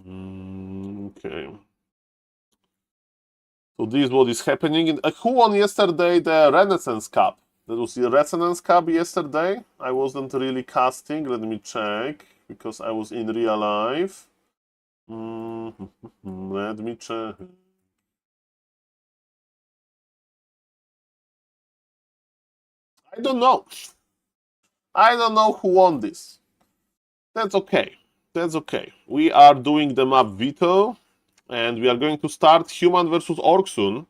Speaker 1: Okay. So this is what is happening. Who won yesterday the Renaissance Cup? That was the Resonance Cup yesterday. I wasn't really casting. Let me check, because I was in real life. Let me check. I don't know who won this. That's okay. We are doing the map veto, and we are going to start human versus orc soon.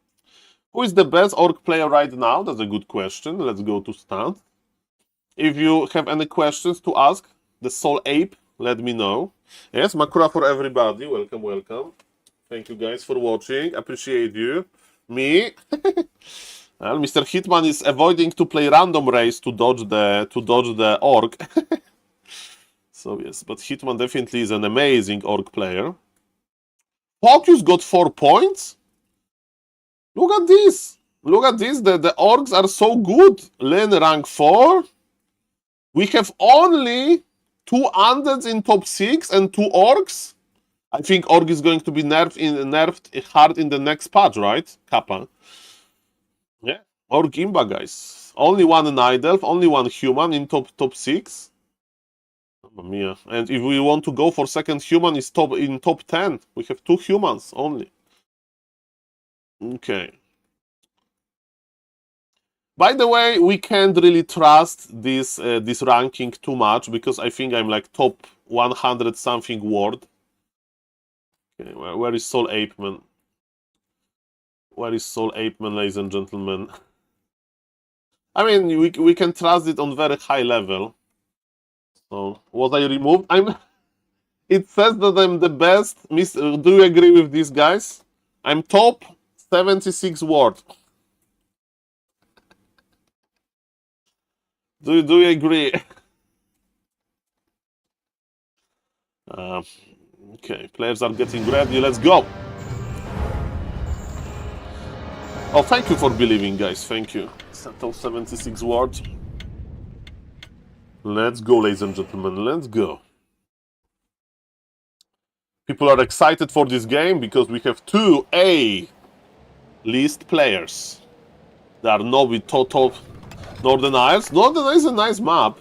Speaker 1: Who is the best orc player right now? That's a good question. Let's go to start. If you have any questions to ask the SaulApe, let me know. Yes, Makura for everybody. Welcome. Thank you guys for watching. Appreciate you. Me. Well, Mr. Hitman is avoiding to play random race to dodge the orc. So yes, but Hitman definitely is an amazing orc player. Focus got 4 points? Look at this. Look at this. The orcs are so good. Len rank 4. We have only 2 undeads in top 6 and 2 orcs. I think orc is going to be nerfed hard in the next patch, right? Kappa. Yeah. Orc imba, guys. Only 1 night elf, only 1 human in top 6. Mamma mia. And if we want to go for second human, is in top 10. We have 2 humans only. Okay. By the way, we can't really trust this ranking too much because I think I'm like top 100 something world. Okay, where is SaulApeMan? Where is SaulApeMan, ladies and gentlemen? I mean, we can trust it on very high level. So, was I removed? It says that I'm the best. Do you agree with this, guys? I'm top 76 world. Do you agree? Okay, players are getting ready. Let's go. Oh, thank you for believing, guys. Thank you. Top 76 world. Let's go, ladies and gentlemen. Let's go. People are excited for this game because we have 2 A-list players. They are not with top Northern Isles. Northern Isles is a nice map.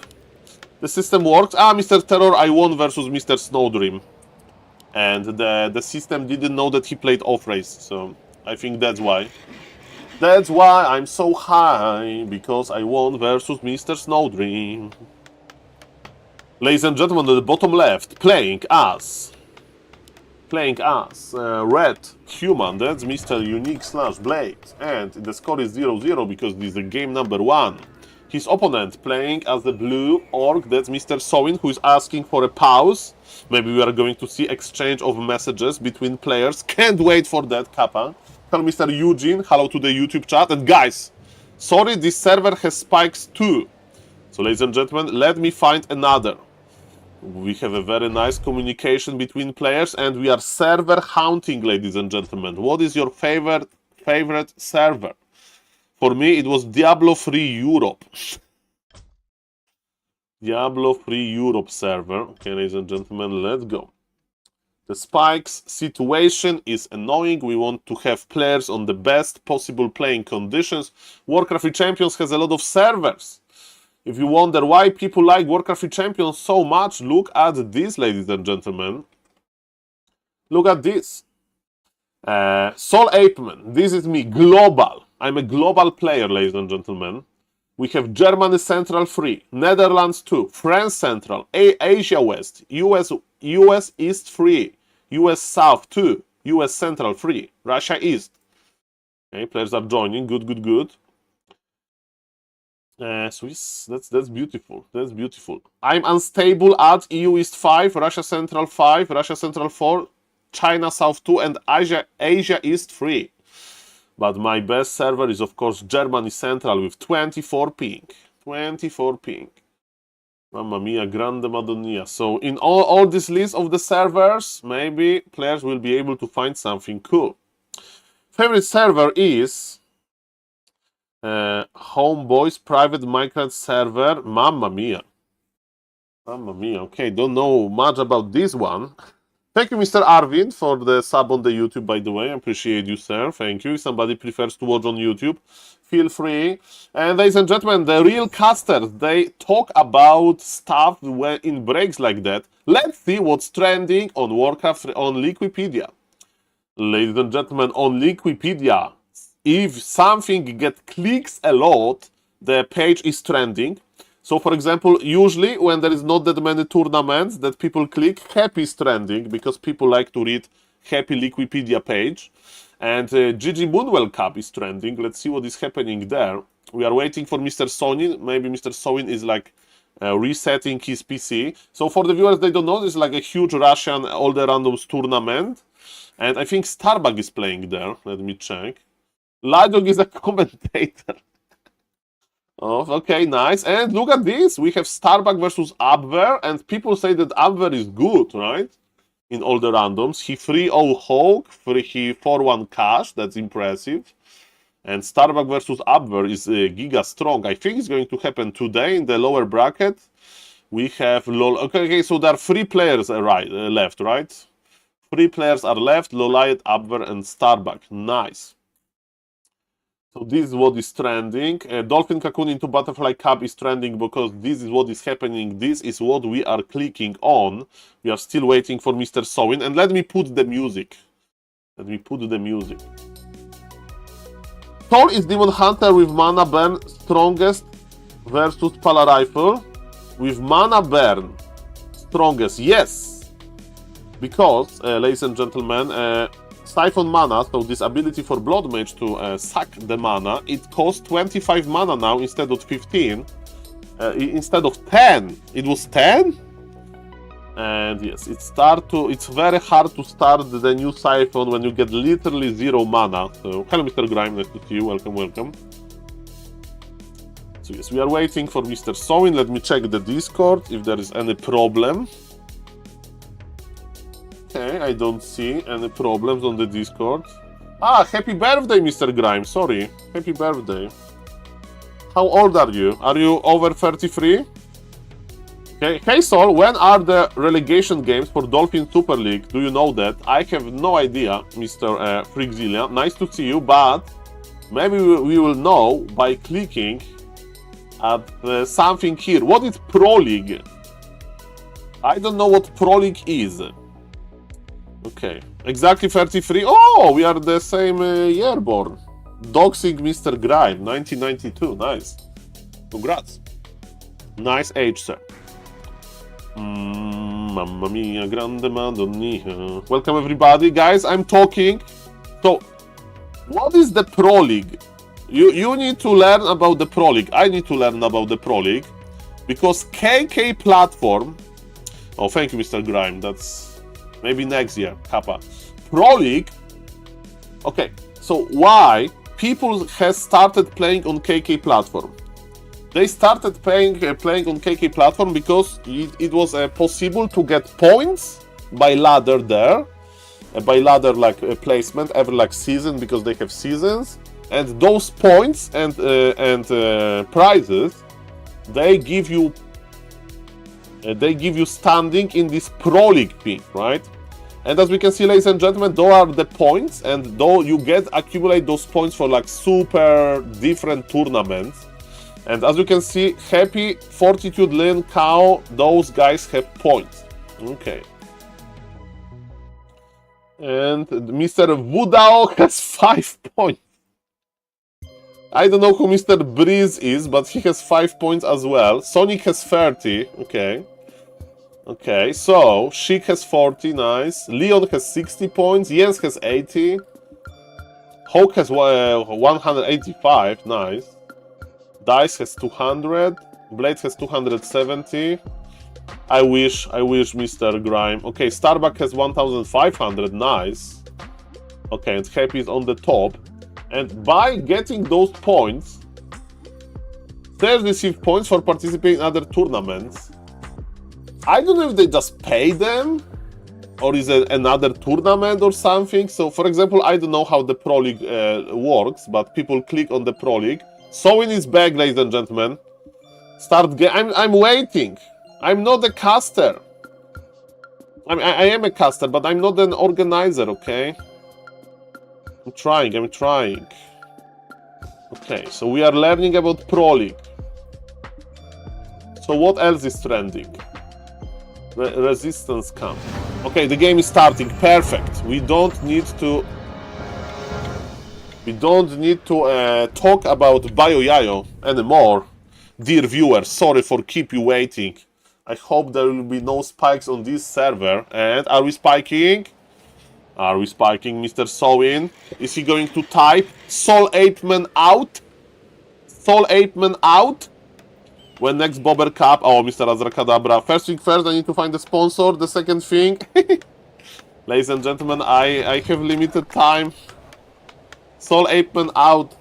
Speaker 1: The system works. Mr. Terror, I won versus Mr. Snowdream. And the system didn't know that he played off-race. So I think that's why. That's why I'm so high. Because I won versus Mr. Snowdream. Ladies and gentlemen, at the bottom left, playing as red human, that's Mr. Unique / Blade, and the score is 0-0 because this is game number 1. His opponent playing as the blue orc, that's Mr. Sowin, who is asking for a pause. Maybe we are going to see exchange of messages between players. Can't wait for that, Kappa. Tell Mr. Eugene, hello to the YouTube chat. And guys, sorry, this server has spikes too. So ladies and gentlemen, let me find another. We have a very nice communication between players and we are server hunting, ladies and gentlemen. What is your favorite server? For me, it was Diablo 3 Europe. Diablo 3 Europe server. Okay, ladies and gentlemen, let's go. The spikes situation is annoying. We want to have players on the best possible playing conditions. Warcraft 3 Champions has a lot of servers. If you wonder why people like Warcraft 3 Champions so much, look at this, ladies and gentlemen. Look at this. SaulApeMan, this is me, global. I'm a global player, ladies and gentlemen. We have Germany Central 3, Netherlands 2, France Central, Asia West, US East 3, US South 2, US Central 3, Russia East. Okay, players are joining, good. Swiss, that's beautiful. That's beautiful. I'm unstable at EU East 5, Russia Central 5, Russia Central 4, China South 2, and Asia East 3. But my best server is, of course, Germany Central with 24 ping. 24 ping. Mamma mia, grande madonna. So in all this list of the servers, maybe players will be able to find something cool. Favorite server is Homeboy's private Minecraft server. Mamma mia. Mamma mia. Okay, don't know much about this one. Thank you, Mr. Arvind, for the sub on the YouTube, by the way. I appreciate you, sir. Thank you. If somebody prefers to watch on YouTube, feel free. And ladies and gentlemen, the real casters, they talk about stuff in breaks like that. Let's see what's trending on Warcraft on Liquipedia. Ladies and gentlemen, on Liquipedia, if something gets clicks a lot, the page is trending. So, for example, usually when there is not that many tournaments that people click, Happy is trending because people like to read Happy Liquipedia page. And GG Moonwell Cup is trending. Let's see what is happening there. We are waiting for Mr. Sonin. Maybe Mr. Sonin is like resetting his PC. So for the viewers, they don't know, this is like a huge Russian all the randoms tournament. And I think Starbug is playing there. Let me check. Ladog is a commentator. Oh, okay, nice. And look at this. We have Starbug versus Abwehr. And people say that Abwehr is good, right? In all the randoms. He 3-0 Hawk, he 4-1 Cash. That's impressive. And Starbuck versus Abwehr is giga strong. I think it's going to happen today in the lower bracket. We have LOL. Okay, so there are 3 players left, right? 3 players are left: Lolite, Abwehr, and Starbuck. Nice. So this is what is trending. Dolphin Cocoon into Butterfly Cup is trending because this is what is happening. This is what we are clicking on. We are still waiting for Mr. Sowin. And let me put the music. Soul is Demon Hunter with Mana Burn, strongest versus Pala Rifle. With Mana Burn, strongest, yes. Because, ladies and gentlemen, Siphon Mana, so this ability for Blood Mage to suck the mana, it costs 25 mana now instead of 15. Instead of 10. It was 10? And yes, it's very hard to start the new Siphon when you get literally 0 mana. So, hello Mr. Grime, nice to see you, welcome. So yes, we are waiting for Mr. Sowin. Let me check the Discord if there is any problem. Okay, I don't see any problems on the Discord. Ah, happy birthday, Mr. Grime. Sorry, happy birthday. How old are you? Are you over 33? Okay, hey Saul, when are the relegation games for Dolphin Super League? Do you know that? I have no idea, Mr. Freakzilia. Nice to see you, but maybe we will know by clicking at something here. What is Pro League? I don't know what Pro League is. Okay, exactly 33. Oh, we are the same year born. Doxing Mr. Grime, 1992. Nice. Congrats. Nice age, sir. Mamma mia, grande madonna. Welcome everybody. Guys, I'm talking. So, what is the Pro League? You need to learn about the Pro League. I need to learn about the Pro League. Because KK platform... Oh, thank you, Mr. Grime. That's... maybe next year, Kappa. Pro League... Okay, so why people have started playing on KK platform? They started playing on KK platform because it was possible to get points by ladder there. By ladder like placement every like season, because they have seasons. And those points and prizes, they give you standing in this Pro League thing, right? And as we can see, ladies and gentlemen, those are the points, and though you accumulate those points for like super different tournaments. And as you can see, Happy, Fortitude, Lin, Cow, those guys have points. Okay. And Mr. Wudao has 5 points. I don't know who Mr. Breeze is, but he has 5 points as well. Sonic has 30. Okay. Okay, so Sheik has 40, nice. Leon has 60 points. Jens has 80. Hawk has 185, nice. Dice has 200. Blade has 270. I wish, Mr. Grime. Okay, Starbuck has 1,500, nice. Okay, and Happy is on the top. And by getting those points, they receive points for participating in other tournaments. I don't know if they just pay them, or is it another tournament or something. So, for example, I don't know how the Pro League works, but people click on the Pro League. Sowin is back, ladies and gentlemen. Start game. I'm waiting. I'm not a caster. I am a caster, but I'm not an organizer, okay? I'm trying. Okay, so we are learning about Pro League. So what else is trending? Resistance camp. Okay, the game is starting. Perfect. We don't need to talk about BioYayo anymore. Dear viewers, sorry for keep you waiting. I hope there will be no spikes on this server. And are we spiking? Are we spiking, Mr. Sowin? Is he going to type SaulApeMan out? SaulApeMan out? When next Bobber Cup? Oh, Mr. Azrakadabra. First thing first, I need to find a sponsor. The second thing... Ladies and gentlemen, I have limited time. SaulApeMan out.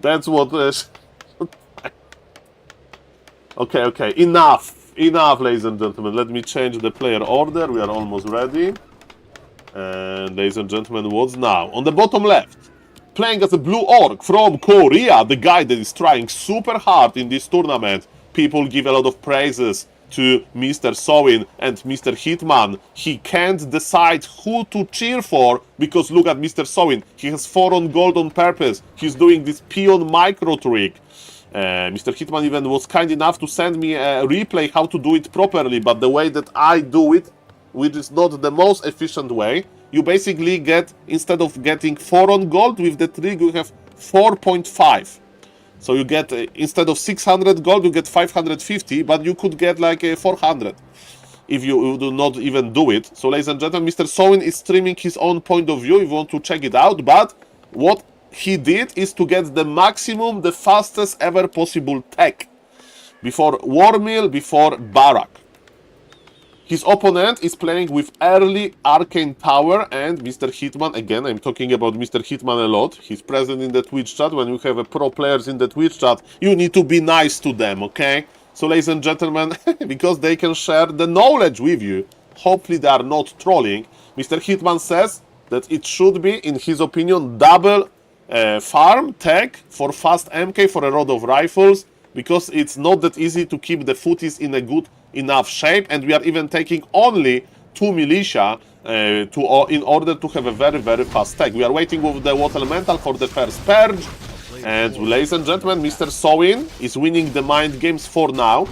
Speaker 1: That's what... Okay. Enough, ladies and gentlemen. Let me change the player order. We are almost ready. And ladies and gentlemen, what's now? On the bottom left, playing as a blue orc from Korea, the guy that is trying super hard in this tournament. People give a lot of praises to Mr. Sowin and Mr. Hitman. He can't decide who to cheer for because look at Mr. Sowin. He has 4 on gold on purpose. He's doing this peon micro trick. Mr. Hitman even was kind enough to send me a replay how to do it properly, but the way that I do it, which is not the most efficient way, you basically get, instead of getting 4 on gold with the trick, you have 4.5. So you get, instead of 600 gold, you get 550, but you could get like 400 if you do not even do it. So ladies and gentlemen, Mr. Sowin is streaming his own point of view if you want to check it out, but what he did is to get the maximum, the fastest ever possible tech. Before War Mill, before Barrack. His opponent is playing with early Arcane Tower and Mr. Hitman. Again, I'm talking about Mr. Hitman a lot. He's present in the Twitch chat. When you have a pro players in the Twitch chat, you need to be nice to them, okay? So ladies and gentlemen, because they can share the knowledge with you, hopefully they are not trolling. Mr. Hitman says that it should be, in his opinion, double farm tech for fast MK for a lot of rifles, because it's not that easy to keep the footies in a good enough shape, and we are even taking only 2 militia in order to have a very, very fast tech. We are waiting with the Water Elemental for the first purge, and ladies and gentlemen, Mr. Sowin is winning the mind games for now.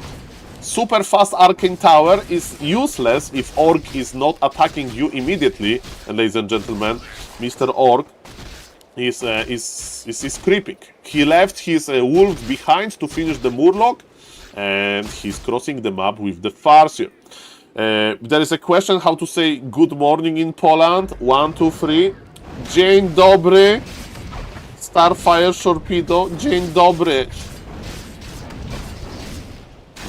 Speaker 1: Super fast Arcane Tower is useless if Orc is not attacking you immediately, and ladies and gentlemen, Mr. Orc is creeping. He left his wolves behind to finish the Murloc, and he's crossing the map with the Farseer. There is a question how to say good morning in Poland. 1, 2, 3. Dzień dobry. Starfire Torpedo. Dzień dobry.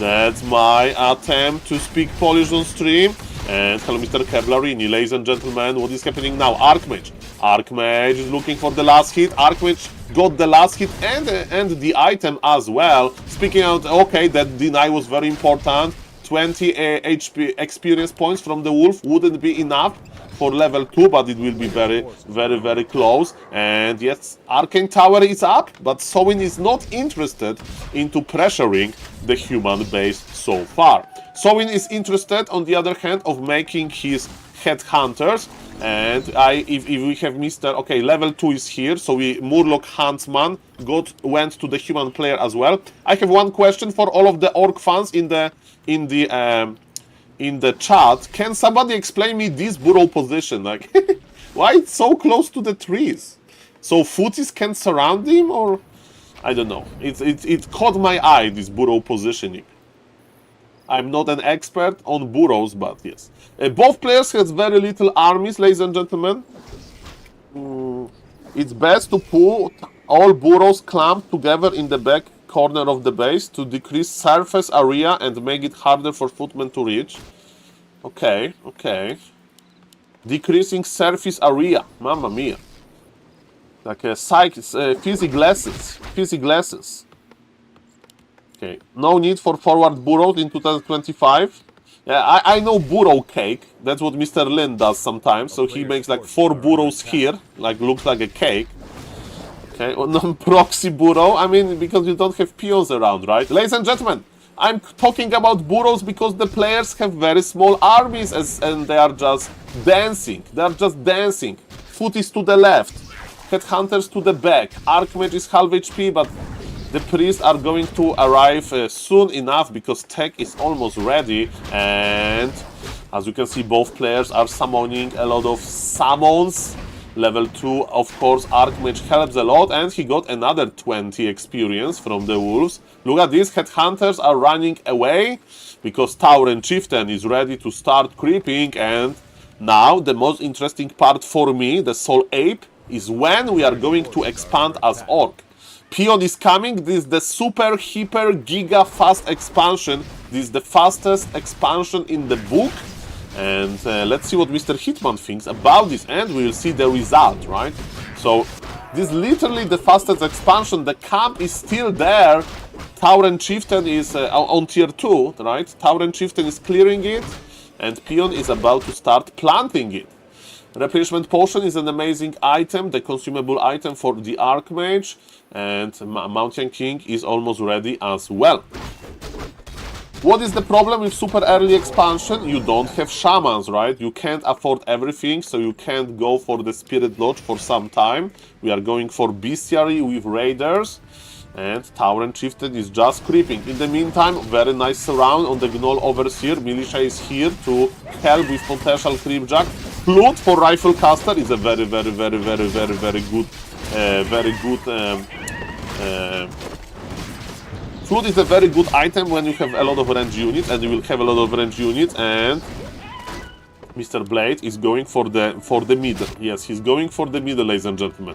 Speaker 1: That's my attempt to speak Polish on stream. And hello, Mr. Kevlarini. Ladies and gentlemen, what is happening now? Archmage. Archmage is looking for the last hit. Archmage got the last hit and the item as well. Speaking out, okay, that deny was very important. 20 HP experience points from the wolf wouldn't be enough for level 2, but it will be very, very, very close. And yes, Arcane Tower is up, but Sowin is not interested into pressuring the human base so far. Sowin is interested, on the other hand, of making his headhunters. And if we have Mr. Okay, level 2 is here, so Murloc Huntsman went to the human player as well. I have one question for all of the Orc fans in the chat. Can somebody explain me this burrow position? Like, why it's so close to the trees? So footies can surround him, or I don't know. It caught my eye, this burrow positioning. I'm not an expert on burrows, but yes. Both players has very little armies, ladies and gentlemen. It's best to put all burrows clamped together in the back corner of the base to decrease surface area and make it harder for footmen to reach. Okay, okay. Decreasing surface area, mamma mia. Like a fizzy glasses, fizzy glasses. Okay, no need for forward burrows in 2025. Yeah, I know burrow cake. That's what Mr. Lin does sometimes. So he makes like 4 burrows here, like looks like a cake. Okay, non-proxy burrow. I mean, because you don't have peons around, right? Ladies and gentlemen, I'm talking about burrows because the players have very small armies and they are just dancing. They are just dancing. Footies to the left, headhunters to the back. Archmage is half HP, but the priests are going to arrive soon enough because tech is almost ready, and as you can see, both players are summoning a lot of summons. Level 2, of course, Archmage helps a lot, and he got another 20 experience from the wolves. Look at this, headhunters are running away because Tauren Chieftain is ready to start creeping, and now the most interesting part for me, the Soul Ape, is when we are going to expand as Orc. Peon is coming. This is the super hyper giga fast expansion. This is the fastest expansion in the book, and let's see what Mr. Hitman thinks about this, and we will see the result, right? So this is literally the fastest expansion. The camp is still there. Tauren Chieftain is on tier 2, right? Tauren Chieftain is clearing it, and Peon is about to start planting it. Replenishment Potion is an amazing item, the consumable item for the Archmage, and Mountain King is almost ready as well. What is the problem with super early expansion? You don't have shamans, right? You can't afford everything, so you can't go for the Spirit Lodge for some time. We are going for Bestiary with Raiders, and Tauren Chieftain is just creeping. In the meantime, very nice surround on the Gnoll Overseer. Militia is here to help with potential Creepjack. Flute for Rifle Caster is a very good, Flute is a very good item when you have a lot of range units, and you will have a lot of range units, and Mr. Blade is going for the middle. Yes, he's going for the middle, ladies and gentlemen.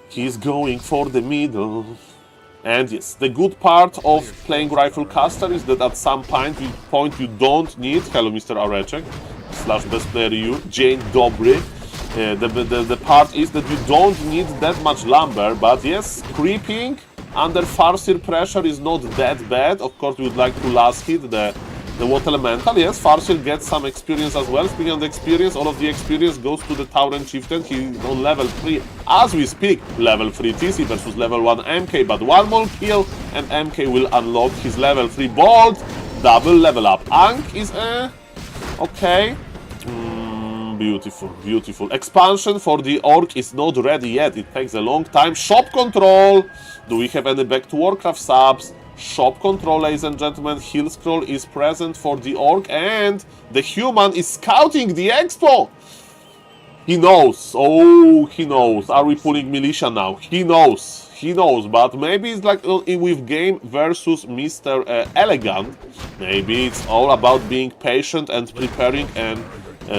Speaker 1: He's going for the middle. And yes, the good part of playing Rifle Caster is that at some point you don't need... Hello, Mr. Areczek, / best player you, Jane Dobry. The part is that you don't need that much lumber, but yes, creeping under Farseer pressure is not that bad. Of course, we would like to last hit the Water Elemental. Yes, Farseer gets some experience as well. Speaking of the experience, all of the experience goes to the Tauren Chieftain. He's on level 3 as we speak. Level 3 TC versus level 1 MK, but one more kill and MK will unlock his level 3 Bolt. Double level up. Ankh is okay. Beautiful, beautiful. Expansion for the Orc is not ready yet. It takes a long time. Shop control. Do we have any Back to Warcraft subs? Shop control, ladies and gentlemen. Heal scroll is present for the Orc, and the human is scouting the expo. He knows. Oh, he knows. Are we pulling militia now? He knows. He knows, but maybe it's like with game versus Mr. Elegant. Maybe it's all about being patient and preparing and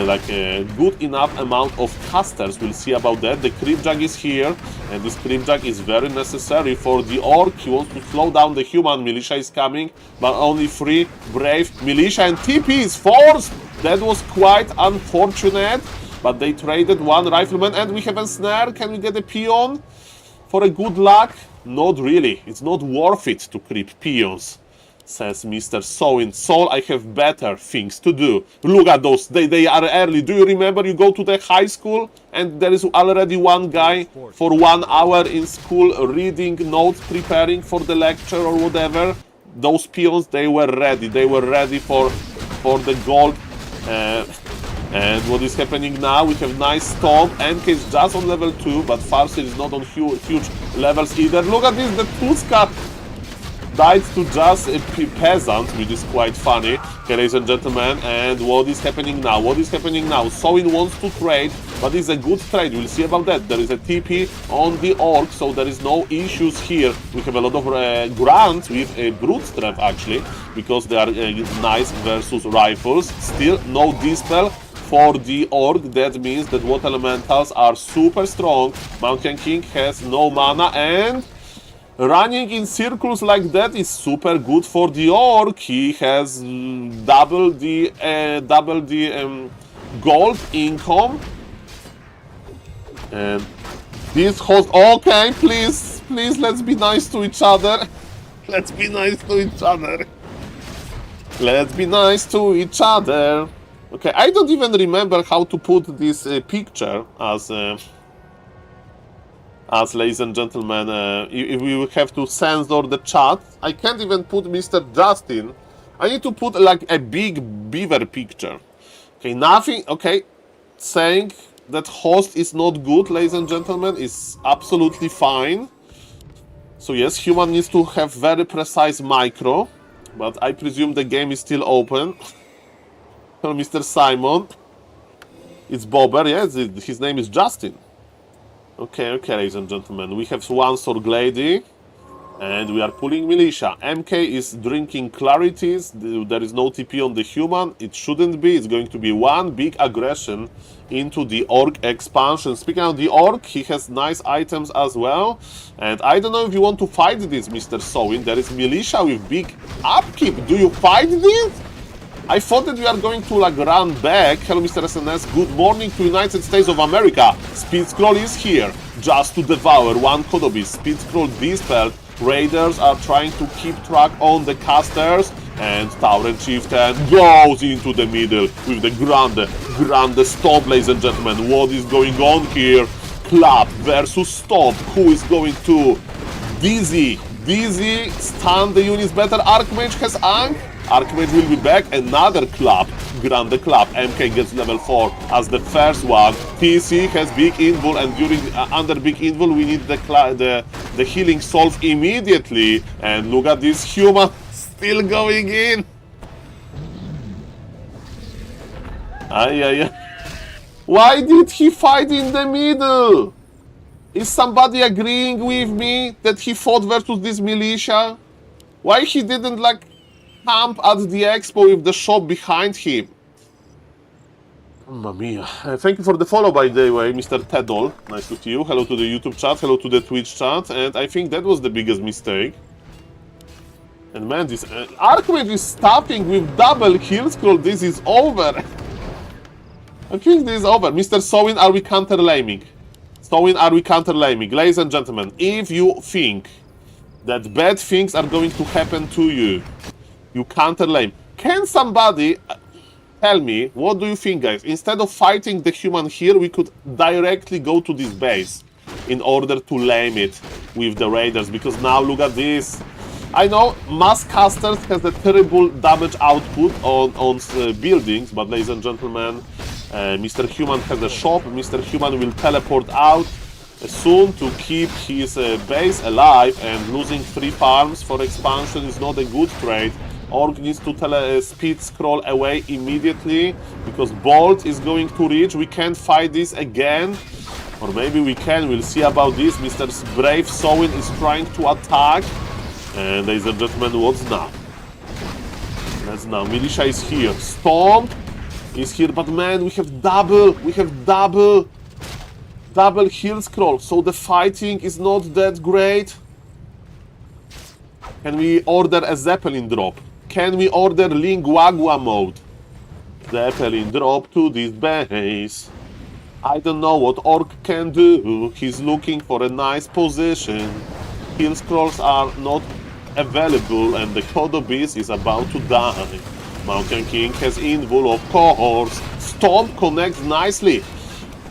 Speaker 1: like a good enough amount of casters. We'll see about that. The Creepjack is here, and this Creepjack is very necessary for the Orc. He wants to slow down the human. Militia is coming, but only 3 brave militia, and TP is forced. That was quite unfortunate, but they traded 1 rifleman, and we have a snare. Can we get a peon for a good luck? Not really. It's not worth it to creep peons, says Mr. So in Soul, I have better things to do. Look at those, they are early. Do you remember you go to the high school and there is already one guy for 1 hour in school reading notes, preparing for the lecture or whatever? Those peons, they were ready. They were ready for the gold. And what is happening now? We have nice Storm. NK is just on level 2, but Farseer is not on huge levels either. Look at this, the Tuska died to just a peasant, which is quite funny. Okay, ladies and gentlemen, and what is happening now? What is happening now? Soin wants to trade, but it's a good trade. We'll see about that. There is a TP on the Orc, so there is no issues here. We have a lot of grants with a Brute Strength, actually, because they are nice versus rifles. Still, no Dispel for the Orc. That means that Water Elementals are super strong. Mountain King has no mana, and running in circles like that is super good for the Orc. He has double the gold income. And this host... Okay, please, let's be nice to each other. Let's be nice to each other. Let's be nice to each other. Okay, I don't even remember how to put this picture as ladies and gentlemen, if we have to censor the chat. I can't even put Mr. Justin. I need to put like a big beaver picture. Okay, nothing. Okay, saying that host is not good, ladies and gentlemen, is absolutely fine. So yes, human needs to have very precise micro, but I presume the game is still open. Hello, Mr. Simon. It's Bobber, yes, his name is Justin. Okay, ladies and gentlemen, we have 1 Sorglady, and we are pulling militia. MK is drinking clarities. There is no TP on the human. It shouldn't be. It's going to be 1 big aggression into the Orc expansion. Speaking of the Orc, he has nice items as well. And I don't know if you want to fight this, Mr. Sowin. There is militia with big upkeep. Do you fight this? I thought that we are going to like run back. Hello, Mr. SNS. Good morning to United States of America. Speed Scroll is here just to devour 1 Kodobi. Speed Scroll dispelled. Raiders are trying to keep track on the casters. And Tower Chieftain goes into the middle with the Grande Stomp, ladies and gentlemen. What is going on here? Clap versus Stomp. Who is going to? Dizzy stun the units better. Archmage has Ankh. Archmage will be back. Another Clap. Grande Clap. MK gets level 4 as the first one. TC has Big Invul, and during under Big Invul we need the healing solve immediately. And look at this human still going in. Why did he fight in the middle? Is somebody agreeing with me that he fought versus this militia? Why he didn't like camp at the expo with the shop behind him? Mamma mia. Thank you for the follow, by the way, Mr. Tedol. Nice to see you. Hello to the YouTube chat, hello to the Twitch chat, and I think that was the biggest mistake. And man, this Archmage is stopping with double kill scroll. This is over. I think this is over. Mr. Sowin, are we counter-laming? Sowin, are we counter-laming? Ladies and gentlemen, if you think that bad things are going to happen to you, you counter-lame. Can somebody tell me, what do you think, guys? Instead of fighting the human here, we could directly go to this base in order to lame it with the raiders, because now look at this. I know mass casters has a terrible damage output on buildings, but ladies and gentlemen, Mr. Human has a shop. Mr. Human will teleport out soon to keep his base alive, and losing 3 farms for expansion is not a good trade. Orc needs to speed scroll away immediately because Bolt is going to reach. We can't fight this again. Or maybe we can, we'll see about this. Mr. Brave Sowin is trying to attack. And ladies and gentlemen, what's now? Let's now. Militia is here. Stomp is here, but man, we have double heal scroll, so the fighting is not that great. Can we order a Zeppelin drop? Can we order Linguagua mode? Zeppelin drop to this base. I don't know what Orc can do. He's looking for a nice position. Heal scrolls are not available, and the Kodo Beast is about to die. Mountain King has Invul, of course. Stomp connects nicely.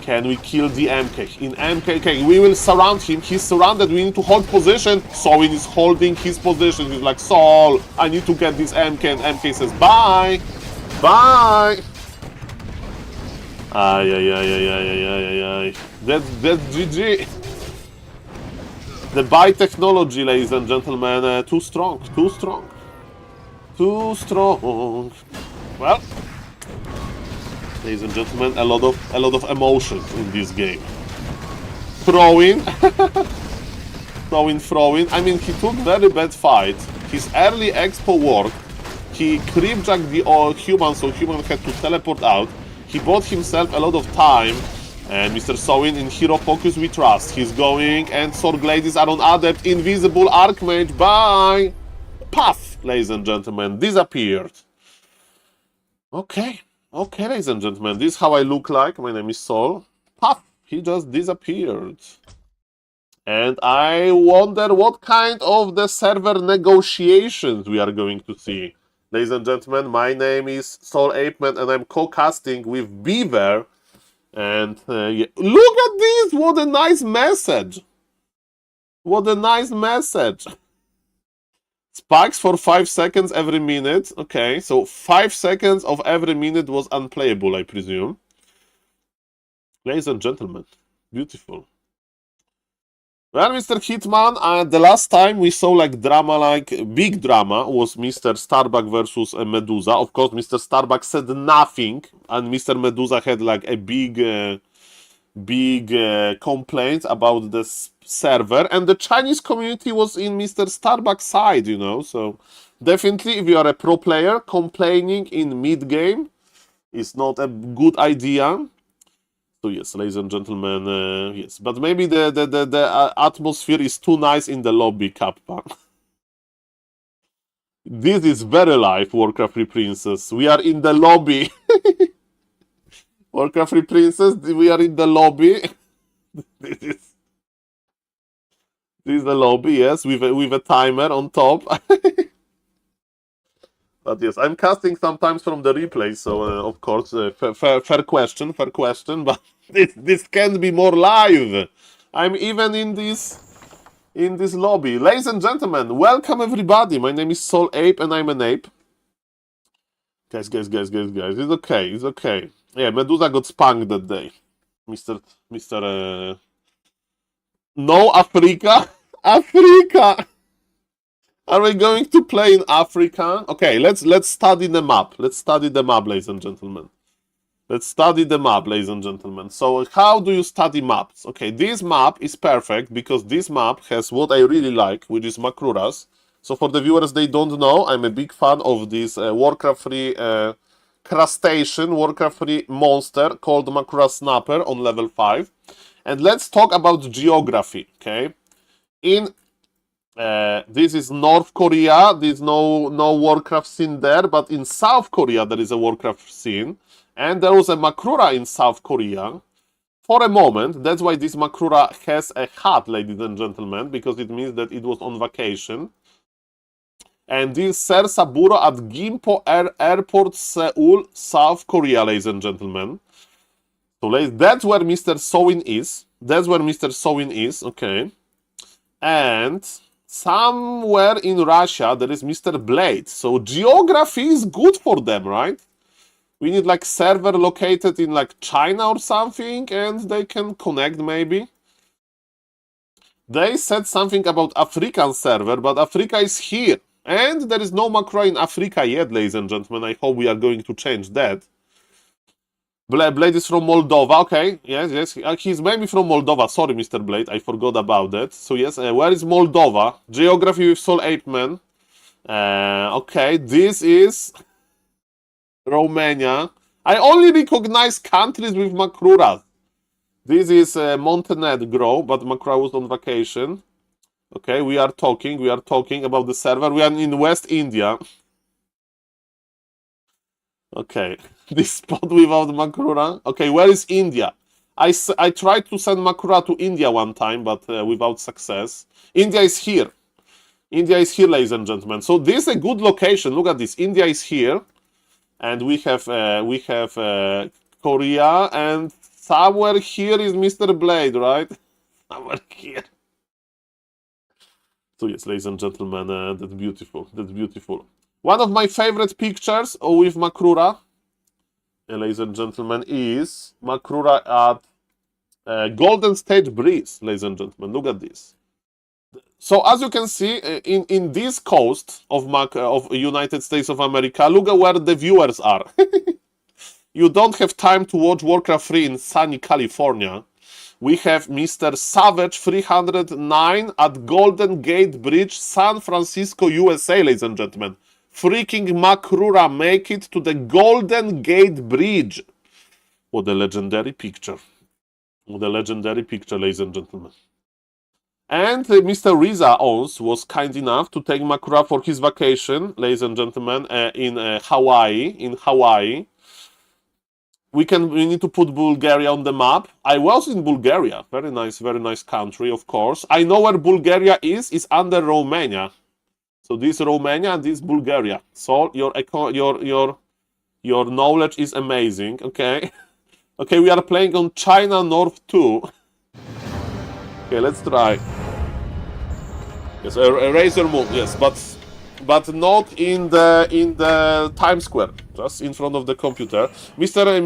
Speaker 1: Can we kill the MK? In MKK, we will surround him. He's surrounded. We need to hold position. Sowin is holding his position. He's like, Saul, I need to get this MK. And MK says, bye. Bye. Ay. That's GG. The buy technology, ladies and gentlemen, too strong. Well, ladies and gentlemen, a lot of emotions in this game. Throwing. I mean, he took very bad fight. His early expo worked. He creepjacked the human, so human had to teleport out. He bought himself a lot of time. And Mr. Sowin, in Hero Focus we trust. He's going, and Sword Gladies are on Adept. Invisible Archmage, bye! Puff, ladies and gentlemen, disappeared. Okay, ladies and gentlemen, this is how I look like. My name is Saul. Puff, he just disappeared. And I wonder what kind of the server negotiations we are going to see. Ladies and gentlemen, my name is SaulApeMan, and I'm co-casting with Beaver. And yeah. Look at this! What a nice message! What a nice message! Spikes for 5 seconds every minute. Okay, so 5 seconds of every minute was unplayable, I presume. Ladies and gentlemen, beautiful. Well, Mr. Hitman, the last time we saw like drama, like big drama, was Mr. Starbuck versus Medusa. Of course, Mr. Starbuck said nothing, and Mr. Medusa had like a big complaint about the server, and the Chinese community was in Mr. Starbuck's side, you know. So definitely, if you are a pro player, complaining in mid-game is not a good idea. So yes, ladies and gentlemen, yes. But maybe the atmosphere is too nice in the lobby, Kappa. This is very live, Warcraft 3 Princess. We are in the lobby. Warcraft 3 Princess, we are in the lobby. This is the lobby, yes, with a timer on top. But yes, I'm casting sometimes from the replay, so of course, fair question, but this can't be more live. I'm even in this lobby. Ladies and gentlemen, welcome everybody. My name is SaulApe and I'm an ape. Guys. It's okay. Yeah, Medusa got spanked that day. Mr. No, Africa? Africa! Are we going to play in Africa? Okay, let's study the map. Let's study the map, ladies and gentlemen. Let's study the map, ladies and gentlemen. So how do you study maps? Okay, this map is perfect because this map has what I really like, which is Makruras. So for the viewers, they don't know, I'm a big fan of this Warcraft 3 crustacean, Warcraft 3 monster called Makrura Snapper on level 5. And let's talk about geography, okay? This is North Korea. There's no Warcraft scene there, but in South Korea there is a Warcraft scene, and there was a Makrura in South Korea for a moment. That's why this Makrura has a hat, ladies and gentlemen, because it means that it was on vacation. And this Ser Saburo at Gimpo Airport, Seoul, South Korea, ladies and gentlemen. So that's where Mr. Sowin is. Okay, and somewhere in Russia there is Mr. Blade. So geography is good for them, right? We need like server located in like China or something and they can connect maybe. They said something about African server, but Africa is here. And there is no Makrura in Africa yet, ladies and gentlemen. I hope we are going to change that. Blade is from Moldova. Okay, yes. He's maybe from Moldova. Sorry, Mr. Blade. I forgot about that. So yes, where is Moldova? Geography with SaulApeMan. Okay, this is Romania. I only recognize countries with Makrura. This is Montenegro, but Makrura was on vacation. Okay, we are talking about the server. We are in West India. Okay, this spot without Makrura. Okay, where is India? I tried to send Makrura to India one time, but without success. India is here. Ladies and gentlemen. So this is a good location. Look at this. India is here, and we have Korea, and somewhere here is Mr. Blade, right? Somewhere here. So yes, ladies and gentlemen, that's beautiful. One of my favorite pictures with Makrura, ladies and gentlemen, is Makrura at Golden State Breeze, ladies and gentlemen. Look at this. So as you can see, in this coast of United States of America, look at where the viewers are. You don't have time to watch Warcraft 3 in sunny California. We have Mr. Savage 309 at Golden Gate Bridge, San Francisco, USA, ladies and gentlemen. Freaking Makrura make it to the Golden Gate Bridge. What a legendary picture. Ladies and gentlemen. And Mr. Riza Ons was kind enough to take Makrura for his vacation, ladies and gentlemen, in Hawaii. We need to put Bulgaria on the map. I was in Bulgaria. Very nice country, of course. I know where Bulgaria is. It's under Romania. So this Romania and this Bulgaria. So your knowledge is amazing. Okay. Okay, we are playing on China North 2. Okay, let's try. Yes, a Razor Moon. Yes, but not in the Times Square, just in front of the computer. Mr.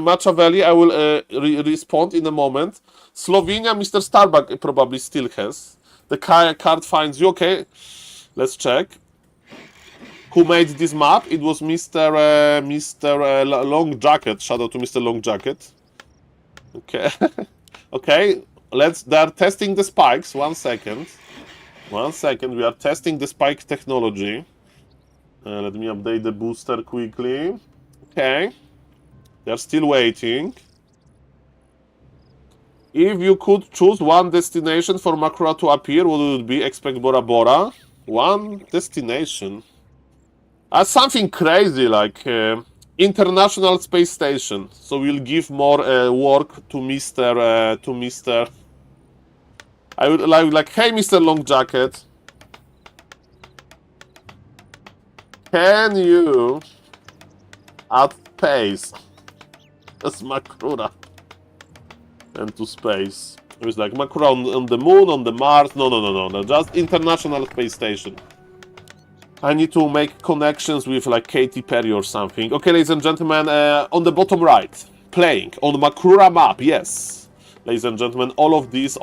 Speaker 1: Machiavelli, I will respond in a moment. Slovenia, Mr. Starbuck probably still has. The card finds you. Okay, let's check. Who made this map? It was Mr. Long Jacket. Shout out to Mr. Long Jacket. Okay, okay. They are testing the spikes. 1 second. We are testing the spike technology. Let me update the booster quickly. Okay. They're still waiting. If you could choose one destination for Makrura to appear, what would it be? Expect Bora Bora. One destination. Something crazy like International Space Station. So we'll give more work to Mr. I would like, hey, Mr. Long Jacket. Can you add space as Makrura and to space? It's like Makrura on the moon, on the Mars. No. Just International Space Station. I need to make connections with like Katy Perry or something. Okay, ladies and gentlemen, on the bottom right, playing on Makrura map. Yes, ladies and gentlemen, all of these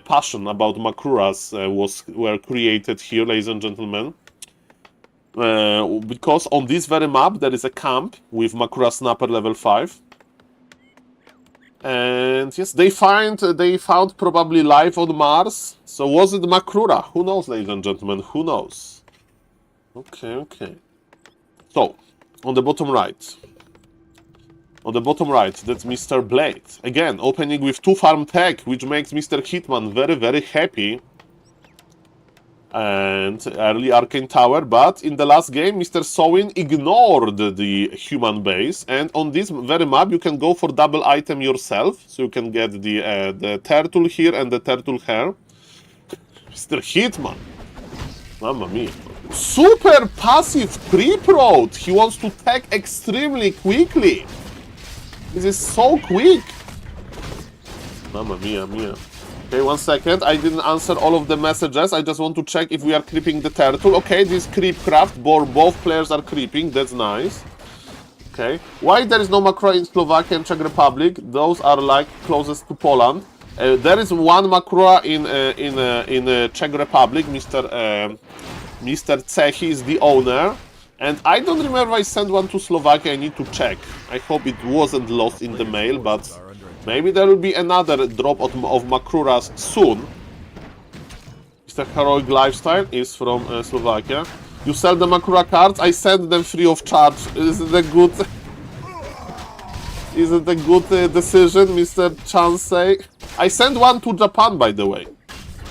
Speaker 1: passion about Makruras were created here, ladies and gentlemen. Because on this very map there is a camp with Makrura Snapper level 5. And yes, they found probably life on Mars. So was it Makrura? Who knows, ladies and gentlemen? Who knows? Okay. So, on the bottom right, that's Mr. Blade. Again, opening with 2 farm tech, which makes Mr. Hitman very, very happy. And early Arcane Tower, but in the last game, Mr. Sowin ignored the human base. And on this very map, you can go for double item yourself. So you can get the turtle here and the turtle hair. Mr. Hitman. Mamma mia. Super passive creep road. He wants to tech extremely quickly. This is so quick. Mamma mia. Okay, 1 second. I didn't answer all of the messages. I just want to check if we are creeping the turtle. Okay, this creep craft. Both players are creeping. That's nice. Okay. Why there is no Makrura in Slovakia and Czech Republic? Those are like closest to Poland. There is one Makrura in Czech Republic. Mr. Cechi is the owner. And I don't remember if I sent one to Slovakia. I need to check. I hope it wasn't lost in the mail, but maybe there will be another drop of Makruras soon. Mr. Heroic Lifestyle is from Slovakia. You sell the Makrura cards? I send them free of charge. Is it a good... Is it a good decision, Mr. Chansei? I sent one to Japan, by the way.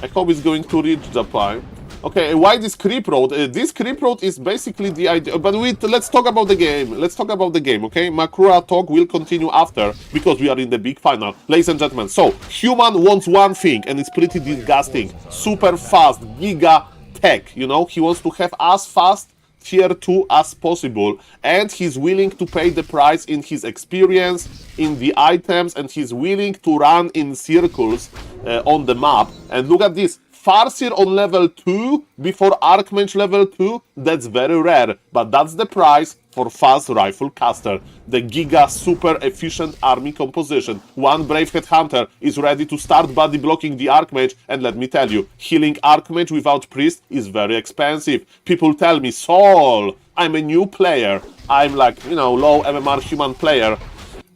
Speaker 1: I hope it's going to reach Japan. Okay, why this creep road? This creep road is basically the idea. But let's talk about the game. Okay? Makrura talk will continue after, because we are in the big final. Ladies and gentlemen, so, human wants one thing, and it's pretty disgusting. Super fast, giga tech, you know? He wants to have as fast tier 2 as possible, and he's willing to pay the price in his experience, in the items, and he's willing to run in circles on the map. And look at this. Farseer on level 2 before Archmage level 2, that's very rare, but that's the price for fast rifle caster. The giga super efficient army composition. One brave headhunter is ready to start body blocking the Archmage, and let me tell you, healing Archmage without priest is very expensive. People tell me, Saul, I'm a new player. I'm like, you know, low MMR human player.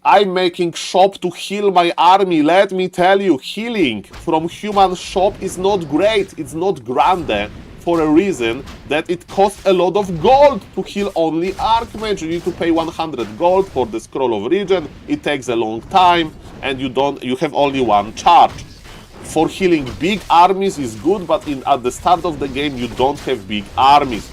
Speaker 1: I'm making shop to heal my army. Let me tell you, healing from human shop is not great. It's not grande for a reason that it costs a lot of gold to heal only Archmage. You need to pay 100 gold for the Scroll of Regen. It takes a long time, and you have only one charge. For healing big armies is good, but at the start of the game you don't have big armies.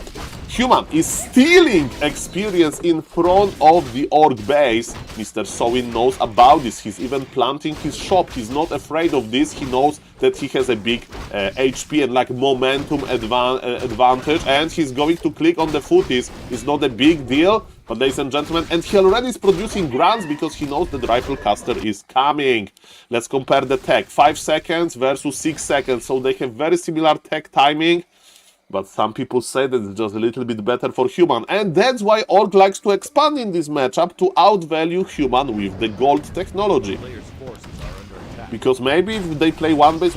Speaker 1: Human is stealing experience in front of the orc base. Mr. Sowin knows about this. He's even planting his shop. He's not afraid of this. He knows that he has a big HP and like momentum advantage, and he's going to click on the footies. It's not a big deal, but ladies and gentlemen, and he already is producing grants because he knows that the rifle caster is coming. Let's compare the tech. 5 seconds versus 6 seconds, so they have very similar tech timing. But some people say that it's just a little bit better for human. And that's why Orc likes to expand in this matchup to outvalue human with the gold technology. Because maybe if they play one base,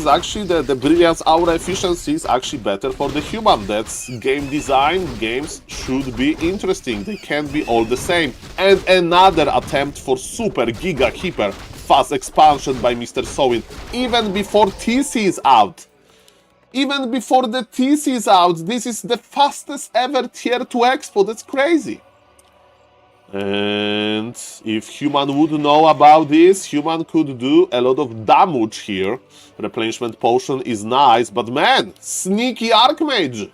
Speaker 1: actually the Brilliance Aura efficiency is actually better for the human. That's game design. Games should be interesting. They can't be all the same. And another attempt for super giga hyper fast expansion by Mr. Sowin. Even before TC is out. Even before the TC is out, this is the fastest ever tier 2 expo. That's crazy. And if human would know about this, human could do a lot of damage here. Replenishment potion is nice, but man, sneaky Archmage.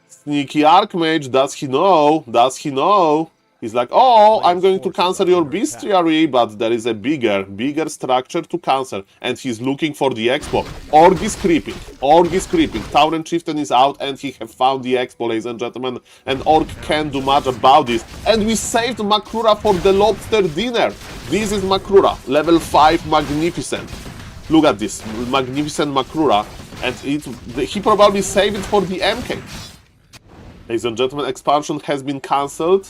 Speaker 1: Sneaky Archmage, does he know? Does he know? He's like, oh, I'm going to cancel your bestiary, but there is a bigger structure to cancel. And he's looking for the expo. Org is creeping. Tauren Chieftain is out, and he have found the expo, ladies and gentlemen. And Org can't do much about this. And we saved Makrura for the lobster dinner. This is Makrura, level 5, magnificent. Look at this, magnificent Makrura. And he probably saved it for the MK. Ladies and gentlemen, expansion has been cancelled.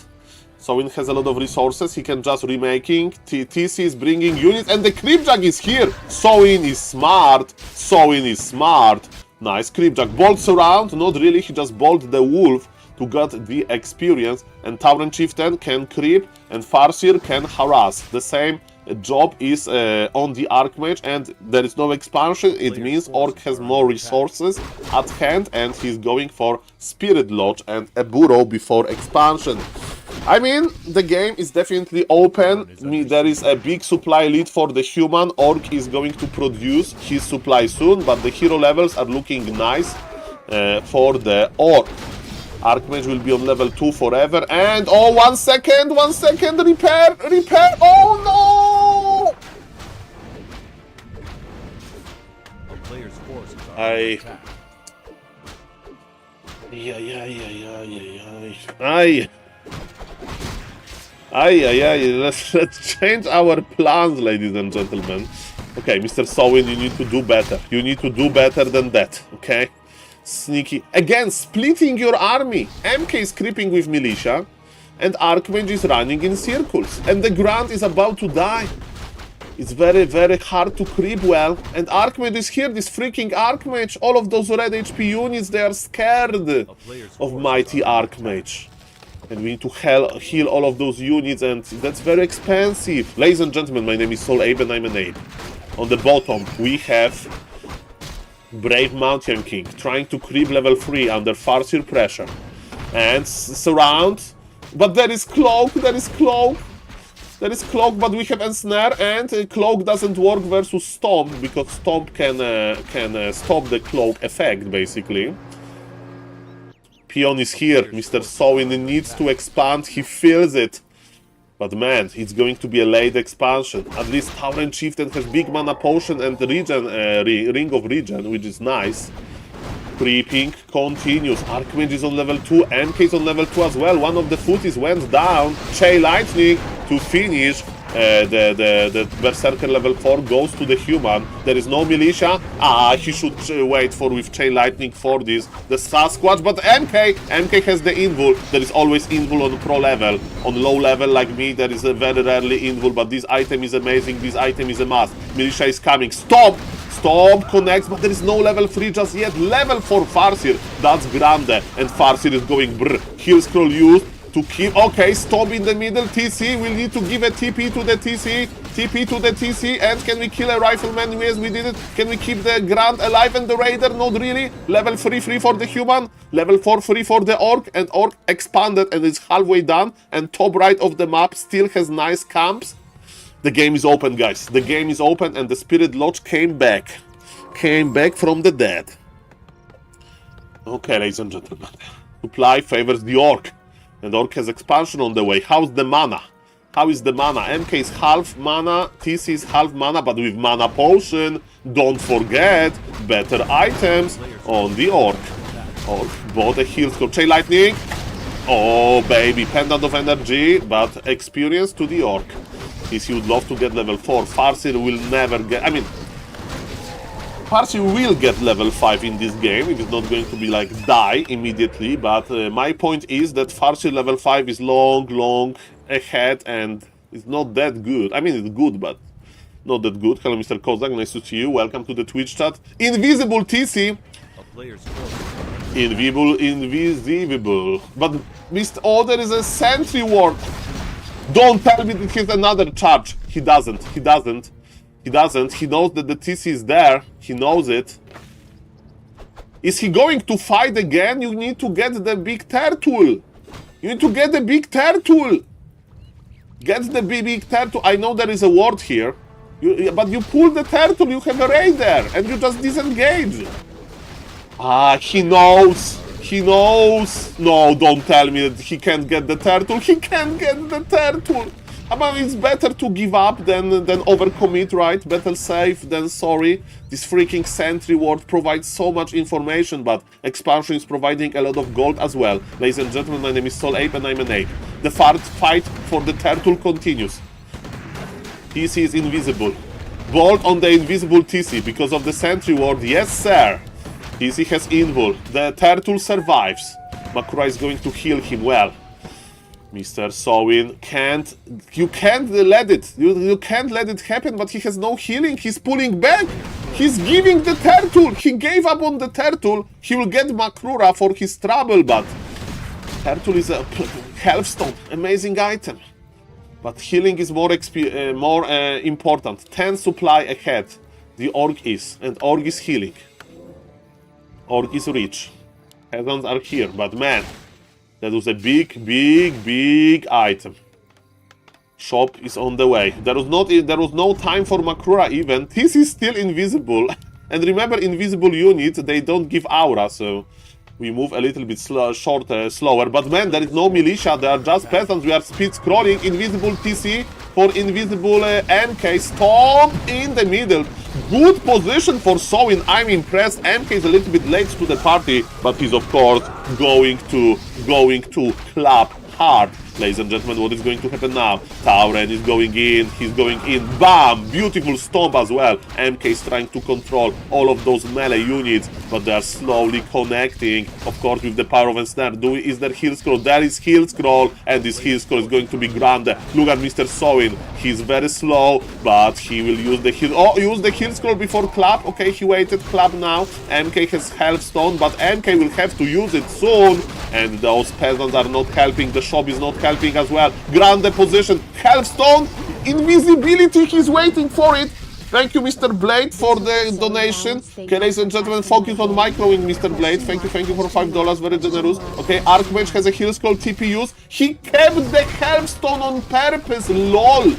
Speaker 1: Sowin has a lot of resources, he can just remaking. TC is bringing units, and the Creepjack is here! Sowin is smart! Nice, Creepjack bolts around, not really, he just bolted the wolf to get the experience. And Tauren Chieftain can creep, and Farseer can harass. The same job is on the Archmage, and there is no expansion. It means Orc has more resources at hand, and he's going for Spirit Lodge and a burrow before expansion. I mean, the game is definitely open. There is a big supply lead for the human. Orc is going to produce his supply soon, but the hero levels are looking nice for the Orc. Archmage will be on level 2 forever. And, oh, 1 second, repair, oh no!
Speaker 2: A player's forces are under attack.
Speaker 1: Let's change our plans, ladies and gentlemen. Okay, Mr. Sowin, you need to do better. You need to do better than that, okay? Sneaky. Again, splitting your army. MK is creeping with militia, and Archmage is running in circles. And the Grand is about to die. It's very, very hard to creep well. And Archmage is here, this freaking Archmage. All of those red HP units, they are scared of mighty Archmage. And we need to heal all of those units, and that's very expensive. Ladies and gentlemen, my name is SaulApeMan, I'm an ape. On the bottom, we have Brave Mountain King, trying to creep level 3 under Farseer pressure. And surround. But there is Cloak, but we have Ensnare, and Cloak doesn't work versus Stomp, because Stomp can stop the Cloak effect, basically. Peon is here. Mr. Sowin needs to expand. He feels it. But man, it's going to be a late expansion. At least Tauren Chieftain has big mana potion and regen, ring of regen, which is nice. Creeping continues. Archmage is on level 2. MK is on level 2 as well. One of the footies went down. Chain Lightning to finish. The Berserker level 4 goes to the human. There is no militia. He should wait for with Chain Lightning for this. The Sasquatch, but MK has the invul. There is always invul on pro level. On low level like me, there is a very rarely invul, but this item is amazing. This item is a must. Militia is coming. Stop connects, but there is no level 3 just yet. Level 4 Farseer. That's Grande. And Farseer is going brr. Heal scroll used to keep. Okay, stop in the middle. TC, we'll need to give a TP to the TC. And can we kill a rifleman? Yes, we did it. Can we keep the Grand alive and the Raider? Not really. Level 3 free for the human. Level 4 free for the Orc. And Orc expanded and is halfway done. And top right of the map still has nice camps. The game is open, guys. The game is open, and the Spirit Lodge came back from the dead. Okay, ladies and gentlemen. Supply favors the Orc. And Orc has expansion on the way. How's the mana? How is the mana? MK is half mana, TC is half mana, but with mana potion. Don't forget, better items on the Orc. Orc bought a heal score. Chain Lightning. Oh, baby. Pendant of Energy, but experience to the Orc. He would love to get level 4. Farseer will never get... I mean, Farseer will get level 5 in this game. It is not going to be like die immediately, but my point is that Farseer level 5 is long ahead, and it's not that good. I mean, it's good, but not that good. Hello, Mr. Kozak. Nice to see you. Welcome to the Twitch chat. Invisible TC. Invisible. But Mr. Oh, there is a sentry ward. Don't tell me that he has another charge. He doesn't. He knows that the TC is there. He knows it. Is he going to fight again? You need to get the big turtle. Get the big turtle. I know there is a ward here. But you pull the turtle, you have a raider. And you just disengage. He knows. He knows. No, don't tell me that he can't get the turtle. He can't get the turtle. I mean, it's better to give up than overcommit, right? Better safe than sorry. This freaking sentry ward provides so much information, but expansion is providing a lot of gold as well. Ladies and gentlemen, my name is SaulApe and I'm an ape. The fight for the turtle continues. TC is invisible. Bolt on the invisible TC because of the sentry ward. Yes, sir. TC has invul. The turtle survives. Makura is going to heal him well. Mr. Sowin can't... You can't let it. You can't let it happen, but he has no healing. He's pulling back. He's giving the turtle. He gave up on the turtle. He will get Makura for his trouble, but... Turtle is a healthstone. Amazing item. But healing is more important. 10 supply ahead. The orc is. And orc is healing. Orc is rich. Peasants are here. But man, that was a big item. Shop is on the way. There was no time for Makura even. This is still invisible. And remember, invisible units, they don't give aura, so... We move a little bit slower, but man, there is no militia, they are just peasants. We are speed scrolling, invisible TC for invisible MK, stomp in the middle. Good position for Sowin, I'm impressed. MK is a little bit late to the party, but he's of course going to clap hard. Ladies and gentlemen, what is going to happen now? Tauren is going in, he's going in, bam! Beautiful stomp as well. MK is trying to control all of those melee units, but they are slowly connecting, of course, with the power of Ensnare. Is there heal scroll? There is heal scroll, and this heal scroll is going to be grande. Look at Mr. Sowin, he's very slow, but he will use the heal... Oh, use the heal scroll before clap. Okay, he waited, clap now. MK has healthstone, but MK will have to use it soon, and those peasants are not helping, the shop is not helping as well. Grande position, healthstone, invisibility, he's waiting for it. Thank you, Mr. Blade, for the donation. Okay, ladies and gentlemen, focus on microing, Mr. Blade. Thank you for $5, very generous. Okay, Archmage has a heal scroll, TP use. He kept the healthstone on purpose, lol.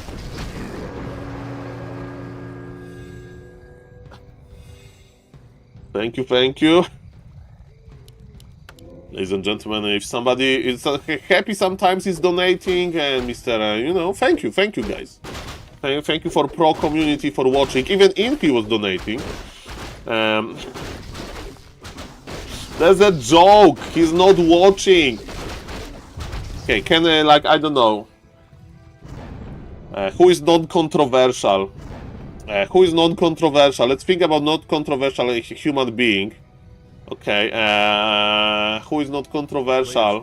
Speaker 1: Thank you. Ladies and gentlemen, if somebody is happy sometimes is donating, and Mr. You know, thank you guys. Thank you for pro community for watching. Even Inky was donating. There's a joke. He's not watching. Okay, can like I don't know. Who is non-controversial? Who is non-controversial? Let's think about not controversial human being. Okay, who is not controversial?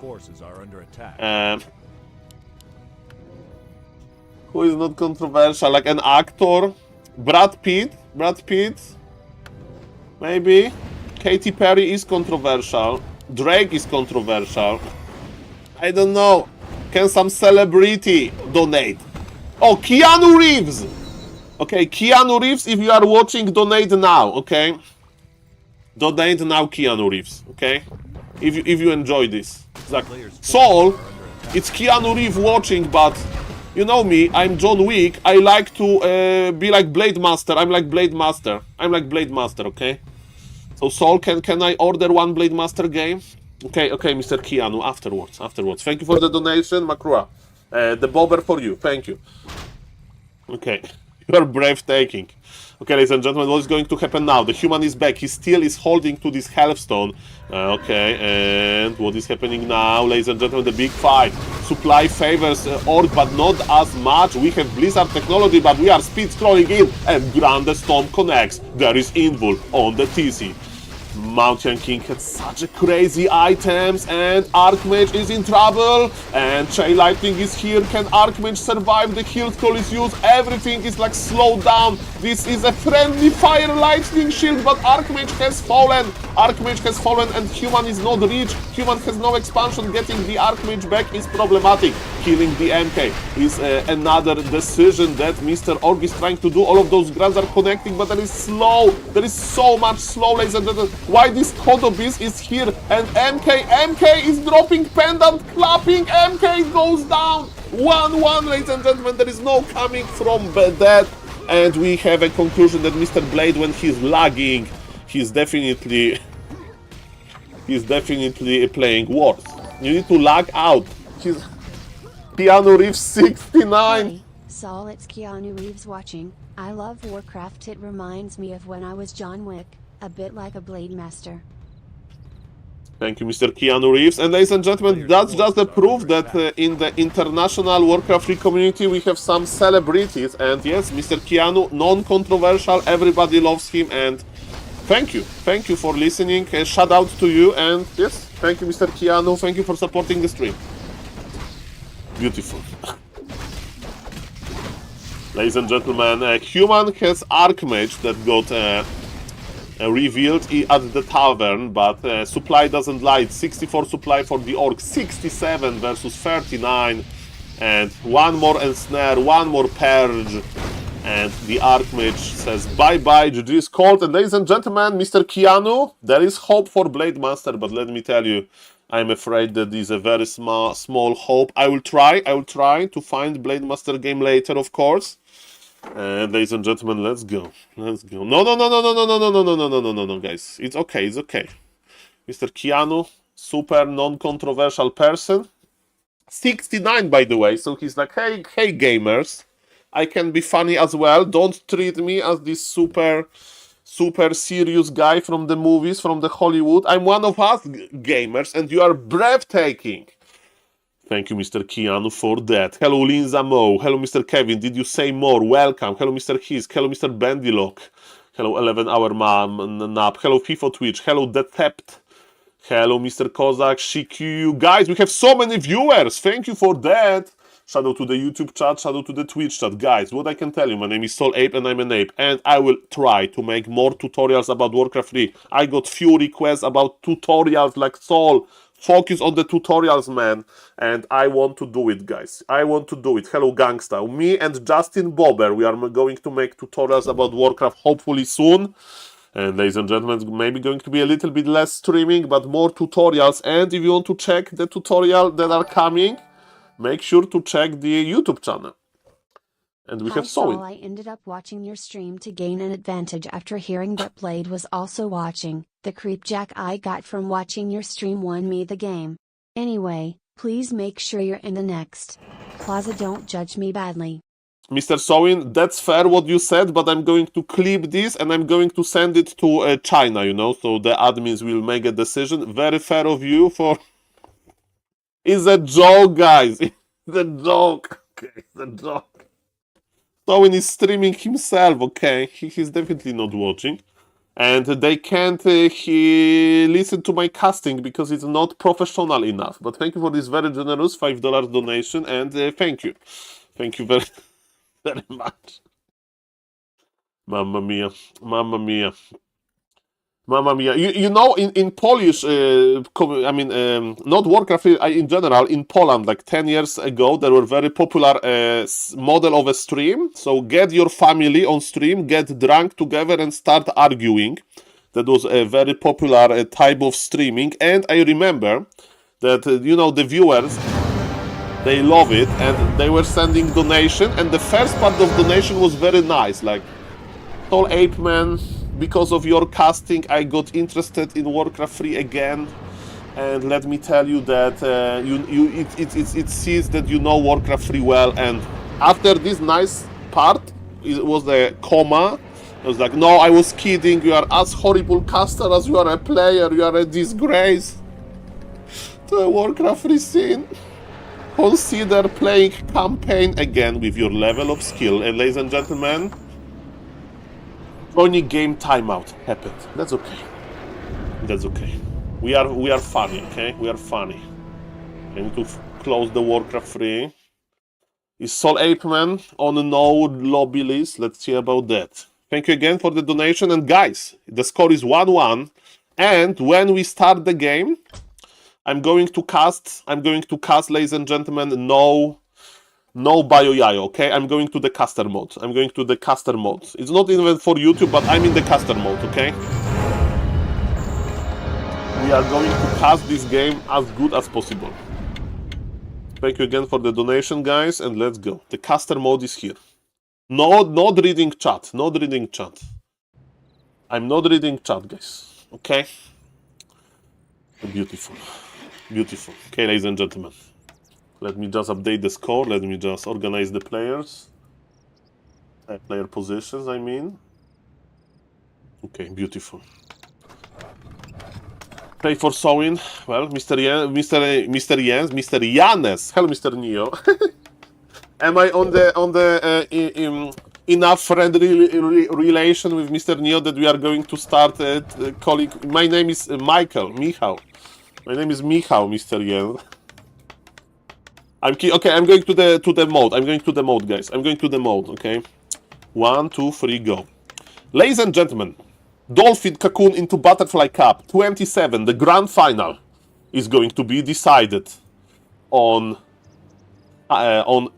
Speaker 1: Who is not controversial? Like an actor? Brad Pitt? Maybe? Katy Perry is controversial. Drake is controversial. I don't know. Can some celebrity donate? Oh, Keanu Reeves! Okay, Keanu Reeves, if you are watching, donate now, okay? Donate now, Keanu Reeves, okay? If you enjoy this. Exactly. Saul, it's Keanu Reeves watching, but you know me, I'm John Wick. I like to be like Blade Master. I'm like Blade Master, okay? So Saul, can I order one Blade Master game? Okay, Mr. Keanu, afterwards. Thank you for the donation, Makura. The bobber for you, thank you. Okay, you are breathtaking. Okay, ladies and gentlemen, what is going to happen now? The human is back. He still is holding to this healthstone. Okay, and what is happening now? Ladies and gentlemen, the big fight. Supply favors Orc, but not as much. We have Blizzard technology, but we are speed scrolling in. And Grande Storm connects. There is Invul on the TC. Mountain King had such a crazy items, and Archmage is in trouble, and Chain Lightning is here. Can Archmage survive? The heal scroll is used, everything is like slowed down. This is a friendly fire lightning shield, but Archmage has fallen, and Human is not rich. Human has no expansion. Getting the Archmage back is problematic. Killing the MK is another decision that Mr. Org is trying to do. All of those grunts are connecting, but there is so much slow, ladies and gentlemen. Why this Kodo Beast is here, and MK is dropping pendant, clapping, MK goes down. 1-1, ladies and gentlemen, there is no coming from that. And we have a conclusion that Mr. Blade, when he's lagging, he's definitely He's definitely playing worse. You need to lag out. He's Keanu Reeves 69.
Speaker 4: Hey, Saul, it's Keanu Reeves watching. I love Warcraft. It reminds me of when I was John Wick, a bit like a Blade Master.
Speaker 1: Thank you, Mr. Keanu Reeves. And ladies and gentlemen, that's just the proof that in the international Warcraft 3 community we have some celebrities. And yes, Mr. Keanu, non-controversial, everybody loves him. And thank you for listening. Shout out to you. And yes, thank you, Mr. Keanu. Thank you for supporting the stream. Beautiful. Ladies and gentlemen, Human has Archmage that got revealed at the tavern, but supply doesn't lie. It's 64 supply for the Orc, 67 versus 39, and one more Ensnare, one more Purge, and the Archmage says bye-bye, GG is called. And ladies and gentlemen, Mr. Keanu, there is hope for Blade Master, but let me tell you, I'm afraid that is a very small hope. I will try to find Blade Master game later, of course. And ladies and gentlemen, let's go. No, guys. It's okay, Mr. Keanu, super non-controversial person. 69, by the way, so he's like, hey, gamers, I can be funny as well. Don't treat me as this super serious guy from the movies, from the Hollywood. I'm one of us, gamers, and you are breathtaking. Thank you, Mr. Keanu, for that. Hello, Linza Mo. Hello, Mr. Kevin. Did you say more? Welcome. Hello, Mr. Hisk. Hello, Mr. Bandylock. Hello, 11-hour nap. Hello, FIFO Twitch. Hello, Detept. Hello, Mr. Kozak. Shikyu. Guys, we have so many viewers. Thank you for that. Shout out to the YouTube chat. Shout out to the Twitch chat. Guys, what I can tell you, my name is SaulApe and I'm an ape. And I will try to make more tutorials about Warcraft 3. I got few requests about tutorials like Saul. Focus on the tutorials, man. And I want to do it, guys. I want to do it. Hello, Gangsta. Me and Justin Bobber, we are going to make tutorials about Warcraft hopefully soon. And ladies and gentlemen, maybe going to be a little bit less streaming, but more tutorials. And if you want to check the tutorial that are coming, make sure to check the YouTube channel. And we have
Speaker 4: Saul, I ended up watching your stream to gain an advantage after hearing that Blade was also watching. The creepjack I got from watching your stream won me the game. Anyway, please make sure you're in the next Plaza. Don't judge me badly.
Speaker 1: Mr. Sowin, that's fair what you said, but I'm going to clip this and I'm going to send it to China, you know, so the admins will make a decision. Very fair of you for... It's a joke, guys. It's a joke. Okay, it's a joke. Sowin is streaming himself, okay? He's definitely not watching. And they can't listen to my casting because it's not professional enough. But thank you for this very generous $5 donation, and thank you. Thank you very, very much. Mamma mia. Mamma mia. Mamma mia. You know, in Polish, I mean, not Warcraft in general, in Poland, like 10 years ago, there were very popular model of a stream. So get your family on stream, get drunk together and start arguing. That was a very popular type of streaming. And I remember that, you know, the viewers, they love it. And they were sending donation. And the first part of donation was very nice. Like, SaulApeMan, because of your casting, I got interested in Warcraft 3 again, and let me tell you that it sees that you know Warcraft 3 well. And after this nice part, it was a comma. I was like, no, I was kidding. You are as horrible caster as you are a player. You are a disgrace to the Warcraft 3 scene. Consider playing campaign again with your level of skill. And ladies and gentlemen, only game timeout happened. That's okay. That's okay. We are funny, okay? We are funny. I need to close the Warcraft 3. Is SaulApeMan on a no lobby list? Let's see about that. Thank you again for the donation. And guys, the score is 1-1. And when we start the game, I'm going to cast, ladies and gentlemen, no bio yayo, okay? I'm going to the caster mode. It's not even for YouTube, but I'm in the caster mode, okay? We are going to cast this game as good as possible. Thank you again for the donation, guys, and let's go. The caster mode is here. Not reading chat. I'm not reading chat, guys, okay? Beautiful. Beautiful. Okay, ladies and gentlemen. Let me just update the score. Let me just organize the players. Player positions, I mean. Okay, beautiful. Play for Sowin. Well, Mr. Yanes. Hello, Mr. Neo. Am I on the enough friendly relation with Mr. Neo that we are going to start calling? My name is Michał. My name is Michał, Mr. Yen. Okay. I'm going to the mode. I'm going to the mode, guys. I'm going to the mode. Okay. 1, 2, 3, go. Ladies and gentlemen, Dolphin Cocoon into Butterfly Cup 27. The grand final is going to be decided on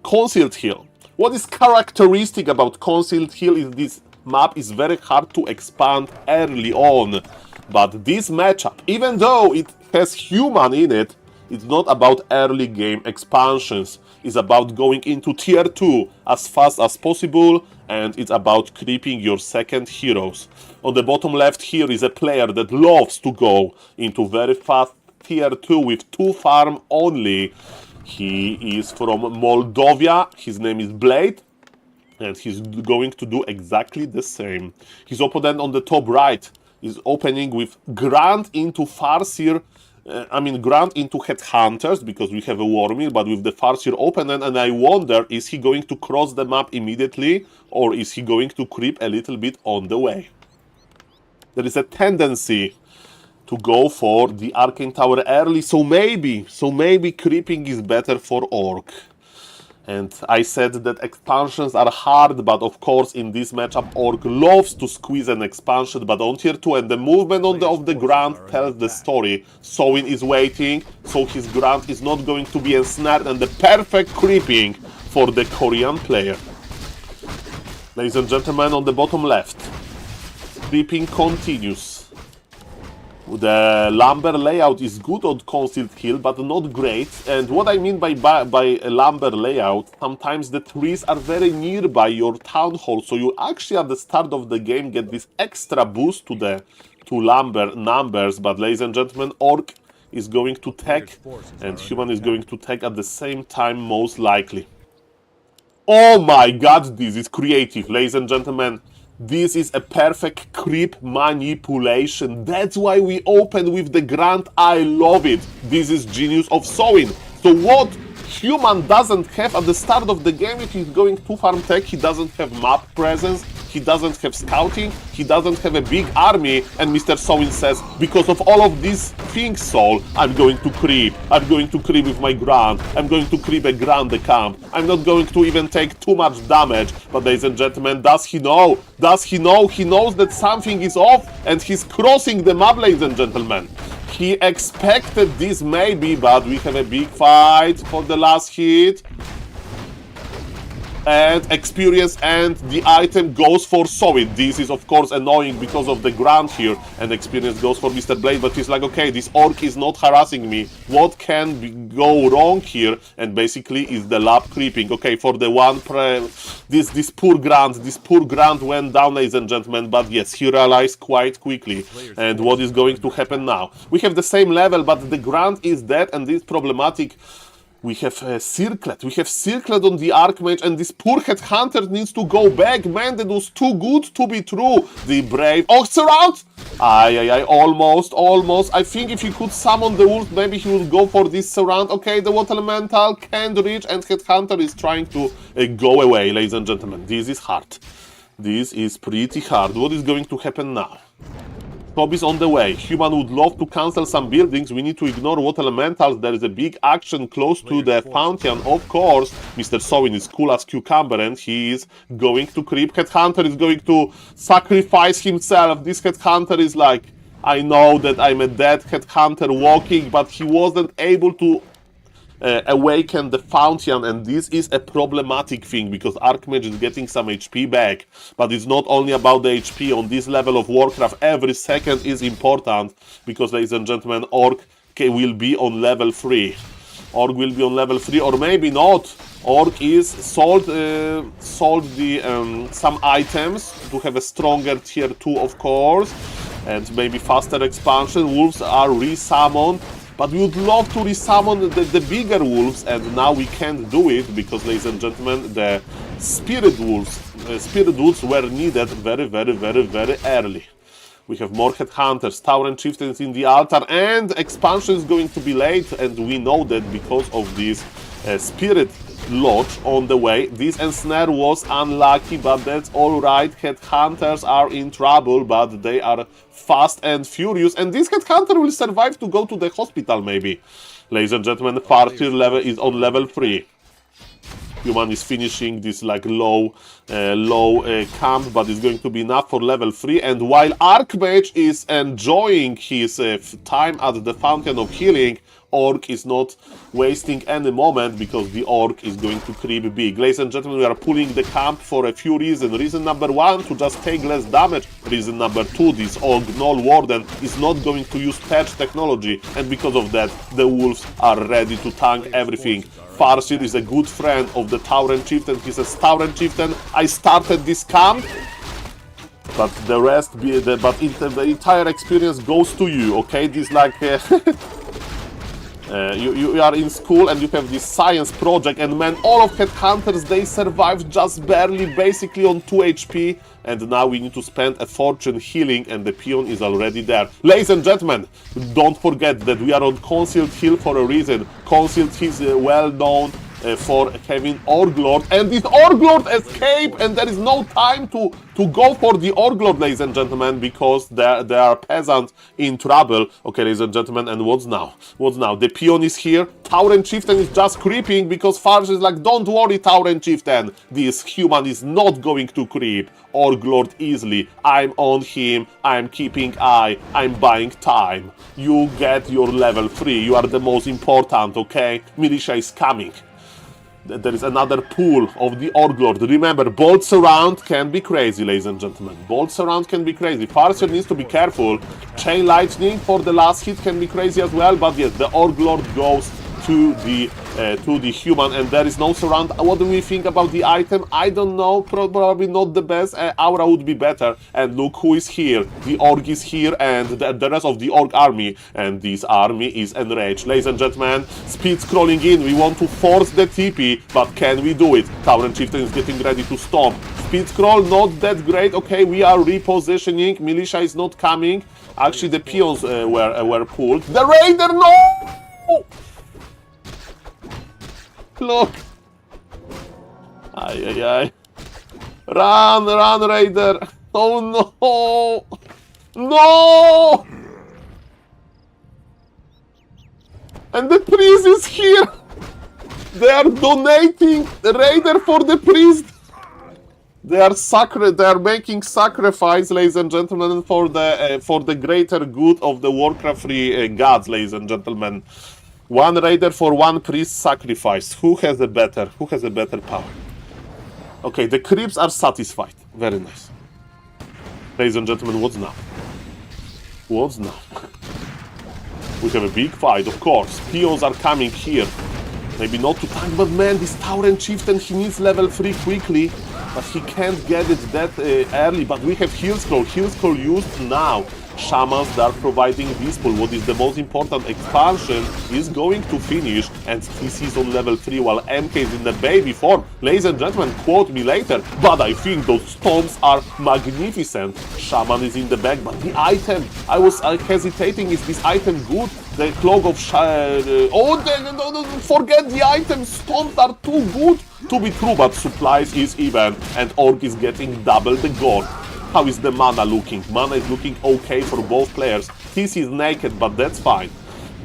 Speaker 1: Concealed Hill. What is characteristic about Concealed Hill is this map is very hard to expand early on. But this matchup, even though it has human in it, it's not about early game expansions. It's about going into tier 2 as fast as possible, and it's about creeping your second heroes. On the bottom left here is a player that loves to go into very fast tier 2 with 2 farm only. He is from Moldova. His name is Blade, and he's going to do exactly the same. His opponent on the top right is opening with Grant into Farseer. Grant into Headhunters, because we have a Warmill, but with the Farseer opponent, and I wonder, is he going to cross the map immediately, or is he going to creep a little bit on the way? There is a tendency to go for the Arcane Tower early, so maybe creeping is better for Orc. And I said that expansions are hard, but of course in this matchup Orc loves to squeeze an expansion, but on tier 2, and the movement of the Grant tells the story. Sowin is waiting, so his Grant is not going to be ensnared, and the perfect creeping for the Korean player. Ladies and gentlemen, on the bottom left, creeping continues. The lumber layout is good on Concealed Hill, but not great. And what I mean by a lumber layout, sometimes the trees are very nearby your town hall, so you actually at the start of the game get this extra boost to lumber numbers. But ladies and gentlemen, Orc is going to tech, and Human is going to tech at the same time, most likely. Oh my god, this is creative, ladies and gentlemen. This is a perfect creep manipulation. That's why we open with the Grant. I love it. This is genius of Sowin. So what Human doesn't have at the start of the game, if he's going to farm tech, he doesn't have map presence, he doesn't have scouting, he doesn't have a big army, and Mr. Sowin says, because of all of these things, Saul, I'm going to creep. I'm going to creep with my Grant. I'm going to creep a Grant the camp. I'm not going to even take too much damage. But ladies and gentlemen, does he know? Does he know? He knows that something is off, and he's crossing the map, ladies and gentlemen. He expected this maybe, but we have a big fight for the last hit. And experience, and the item goes for Sowin. This is of course annoying because of the Grant here, and experience goes for Mr. Blade, but he's like, okay, this Orc is not harassing me. What can go wrong here? And basically is the lab creeping. Okay, for the one this poor Grant went down, ladies and gentlemen, but yes, he realized quite quickly. And what is going to happen now? We have the same level, but the Grant is dead, and this is problematic. We have Circlet. We have Circlet on the Archmage, and this poor Headhunter needs to go back. Man, that was too good to be true. The brave... Oh, surround! Almost. I think if he could summon the wolf, maybe he would go for this surround. Okay, the Water Elemental can't reach, and Headhunter is trying to go away, ladies and gentlemen. This is hard. This is pretty hard. What is going to happen now? Bob is on the way. Human would love to cancel some buildings. We need to ignore Water Elementals. There is a big action close to the fountain. Of course, Mr. Sowin is cool as cucumber, and he is going to creep. Headhunter is going to sacrifice himself. This Headhunter is like, I know that I'm a dead Headhunter walking, but he wasn't able to awaken the fountain, and this is a problematic thing because Archmage is getting some HP back, but it's not only about the HP. On this level of Warcraft, every second is important because, ladies and gentlemen, Orc will be on level 3. Orc will be on level 3, or maybe not. Orc is sold some items to have a stronger tier 2, of course. and maybe faster expansion. Wolves are resummoned, but we would love to resummon the bigger wolves, and now we can't do it because, ladies and gentlemen, the spirit wolves were needed very early. We have more headhunters, Tauren chieftains in the altar, and expansion is going to be late, and we know that because of this spirit lodge on the way. This ensnare was unlucky, but that's alright. Headhunters are in trouble, but they are fast and furious, and this headhunter will survive to go to the hospital maybe. Ladies and gentlemen, Fortitude level is on level 3. Human is finishing this like low camp, but it's going to be enough for level 3. And while Archmage is enjoying his time at the Fountain of Healing, Orc is not wasting any moment because the Orc is going to creep big. Ladies and gentlemen, we are pulling the camp for a few reasons. Reason number 1, to just take less damage. Reason number 2, this Orc Gnoll Warden is not going to use patch technology, and because of that, the Wolves are ready to tank everything. Farseer is a good friend of the Tauren Chieftain. He says, Tauren Chieftain, I started this camp, but the rest, the entire experience goes to you, okay? This like... you are in school and you have this science project, and man, all of headhunters, they survived just barely, basically on 2 HP, and now we need to spend a fortune healing, and the peon is already there. Ladies and gentlemen, don't forget that we are on Concealed Hill for a reason. Concealed Hill is well known for having Orglord, and this Orglord escaped, and there is no time to go for the Orglord, ladies and gentlemen, because there are peasants in trouble. Okay, ladies and gentlemen, and what's now? What's now? The peon is here. Tauren Chieftain is just creeping because Farge is like, don't worry, Tauren Chieftain, this human is not going to creep Orglord easily. I'm on him, I'm keeping eye, I'm buying time. You get your level 3, you are the most important, okay? Militia is coming. There is another pool of the Orglord. Remember, bolt surround can be crazy, ladies and gentlemen. Bolt surround can be crazy. Farseer needs to be careful. Chain lightning for the last hit can be crazy as well. But yes, the Orglord goes to the human, and there is no surround. What do we think about the item? I don't know. Probably not the best. Aura would be better. And look who is here. The Orc is here, and the rest of the Orc army. And this army is enraged. Ladies and gentlemen, speed scrolling in. We want to force the TP, but can we do it? Tauren Chieftain is getting ready to stomp. Speed scroll, not that great. Okay, we are repositioning. Militia is not coming. Actually, the peons were pulled. The Raider, no! Look! Ay, ay, ay. Run, Raider! Oh no! No! And the priest is here! They are donating the Raider for the priest! They are making sacrifice, ladies and gentlemen, for the greater good of the Warcraft 3 gods, ladies and gentlemen. 1 Raider for 1 priest sacrifice. Who has a better power? Okay, the creeps are satisfied. Very nice. Ladies and gentlemen, what's now? What's now? We have a big fight, of course. Peons are coming here. Maybe not to tank, but man, this Tauren Chieftain, he needs level 3 quickly. But he can't get it that early. But we have Heal Scroll. Heal Scroll used now. Shamans that are providing this pull. What is the most important expansion is going to finish, and TC is on level 3 while MK is in the baby form. Ladies and gentlemen, quote me later, but I think those storms are magnificent. Shaman is in the back, but the item, I was hesitating, is this item good? The Cloak of forget the item, storms are too good to be true, but supplies is even, and Orc is getting double the gold. How is the mana looking? Mana is looking okay for both players. TC is naked, but that's fine.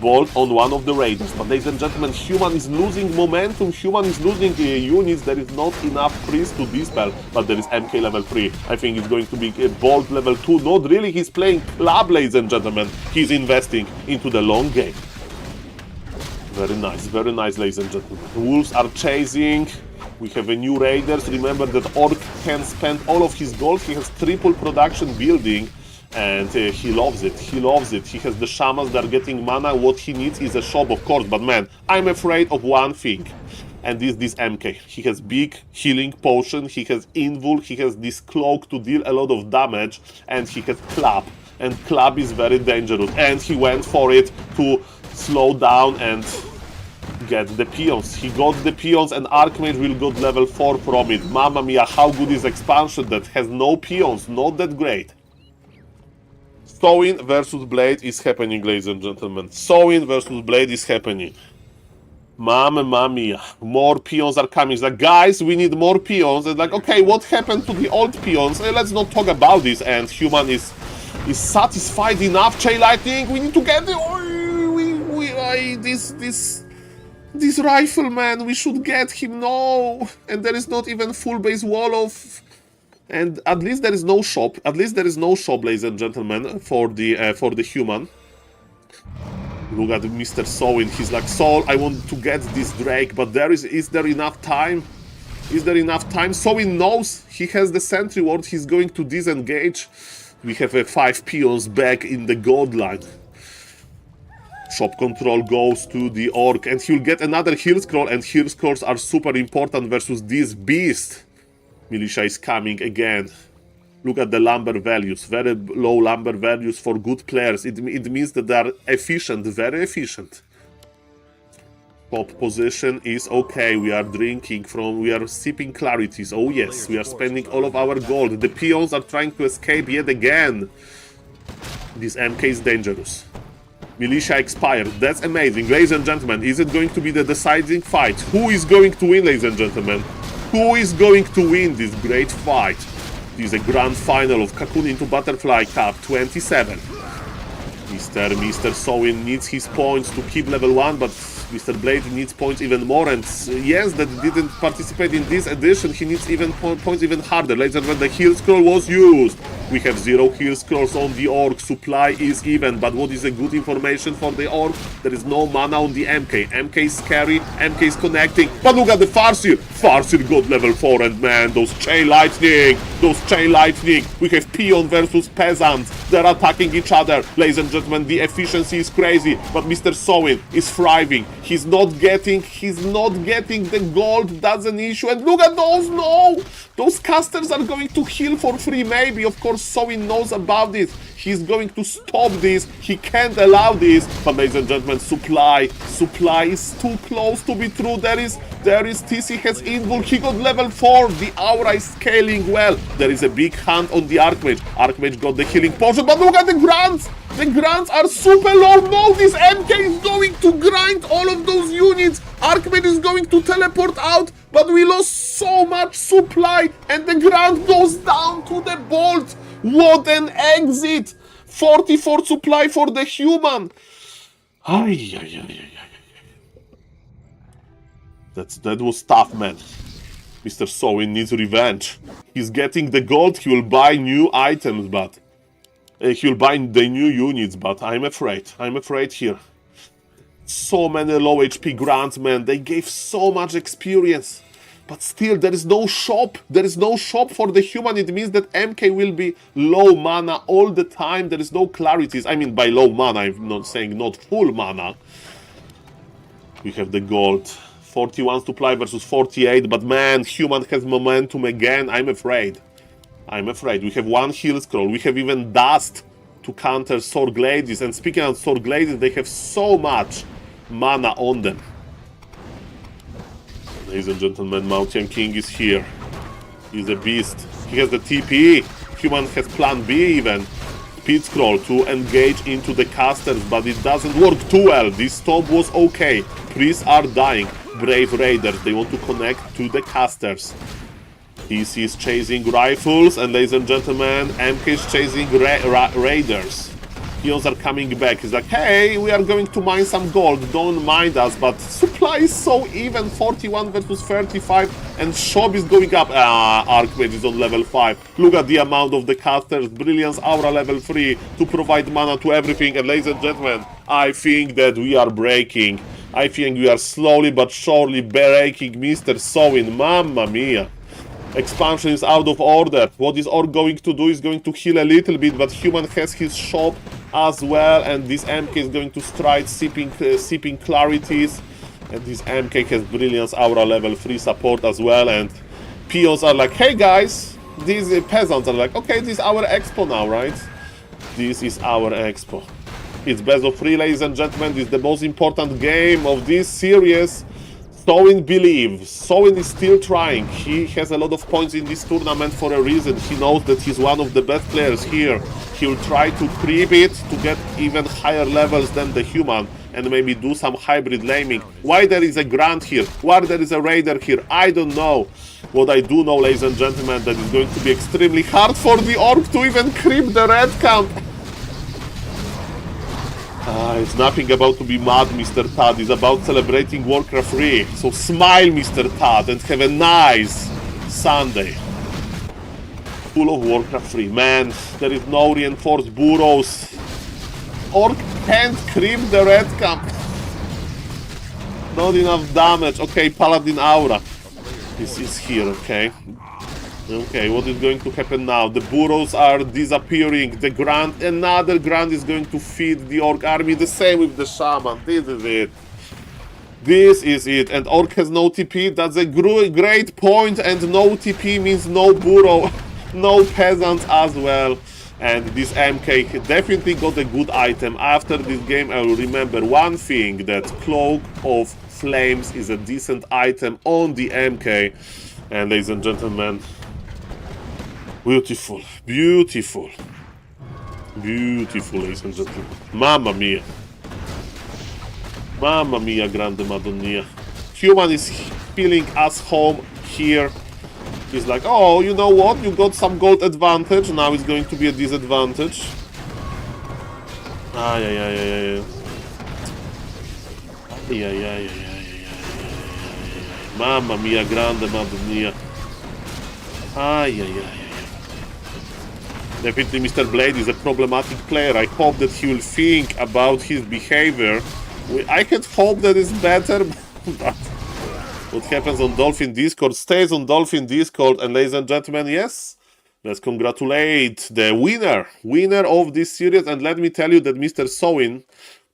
Speaker 1: Bolt on one of the raiders. But ladies and gentlemen, human is losing momentum. Human is losing units. There is not enough priest to dispel. But there is MK level 3. I think it's going to be Bolt level 2. Not really. He's playing club, ladies and gentlemen. He's investing into the long game. Very nice, ladies and gentlemen. The wolves are chasing. We have a new raiders. Remember that Orc can spend all of his gold. He has triple production building, and he loves it. He loves it. He has the shamans that are getting mana. What he needs is a shop, of course. But man, I'm afraid of one thing, and this MK. He has big healing potion. He has invul. He has this cloak to deal a lot of damage, and he has clap. and club is very dangerous. And he went for it to slow down and get the peons. He got the peons and Archmage will got level 4 from it. Mamma mia, how good is expansion that has no peons? Not that great. Sowin versus Blade is happening, ladies and gentlemen. Sowin versus Blade is happening. Mamma mia, more peons are coming. It's like, guys, we need more peons. It's like, okay, what happened to the old peons? Let's not talk about this. And human is satisfied enough. Chain Lightning, we need to get the... This rifleman, we should get him, no. And there is not even full base wall of... And at least there is no shop. At least there is no shop, ladies and gentlemen, for the human. Look at Mr. Sowin. He's like, Saul, I want to get this Drake, but is there enough time? Is there enough time? Sowin knows he has the sentry ward. He's going to disengage. We have a 5 peons back in the gold line. Shop control goes to the orc, and he'll get another heal scroll, and heal scrolls are super important versus this beast. Militia is coming again. Look at the lumber values. Very low lumber values for good players. It means that they are efficient, very efficient. Top position is okay. We are drinking from... We are sipping clarities. Oh yes, we are spending all of our gold. The peons are trying to escape yet again. This MK is dangerous. Militia expired. That's amazing. Ladies and gentlemen, is it going to be the deciding fight? Who is going to win, ladies and gentlemen? Who is going to win this great fight? This is a grand final of Cocoon into Butterfly Cup 27. Mr. Sowin needs his points to keep level 1, but Mr. Blade needs points even more, and yes, that didn't participate in this edition, he needs even points even harder. Ladies and gentlemen, the heal scroll was used. We have 0 heal scrolls on the orc, supply is even, but what is a good information for the orc? There is no mana on the MK. MK is scary, MK is connecting, but look at the Farseer! Farseer got level 4, and man, those Chain Lightning! We have Peon versus Peasants, they're attacking each other. Ladies and gentlemen, the efficiency is crazy, but Mr. Sowin is thriving. He's not getting the gold, that's an issue. And look at those, no! Those casters are going to heal for free, maybe. Of course, Sowin knows about this. He's going to stop this. He can't allow this. But ladies and gentlemen, supply is too close to be true. There is TC has invul. He got level 4. The aura is scaling well. There is a big hand on the Archmage. Archmage got the healing potion, but look at the grants. The grants are super low. No, this MK is going to grind all of those units. Archmage is going to teleport out, but we lost so much supply, and the grant goes down to the bolt. What an exit! 44 supply for the human. That was tough, man. Mr. Sowin needs revenge. He's getting the gold. He will buy new items, but he'll buy the new units. But I'm afraid here. So many low HP grants, man. They gave so much experience. But still, there is no shop. There is no shop for the human. It means that MK will be low mana all the time. There is no clarities. I mean, by low mana, I'm not saying not full mana. We have the gold. 41 supply versus 48. But man, human has momentum again. I'm afraid. We have 1 heal scroll. We have even dust to counter Sword Glades. And speaking of Sword Glades, they have so much mana on them. Ladies and gentlemen, Mountain King is here. He's a beast. He has the TP. Human has plan B even. Speed scroll to engage into the casters, but it doesn't work too well. This storm was okay. Priests are dying. Brave Raiders, they want to connect to the casters. TC is chasing rifles, and ladies and gentlemen, MK is chasing Raiders. Peons are coming back. He's like, hey, we are going to mine some gold, don't mind us, but supply is so even, 41 versus 35, and shop is going up. Archmage is on level 5. Look at the amount of the casters. Brilliance Aura level 3 to provide mana to everything, and ladies and gentlemen, I think that we are breaking. I think we are slowly but surely breaking Mr. Sowin. Mamma mia. Expansion is out of order. What is Orc going to do is going to heal a little bit, but human has his shop as well, and this MK is going to stride sipping clarities, and this MK has Brilliance Aura level 3 support as well, and peons are like, hey guys, these peasants are like, okay, this is our expo now, right? This is our expo. It's best of 3, ladies and gentlemen. This is the most important game of this series. Soin believes. Soin is still trying. He has a lot of points in this tournament for a reason. He knows that he's one of the best players here. He will try to creep it to get even higher levels than the human and maybe do some hybrid laming. Why there is a Grand here? Why there is a Raider here? I don't know. What I do know, ladies and gentlemen, that it's going to be extremely hard for the Orc to even creep the red camp. It's nothing about to be mad, Mr. Tad. It's about celebrating Warcraft 3. So smile, Mr. Tad, and have a nice Sunday. Full of Warcraft 3. Man, there is no reinforced burrows. Orc can't creep the red camp. Not enough damage. Okay, Paladin Aura. This is here, okay. Okay, what is going to happen now? The burrows are disappearing. The Grand, another Grand is going to feed the Orc army. The same with the Shaman. This is it. This is it. And Orc has no TP. That's a great point. And no TP means no burrow. No peasants as well. And this MK definitely got a good item. After this game, I will remember one thing. That Cloak of Flames is a decent item on the MK. And ladies and gentlemen, beautiful, beautiful, beautiful, ladies and gentlemen. Mamma mia. Mamma mia, grande Madonna. Human is feeling us home here. He's like, oh, you know what? You got some gold advantage. Now it's going to be a disadvantage. Ah, yeah. Mamma mia, grande Madonna. Definitely Mr. Blade is a problematic player. I hope that he will think about his behavior. I can hope that it's better, but what happens on Dolphin Discord stays on Dolphin Discord. And ladies and gentlemen, yes, let's congratulate the winner of this series. And let me tell you that Mr. Soin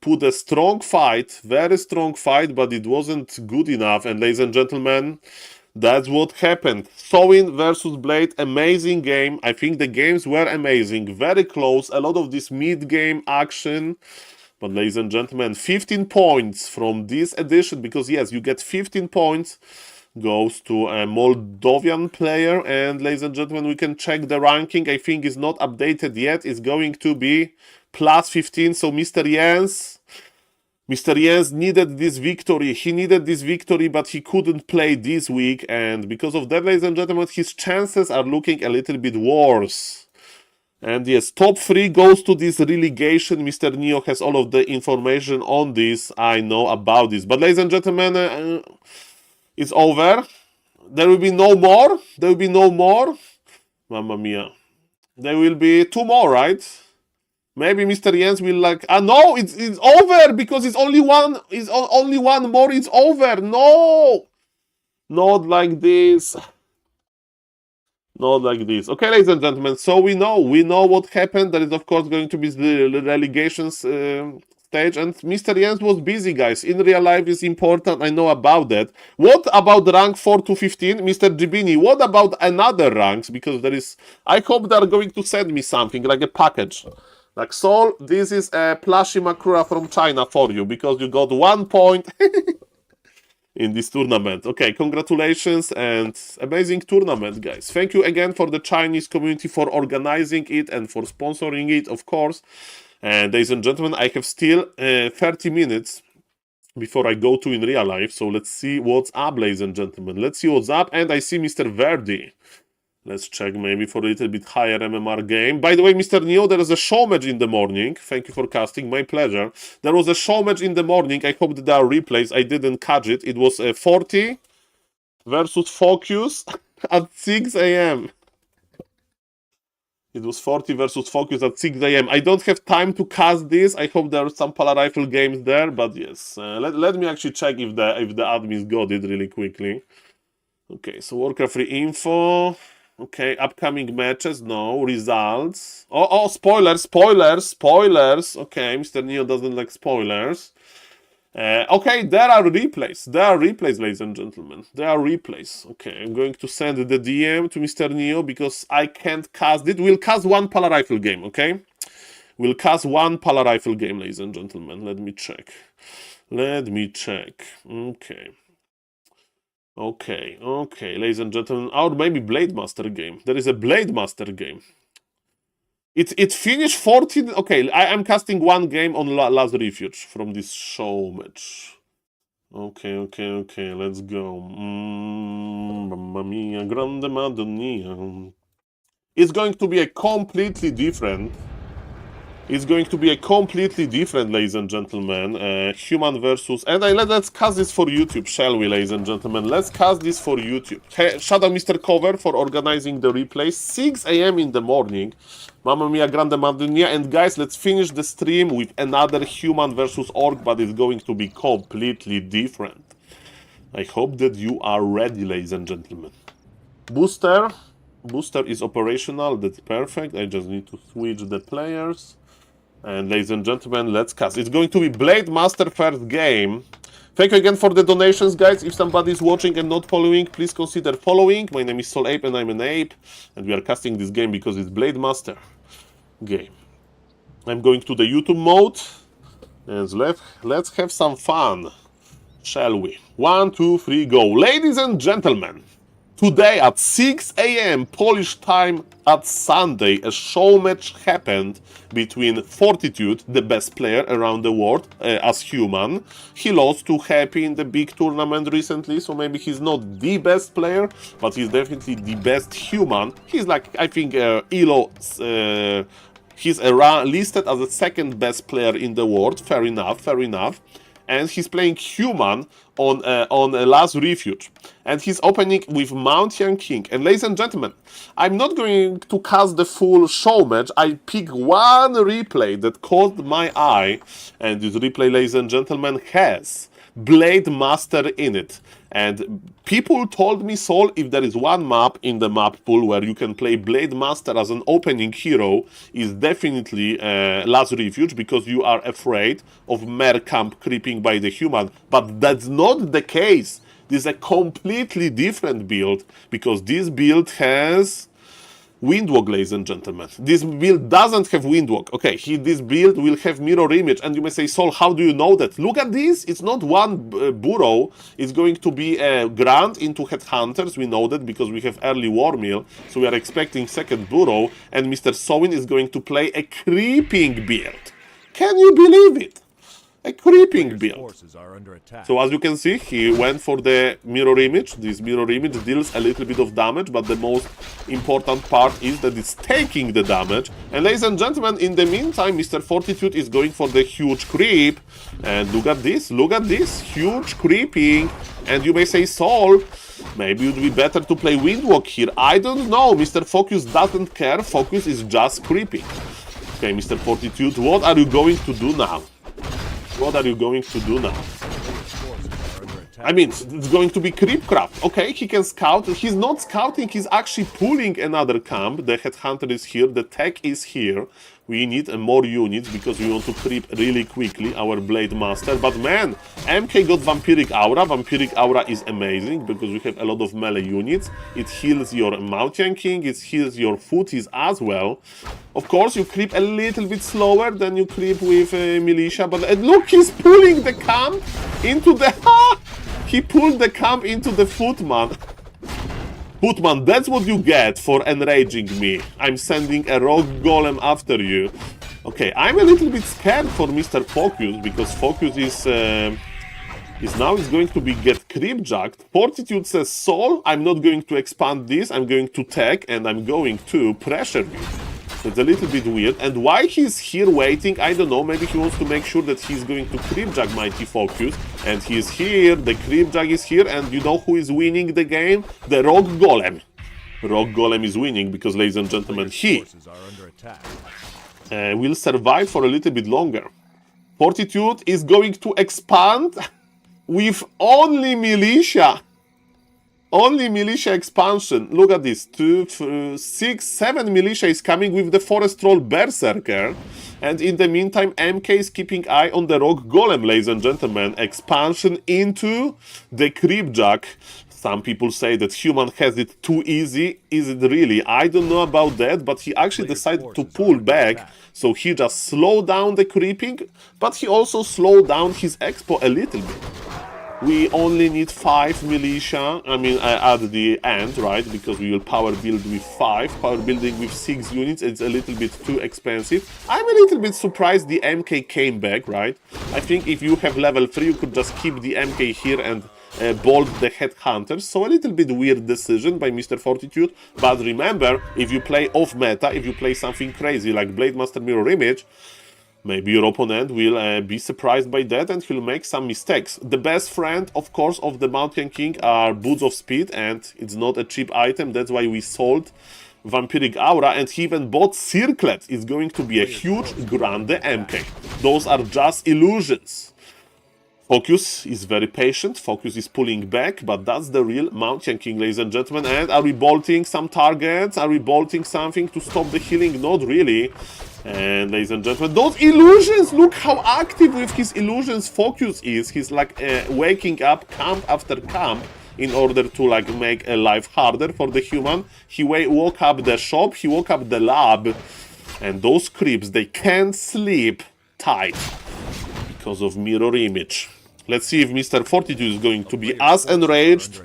Speaker 1: put a strong fight, very strong fight, but it wasn't good enough. And ladies and gentlemen, that's what happened. Soin versus Blade, amazing game. I think the games were amazing, very close, a lot of this mid-game action. But ladies and gentlemen, 15 points from this edition, because yes, you get 15 points, goes to a Moldovan player. And ladies and gentlemen, we can check the ranking. I think it's not updated yet. It's going to be plus 15. So Mr. Jens needed this victory. He needed this victory, but he couldn't play this week. And because of that, ladies and gentlemen, his chances are looking a little bit worse. And yes, top 3 goes to this relegation. Mr. Neo has all of the information on this. I know about this. But ladies and gentlemen, it's over. There will be no more. There will be no more. Mamma mia. There will be 2 more, right? Maybe Mr. Jens will like... no, it's over because it's only one. It's only one more. It's over. No! Not like this. Not like this. Okay, ladies and gentlemen, so we know what happened. There is, of course, going to be the relegations stage, and Mr. Jens was busy, guys. In real life is important, I know about that. What about rank 4 to 15? Mr. Jibini, what about another ranks? Because there is... I hope they are going to send me something, like a package. Like, Saul, this is a plushie Makura from China for you, because you got 1 point... in this tournament. Okay, congratulations and amazing tournament, guys. Thank you again for the Chinese community for organizing it and for sponsoring it, of course. And ladies and gentlemen, I have still 30 minutes before I go to in real life. So let's see what's up, ladies and gentlemen. Let's see what's up. And I see Mr. Verdi. Let's check maybe for a little bit higher MMR game. By the way, Mr. Neo, there is a show match in the morning. Thank you for casting. My pleasure. There was a show match in the morning. I hope that there are replays. I didn't catch it. It was 40 versus Focus at 6 a.m. It was 40 versus Focus at 6 a.m. I don't have time to cast this. I hope there are some Pala Rifle games there. But yes, let me actually check if the admins got it really quickly. Okay, so Warcraft 3 info... Okay, upcoming matches, no. Results. Oh, spoilers. Okay, Mr. Neo doesn't like spoilers. Okay, there are replays. Ladies and gentlemen. There are replays. Okay, I'm going to send the DM to Mr. Neo because I can't cast it. We'll cast one Pala Rifle game, okay? We'll cast one Pala Rifle game, ladies and gentlemen. Let me check. Okay. Okay, ladies and gentlemen. Or maybe Blade Master game. There is a Blade Master game. It finished 14. Okay, I'm casting one game on Last Refuge from this show match. Okay, let's go. Mamma mia, grande Madonna. It's going to be a completely different. It's going to be a completely different, ladies and gentlemen. Human versus... And let's cast this for YouTube, shall we, ladies and gentlemen? Let's cast this for YouTube. Shout out Mr. Cover for organizing the replay. 6 a.m. in the morning. Mamma mia, grande Madonna. And guys, let's finish the stream with another human versus orc, but it's going to be completely different. I hope that you are ready, ladies and gentlemen. Booster is operational. That's perfect. I just need to switch the players. And ladies and gentlemen, let's cast. It's going to be Blade Master first game. Thank you again for the donations, guys. If somebody is watching and not following, please consider following. My name is SaulApe and I'm an ape. And we are casting this game because it's Blade Master game. I'm going to the YouTube mode. And let's have some fun. Shall we? 1, 2, 3, go. Ladies and gentlemen, today at 6 a.m. Polish time at Sunday, a show match happened between Fortitude, the best player around the world as human. He lost to Happy in the big tournament recently, so maybe he's not the best player, but he's definitely the best human. He's like, I think, Elo. He's listed as the second best player in the world. Fair enough. And he's playing human on Last Refuge. And he's opening with Mountain King. And ladies and gentlemen, I'm not going to cast the full show match. I pick one replay that caught my eye. And this replay, ladies and gentlemen, has Blade Master in it. And people told me, Saul, if there is one map in the map pool where you can play Blade Master as an opening hero, is definitely Last Refuge, because you are afraid of Mer Camp creeping by the human. But that's not the case. This is a completely different build, because this build has Windwalk, ladies and gentlemen. This build doesn't have Windwalk. Okay, this build will have mirror image. And you may say, Saul, how do you know that? Look at this. It's not one burrow. It's going to be a grant into Headhunters. We know that because we have early War Mill. So we are expecting second burrow. And Mr. Sowin is going to play a creeping build. Can you believe it? A creeping build. So as you can see, he went for the mirror image. This mirror image deals a little bit of damage, but the most important part is that it's taking the damage. And ladies and gentlemen, in the meantime, Mr. Fortitude is going for the huge creep. And look at this, huge creeping. And you may say, Saul, maybe it would be better to play Windwalk here. I don't know, Mr. Focus doesn't care, Focus is just creeping. Okay, Mr. Fortitude, what are you going to do now? What are you going to do now? I mean, it's going to be Creepcraft. Okay, he can scout. He's not scouting, he's actually pulling another camp. The Headhunter is here, the tech is here. We need more units because we want to creep really quickly our Blade Master. But man, MK got Vampiric Aura. Vampiric Aura is amazing because we have a lot of melee units. It heals your Mountain King, it heals your Footies as well. Of course, you creep a little bit slower than you creep with Militia. But look, he's pulling the camp into the... He pulled the camp into the Footman. Footman, that's what you get for enraging me. I'm sending a rogue golem after you. Okay, I'm a little bit scared for Mr. Focus, because Focus is now going to be get creepjacked. Fortitude says, Saul, I'm not going to expand this, I'm going to tech and I'm going to pressure you. That's a little bit weird. And why he's here waiting, I don't know. Maybe he wants to make sure that he's going to creepjack Mighty Focus. And he's here, the creepjack is here, and you know who is winning the game? The Rogue Golem. Rogue Golem is winning because, ladies and gentlemen, he will survive for a little bit longer. Fortitude is going to expand with only Militia. Only Militia expansion. Look at this. 2, 6, 7 Militia is coming with the Forest Troll Berserker. And in the meantime, MK is keeping eye on the Rogue Golem, ladies and gentlemen. Expansion into the Creepjack. Some people say that human has it too easy. Is it really? I don't know about that, but he actually decided to pull back. So he just slowed down the creeping, but he also slowed down his expo a little bit. We only need 5 militia, at the end, right? Because we will power build with 5, power building with 6 units, it's a little bit too expensive. I'm a little bit surprised the MK came back, right? I think if you have level 3, you could just keep the MK here and bolt the headhunters. So a little bit weird decision by Mr. Fortitude. But remember, if you play off meta, if you play something crazy like Blade Master Mirror Image, maybe your opponent will be surprised by that and he'll make some mistakes. The best friend, of course, of the Mountain King are Boots of Speed, and it's not a cheap item. That's why we sold Vampiric Aura, and he even bought Circlet. It's going to be a huge Grande MK. Those are just illusions. Focus is very patient, Focus is pulling back, but that's the real Mountain King, ladies and gentlemen. And are we bolting some targets? Are we bolting something to stop the healing? Not really. And ladies and gentlemen, those illusions! Look how active with his illusions Focus is. He's like waking up camp after camp in order to like make life harder for the human. He woke up the shop, he woke up the lab, and those creeps, they can't sleep tight because of mirror image. Let's see if Mr. Fortitude is going to be as enraged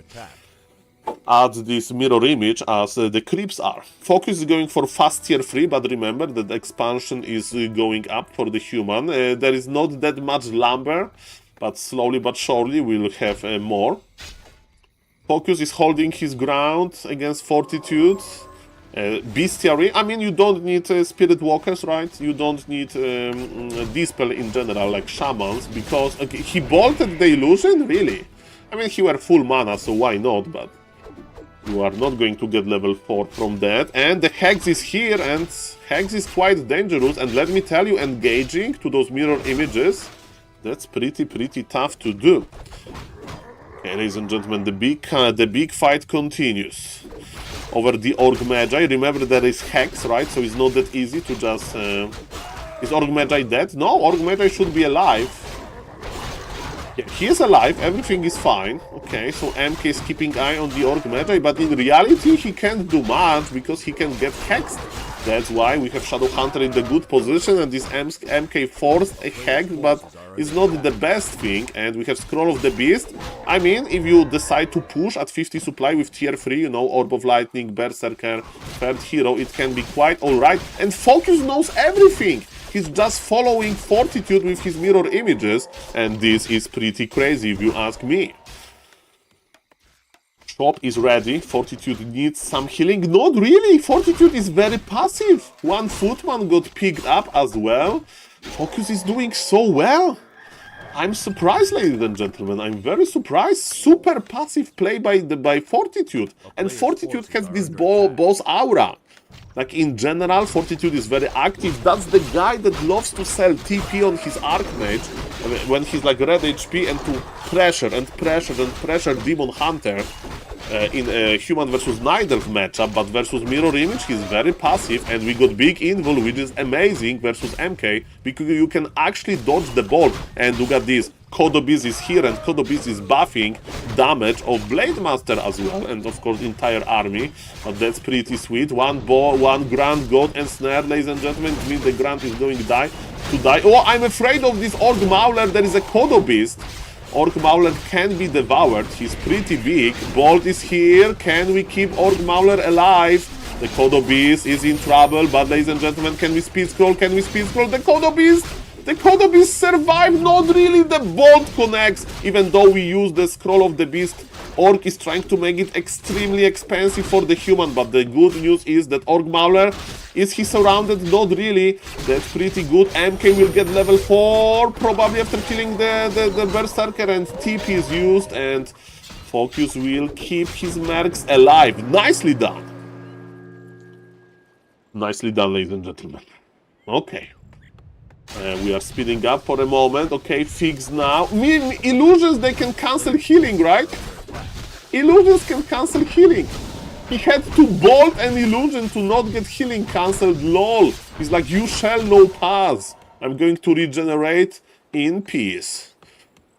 Speaker 1: at this mirror image as the creeps are. Focus is going for fast tier 3, but remember that the expansion is going up for the human. There is not that much lumber, but slowly but surely we'll have more. Focus is holding his ground against Fortitude. Bestiary, you don't need Spirit Walkers, right? You don't need Dispel in general, like Shamans, because he bolted the illusion? Really? He were full mana, so why not, but you are not going to get level 4 from that. And the Hex is here, and Hex is quite dangerous, and let me tell you, engaging to those mirror images, that's pretty tough to do. Okay, ladies and gentlemen, the big fight continues over the Orc Magi. Remember there is Hex, right? So it's not that easy to just... Is Orc Magi dead? No, Orc Magi should be alive. Yeah, he is alive, everything is fine. Okay, so MK is keeping eye on the Orc Magi, but in reality he can't do much because he can get hexed. That's why we have Shadow Hunter in the good position, and this MK forced a hex, but it's not the best thing. And we have Scroll of the Beast. If you decide to push at 50 supply with tier 3, Orb of Lightning, Berserker, third hero, it can be quite alright. And Focus knows everything. He's just following Fortitude with his mirror images, and this is pretty crazy if you ask me. Shop is ready. Fortitude needs some healing. Not really. Fortitude is very passive. One Footman got picked up as well. Focus is doing so well. I'm surprised, ladies and gentlemen. I'm very surprised. Super passive play by Fortitude. And Fortitude has this boss aura. Like in general, Fortitude is very active. That's the guy that loves to sell TP on his Archmage when he's like red HP, and to pressure Demon Hunter in a human versus Nidelf matchup. But versus Mirror Image, he's very passive, and we got big invul, which is amazing versus MK, because you can actually dodge the ball. And look at this. Kodobiz is here, and Kodobiz is buffing damage of Blade Master as well, and of course entire army. But that's pretty sweet. One Grand God and Snare, ladies and gentlemen. It means the Grand is going to die. Oh, I'm afraid of this Orc Mauler. There is a Kodobiz. Orc Mauler can be devoured. He's pretty big. Bolt is here. Can we keep Orc Mauler alive? The Kodobiz is in trouble, but ladies and gentlemen, can we speed scroll? Can we speed scroll? The Kodobiz survived. Not really. The Bolt connects. Even though we use the Scroll of the Beast, Orc is trying to make it extremely expensive for the human. But the good news is that Orc Mauler, is he surrounded? Not really. That's pretty good. MK will get level 4 probably after killing the Berserker, and TP is used, and Focus will keep his mercs alive. Nicely done. Nicely done, ladies and gentlemen. Okay. We are speeding up for a moment. Okay, fix now. Illusions, they can cancel healing, right? Illusions can cancel healing. He had to bolt an illusion to not get healing cancelled. Lol. He's like, you shall not pass. I'm going to regenerate in peace.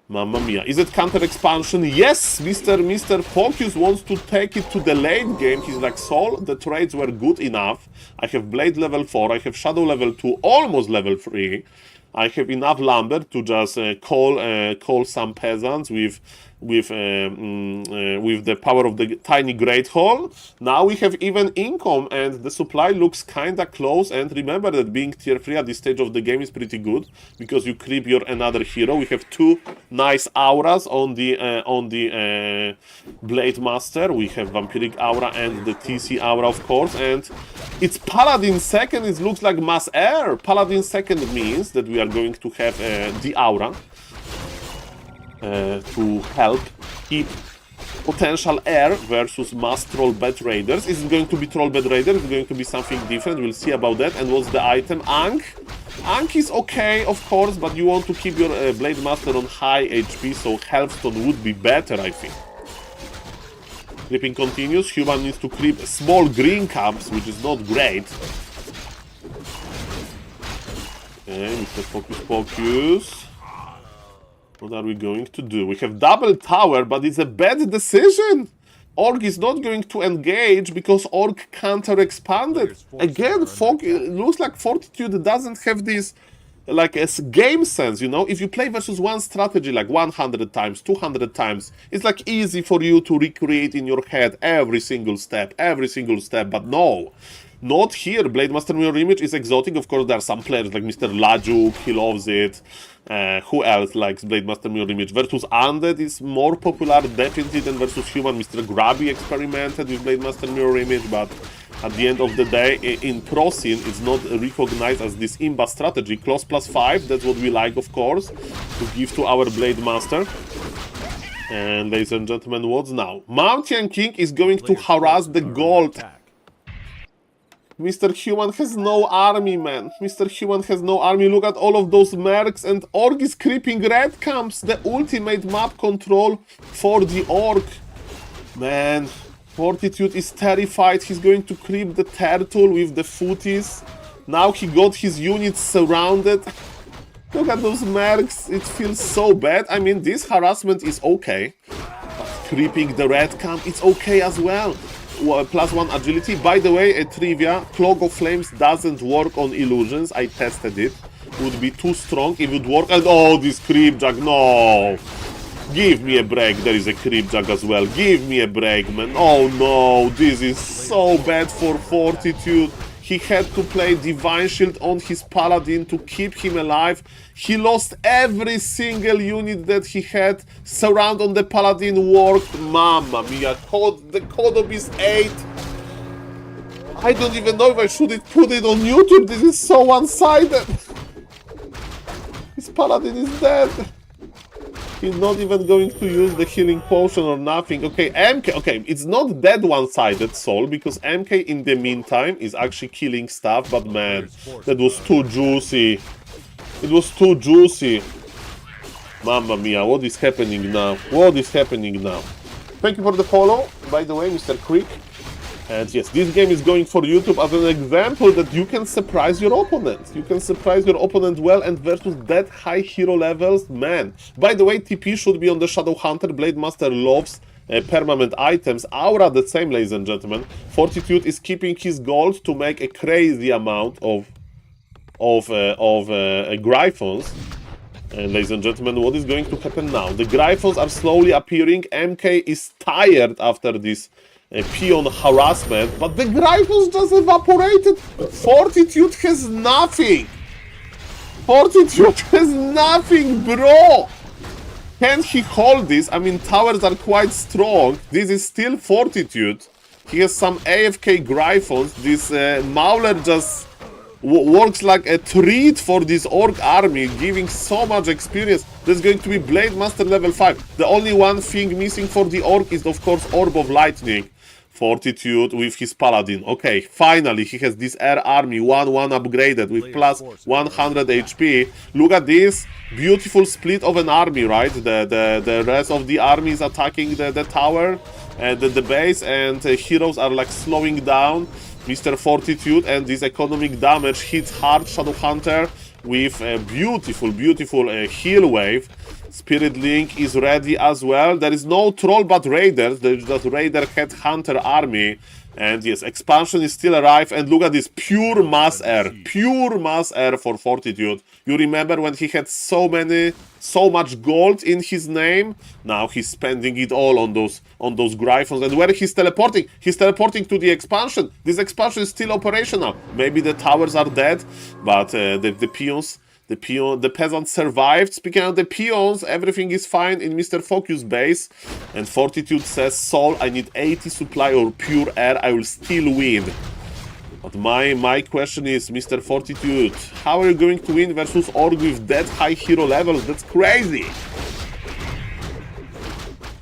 Speaker 1: Mamma mia. Is it counter expansion? Yes, Mr. Focus wants to take it to the late game. He's like, Saul, the trades were good enough. I have Blade level 4, I have Shadow level 2, almost level 3. I have enough lumber to just call some peasants with the power of the tiny great hall. Now we have even income, and the supply looks kinda close. And remember that being tier 3 at this stage of the game is pretty good, because you creep your another hero. We have 2 nice auras on the Blade Master. We have Vampiric Aura and the TC Aura, of course, and it's Paladin second. It looks like Mass Air. Paladin second means that we are going to have the Aura to help keep potential air versus mass troll bed raiders. Is it going to be troll bed raiders? Is it going to be something different? We'll see about that. And what's the item? Ankh. Ankh is okay, of course, but you want to keep your Blade Master on high HP, so Healthstone would be better, I think. Creeping continues. Human needs to creep small green camps, which is not great. Okay, Mr. Focus. What are we going to do? We have double tower, but it's a bad decision. Orc is not going to engage because Orc counter expanded. Again, it looks like Fortitude doesn't have this like a game sense, you know? If you play versus one strategy like 100 times, 200 times, it's like easy for you to recreate in your head every single step, but no. Not here. Blade Master Mirror Image is exotic. Of course, there are some players like Mr. Lajuk, he loves it. Who else likes Blade Master Mirror Image? Versus Undead is more popular definitely than versus Human. Mr. Grabby experimented with Blade Master Mirror Image, but at the end of the day, in pro scene, it's not recognized as this imba strategy. Close +5, that's what we like, of course, to give to our Blade Master. And ladies and gentlemen, what's now? Mountain King is going to harass the gold. Mr. Human has no army, man. Mr. Human has no army. Look at all of those mercs, and Orc is creeping red camps. The ultimate map control for the Orc. Man, Fortitude is terrified. He's going to creep the turtle with the footies. Now he got his units surrounded. Look at those mercs. It feels so bad. I mean, this harassment is okay. But creeping the red camp, it's okay as well. +1 agility. By the way, a trivia, Clog of Flames doesn't work on illusions. I tested it. Would be too strong. It would work. And oh, this Creepjack, no! Give me a break. There is a Creepjack as well. Give me a break, man. Oh no, this is so bad for Fortitude. He had to play Divine Shield on his Paladin to keep him alive. He lost every single unit that he had. Surround on the Paladin worked. Mamma mia. The Code of Beast 8. I don't even know if I should put it on YouTube. This is so one-sided. His Paladin is dead. He's not even going to use the healing potion or nothing. Okay, MK, okay, it's not that one-sided, Saul, because MK in the meantime is actually killing stuff, but man, that was too juicy. It was too juicy. Mamma mia, what is happening now? What is happening now? Thank you for the follow, by the way, Mr. Creek. And yes, this game is going for YouTube as an example that you can surprise your opponent. You can surprise your opponent well, and versus that high hero levels, man. By the way, TP should be on the Shadow Hunter. Blade Master loves permanent items. Aura the same, ladies and gentlemen. Fortitude is keeping his gold to make a crazy amount of Gryphons. And ladies and gentlemen, what is going to happen now? The Gryphons are slowly appearing. MK is tired after this peon harassment, but the Gryphons just evaporated. Fortitude has nothing. Fortitude has nothing, bro. Can he hold this? I mean, towers are quite strong. This is still Fortitude. He has some AFK Gryphons. This Mauler just works like a treat for this Orc army, giving so much experience. There's going to be Blade Master level 5. The only one thing missing for the Orc is, of course, Orb of Lightning. Fortitude with his Paladin. Okay, finally, he has this air army, 1-1 upgraded with plus 100 HP. Look at this beautiful split of an army, right? The rest of the army is attacking the tower and the base, and heroes are like slowing down Mr. Fortitude, and this economic damage hits hard Shadow Hunter with a beautiful heal wave. Spirit Link is ready as well. There is no troll but raiders. There is just raider headhunter army. And yes, expansion is still arrived. And look at this, pure mass air. Pure mass air for Fortitude. You remember when he had so much gold in his name? Now he's spending it all on those Gryphons. And where he's teleporting? He's teleporting to the expansion. This expansion is still operational. Maybe the towers are dead, but the peons... The peasants survived. Speaking of the peons, everything is fine in Mr. Focus base. And Fortitude says, Saul, I need 80 supply or pure air. I will still win. But my question is, Mr. Fortitude, how are you going to win versus Org with that high hero levels? That's crazy.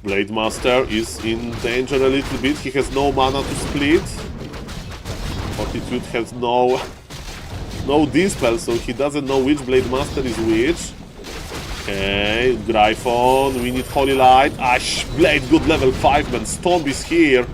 Speaker 1: Blade Master is in danger a little bit. He has no mana to split. Fortitude has no dispel, so he doesn't know which Blade Master is which. Okay, Gryphon, we need Holy Light. Ash, Blade, good level 5, man. Stomp is here.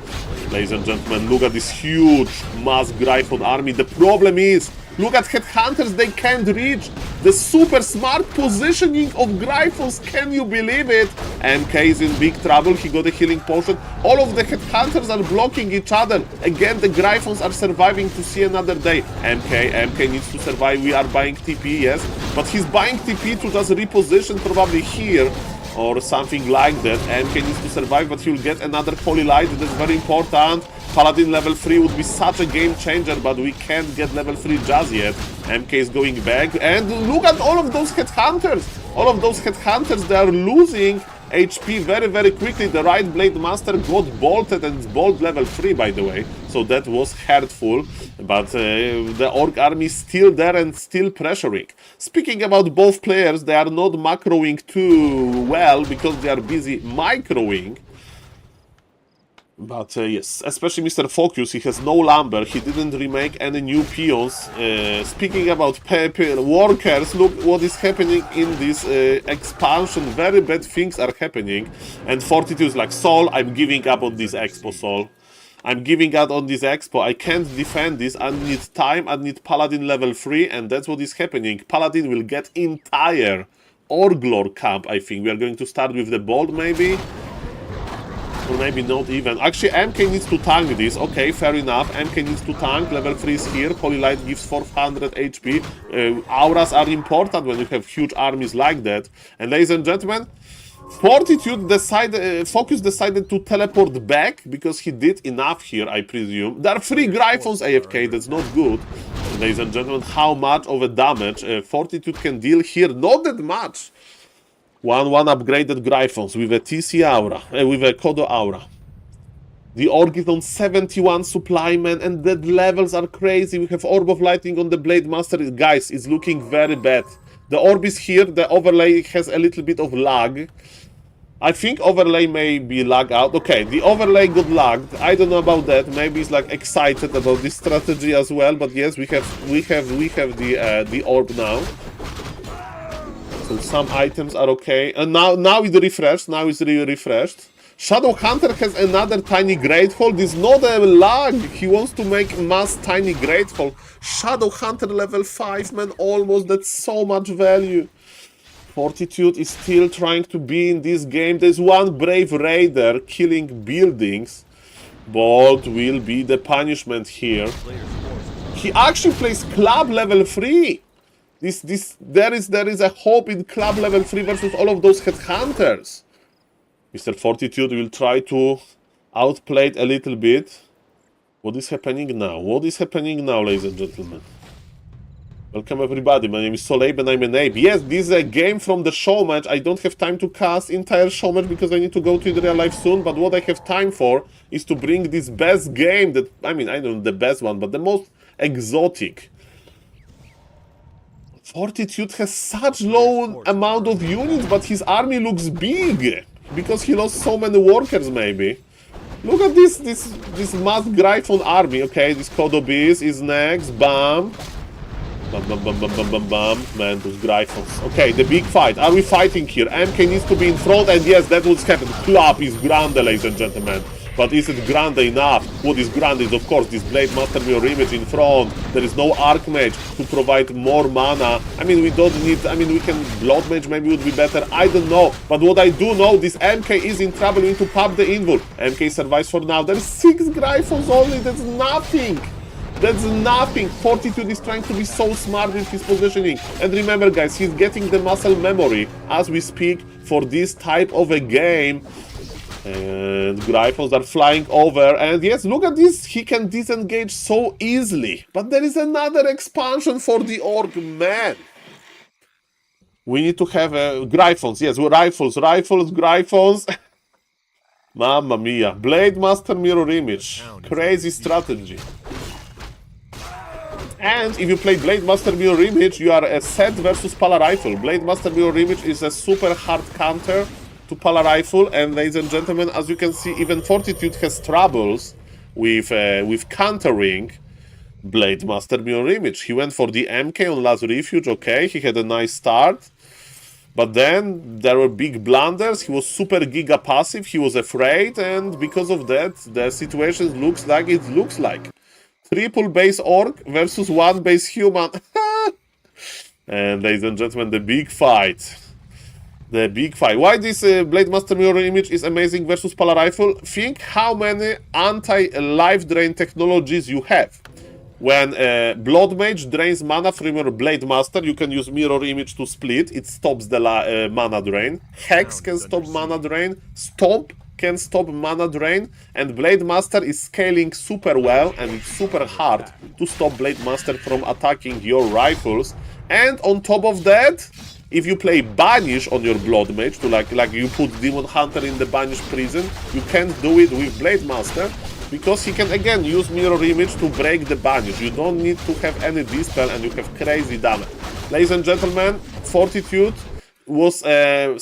Speaker 1: Ladies and gentlemen, look at this huge mass Gryphon army. The problem is, look at Headhunters, they can't reach. The super smart positioning of Gryphons, can you believe it? MK is in big trouble, he got a healing potion. All of the Headhunters are blocking each other. Again, the Gryphons are surviving to see another day. MK needs to survive, we are buying TP, yes. But he's buying TP to just reposition probably here. Or something like that. MK needs to survive, but he'll get another Holy Light. That's very important. Paladin level 3 would be such a game changer, but we can't get level 3 just yet. MK is going back. And look at all of those Headhunters. All of those Headhunters, they are losing HP very, very quickly. The right Blade Master got bolted, and it's bolt level 3, by the way. So that was hurtful. But the Orc army is still there and still pressuring. Speaking about both players, they are not macroing too well because they are busy microing. But yes, especially Mr. Focus, he has no lumber, he didn't remake any new peons. Speaking about workers, look what is happening in this expansion. Very bad things are happening. And Fortitude is like, Saul, I'm giving up on this expo, Saul. I'm giving out on this expo. I can't defend this. I need time. I need Paladin level 3, and that's what is happening. Paladin will get entire Orglore camp, I think. We are going to start with the Bolt, maybe? Or maybe not even. Actually, MK needs to tank this. Okay, fair enough. MK needs to tank. Level 3 is here. Holy Light gives 400 HP. Auras are important when you have huge armies like that. And ladies and gentlemen, Fortitude decided, Focus decided to teleport back because he did enough here, I presume. There are 3 Gryphons AFK, that's not good. Ladies and gentlemen, how much of a damage Fortitude can deal here? Not that much. One upgraded Gryphons with a TC Aura, with a Kodo Aura. The Orc is on 71 supply, man, and the levels are crazy. We have Orb of Lightning on the Blade Master. Guys, it's looking very bad. The orb is here, the overlay has a little bit of lag. I think overlay may be lag out. Okay, the overlay got lagged. I don't know about that. Maybe it's like excited about this strategy as well. But yes, we have the orb now. So some items are okay. And now it's refreshed. Now it's really refreshed. Shadow Hunter has another tiny Grateful. This is not a lag. He wants to make mass tiny Grateful. Shadow Hunter level 5, man, almost. That's so much value. Fortitude is still trying to be in this game. There's one brave raider killing buildings. Bolt will be the punishment here. He actually plays club level 3. There is a hope in club level 3 versus all of those headhunters. Mr. Fortitude will try to outplay it a little bit. What is happening now? What is happening now, ladies and gentlemen? Welcome everybody, my name is SaulApeMan and I'm an Ape. Yes, this is a game from the show match. I don't have time to cast entire show match because I need to go to the real life soon, but what I have time for is to bring this best game that, I mean, I don't know the best one, but the most exotic. Fortitude has such low amount of units, but his army looks big. Because he lost so many workers, maybe. Look at this mass Gryphon army. Okay, this Kodo Beast is next. Bam. Bam, bam, bam, bam, bam, bam, bam. Man, those Gryphons. Okay, the big fight. Are we fighting here? MK needs to be in front, and yes, that will happen. Club is grande, ladies and gentlemen. But is it grande enough? What is grande is, of course, this Blade Master Mirror Image in front. There is no Archmage to provide more mana. I mean, we don't need... I mean, we can... Blood Mage maybe would be better. I don't know. But what I do know, this MK is in trouble. We need to pop the invul. MK survives for now. There's 6 Gryphons only. That's nothing. That's nothing. Fortitude is trying to be so smart with his positioning. And remember, guys, he's getting the muscle memory as we speak for this type of a game. And Gryphons are flying over. And yes, look at this. He can disengage so easily. But there is another expansion for the Orc, man. We need to have Gryphons. Yes, rifles, Gryphons. Mamma mia. Blade Master Mirror Image. Crazy strategy. And if you play Blade Master Mirror Image, you are a set versus Pala Rifle. Blade Master Mirror Image is a super hard counter to Pala Rifle, and ladies and gentlemen, as you can see, even Fortitude has troubles with countering Blade Master Mirror Image. He went for the MK on Last Refuge, okay, he had a nice start, but then there were big blunders. He was super giga passive, he was afraid, and because of that, the situation looks like it looks like. Triple base Orc versus 1 base human. And ladies and gentlemen, the big fight. The big fight. Why this Blade Master Mirror Image is amazing versus Pala Rifle? Think how many anti-life drain technologies you have. When Blood Mage drains mana from your Blade Master, you can use Mirror Image to split. It stops the mana drain. Hex can stop mana drain. Stomp can stop mana drain, and Blade Master is scaling super well, and it's super hard to stop Blade Master from attacking your rifles. And on top of that, if you play Banish on your Blood Mage, to like you put Demon Hunter in the Banish prison, you can't do it with Blade Master, because he can again use Mirror Image to break the Banish. You don't need to have any Dispel, and you have crazy damage. Ladies and gentlemen, Fortitude was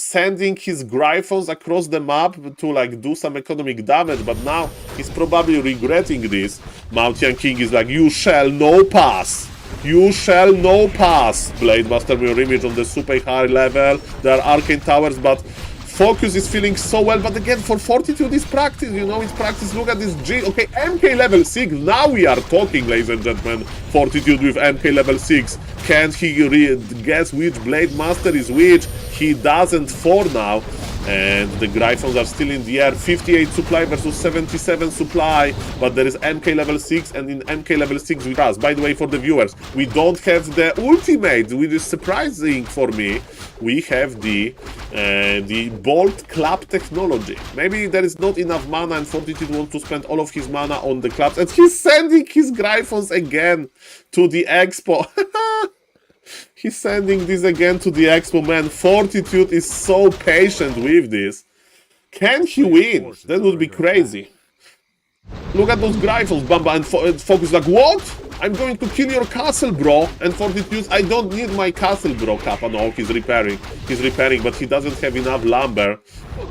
Speaker 1: sending his Gryphons across the map to like do some economic damage, but now he's probably regretting this. Mountain King is like, you shall no pass. You shall no pass. Blade Master Mirror Image on the super high level. There are Arcane Towers, but Focus is feeling so well. But again, for Fortitude is practice, you know, it's practice. Look at this G. Okay, MK level 6. Now we are talking, ladies and gentlemen. Fortitude with MK level 6. Can't he guess which Blade Master is which? He doesn't for now. And the Gryphons are still in the air. 58 supply versus 77 supply. But there is MK level 6, and in MK level 6 we trust. By the way, for the viewers, we don't have the ultimate, which is surprising for me. We have the Bolt Club technology. Maybe there is not enough mana, and Fortitude wants to spend all of his mana on the clubs. And he's sending his Gryphons again to the Expo. He's sending this again to the Expo, man. Fortitude is so patient with this. Can he win? That would be crazy. Look at those Gryphons, Bamba, and Focus like, what? I'm going to kill your castle, bro. And Fortitude, I don't need my castle, bro. Kappa, no, he's repairing. He's repairing, but he doesn't have enough lumber.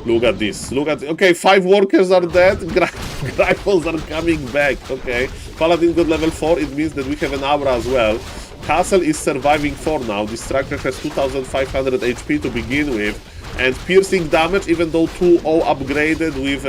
Speaker 1: Look at this. Look at... Okay, 5 workers are dead. Gryphons are coming back. Okay. Paladin got level 4. It means that we have an aura as well. Castle is surviving for now. This tracker has 2500 HP to begin with. And piercing damage, even though 2-0 upgraded with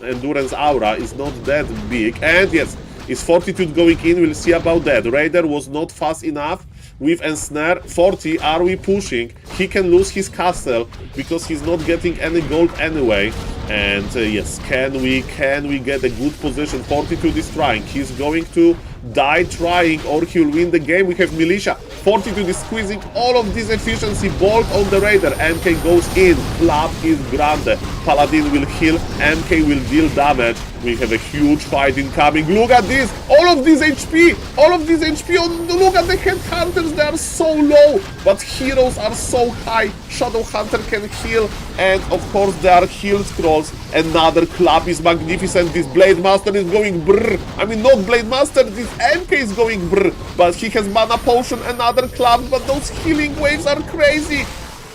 Speaker 1: Endurance Aura, is not that big. And yes, is Fortitude going in? We'll see about that. Raider was not fast enough with Ensnare. 40, are we pushing? He can lose his castle because he's not getting any gold anyway. And yes, can we get a good position? Fortitude is trying. He's going to die trying, or he'll win the game. We have Militia. Fortitude is squeezing all of this efficiency. Bolt on the Raider. MK goes in. Club is grande. Paladin will heal. MK will deal damage. We have a huge fight incoming. Look at this. All of this HP. All of this HP. Look at the Headhunters. They are so low. But heroes are so high. Shadow Hunter can heal. And of course there are heal scrolls. Another club is magnificent. This Blade Master is going brrr. I mean, not Blade Master. This MK is going brrr. But he has mana potion. Another club. But those healing waves are crazy.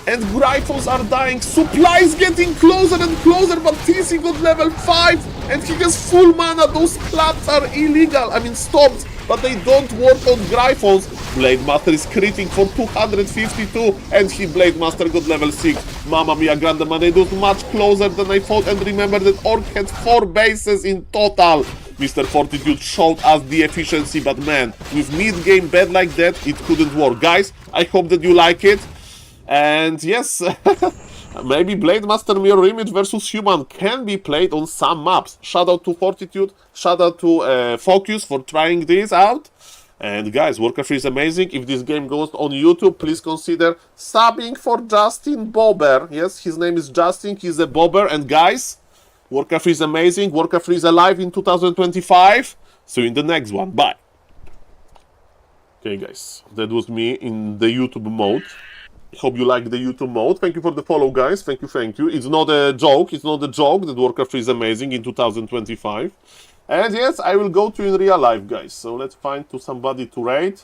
Speaker 1: And Gryphons are dying. Supply is getting closer and closer, but TC got level 5 and he has full mana. Those clubs are illegal. I mean, stopped, but they don't work on Gryphons. Blade Master is critting for 252, and he Blade Master got level 6. Mamma mia, Grande Man, it was much closer than I thought, and remember that Orc had 4 bases in total. Mr. Fortitude showed us the efficiency, but man, with mid-game bad like that, it couldn't work. Guys, I hope that you like it. And yes, maybe Blade Master Mirror Image versus Human can be played on some maps. Shout out to Fortitude, shout out to Focus for trying this out. And guys, Warcraft is amazing. If this game goes on YouTube, please consider subbing for Justin Bobber. Yes, his name is Justin, he's a Bobber. And guys, Warcraft is amazing. Warcraft is alive in 2025. See you in the next one. Bye. Okay, guys, that was me in the YouTube mode. I hope you like the YouTube mode. Thank you for the follow, guys. Thank you, thank you. It's not a joke. It's not a joke that Warcraft is amazing in 2025. And yes, I will go to in real life, guys. So let's find to somebody to raid.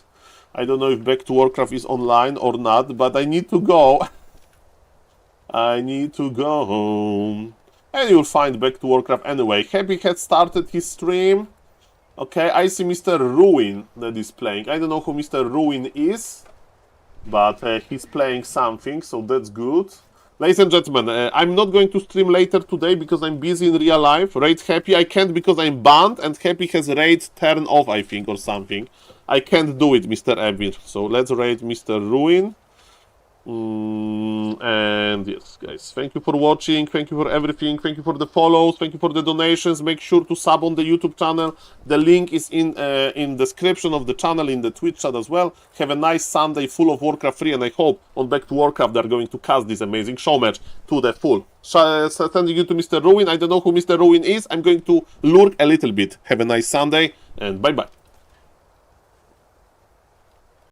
Speaker 1: I don't know if Back to Warcraft is online or not, but I need to go. I need to go home. And you'll find Back to Warcraft anyway. Happy had started his stream. Okay, I see Mr. Ruin that is playing. I don't know who Mr. Ruin is, but he's playing something, so that's good. Ladies and gentlemen, I'm not going to stream later today because I'm busy in real life. Raid Happy, I can't because I'm banned, and Happy has raid turn off, I think, or something. I can't do it, Mr. Evir. So let's raid Mr. Ruin. And yes, guys, thank you for watching, thank you for everything, thank you for the follows, thank you for the donations. Make sure to sub on the YouTube channel. The link is in description of the channel, in the Twitch chat as well. Have a nice Sunday full of Warcraft 3, and I hope on Back to Warcraft they're going to cast this amazing show match to the full. Sending you to Mr. Ruin. I don't know who Mr. Ruin is. I'm going to lurk a little bit. Have a nice Sunday, and bye-bye.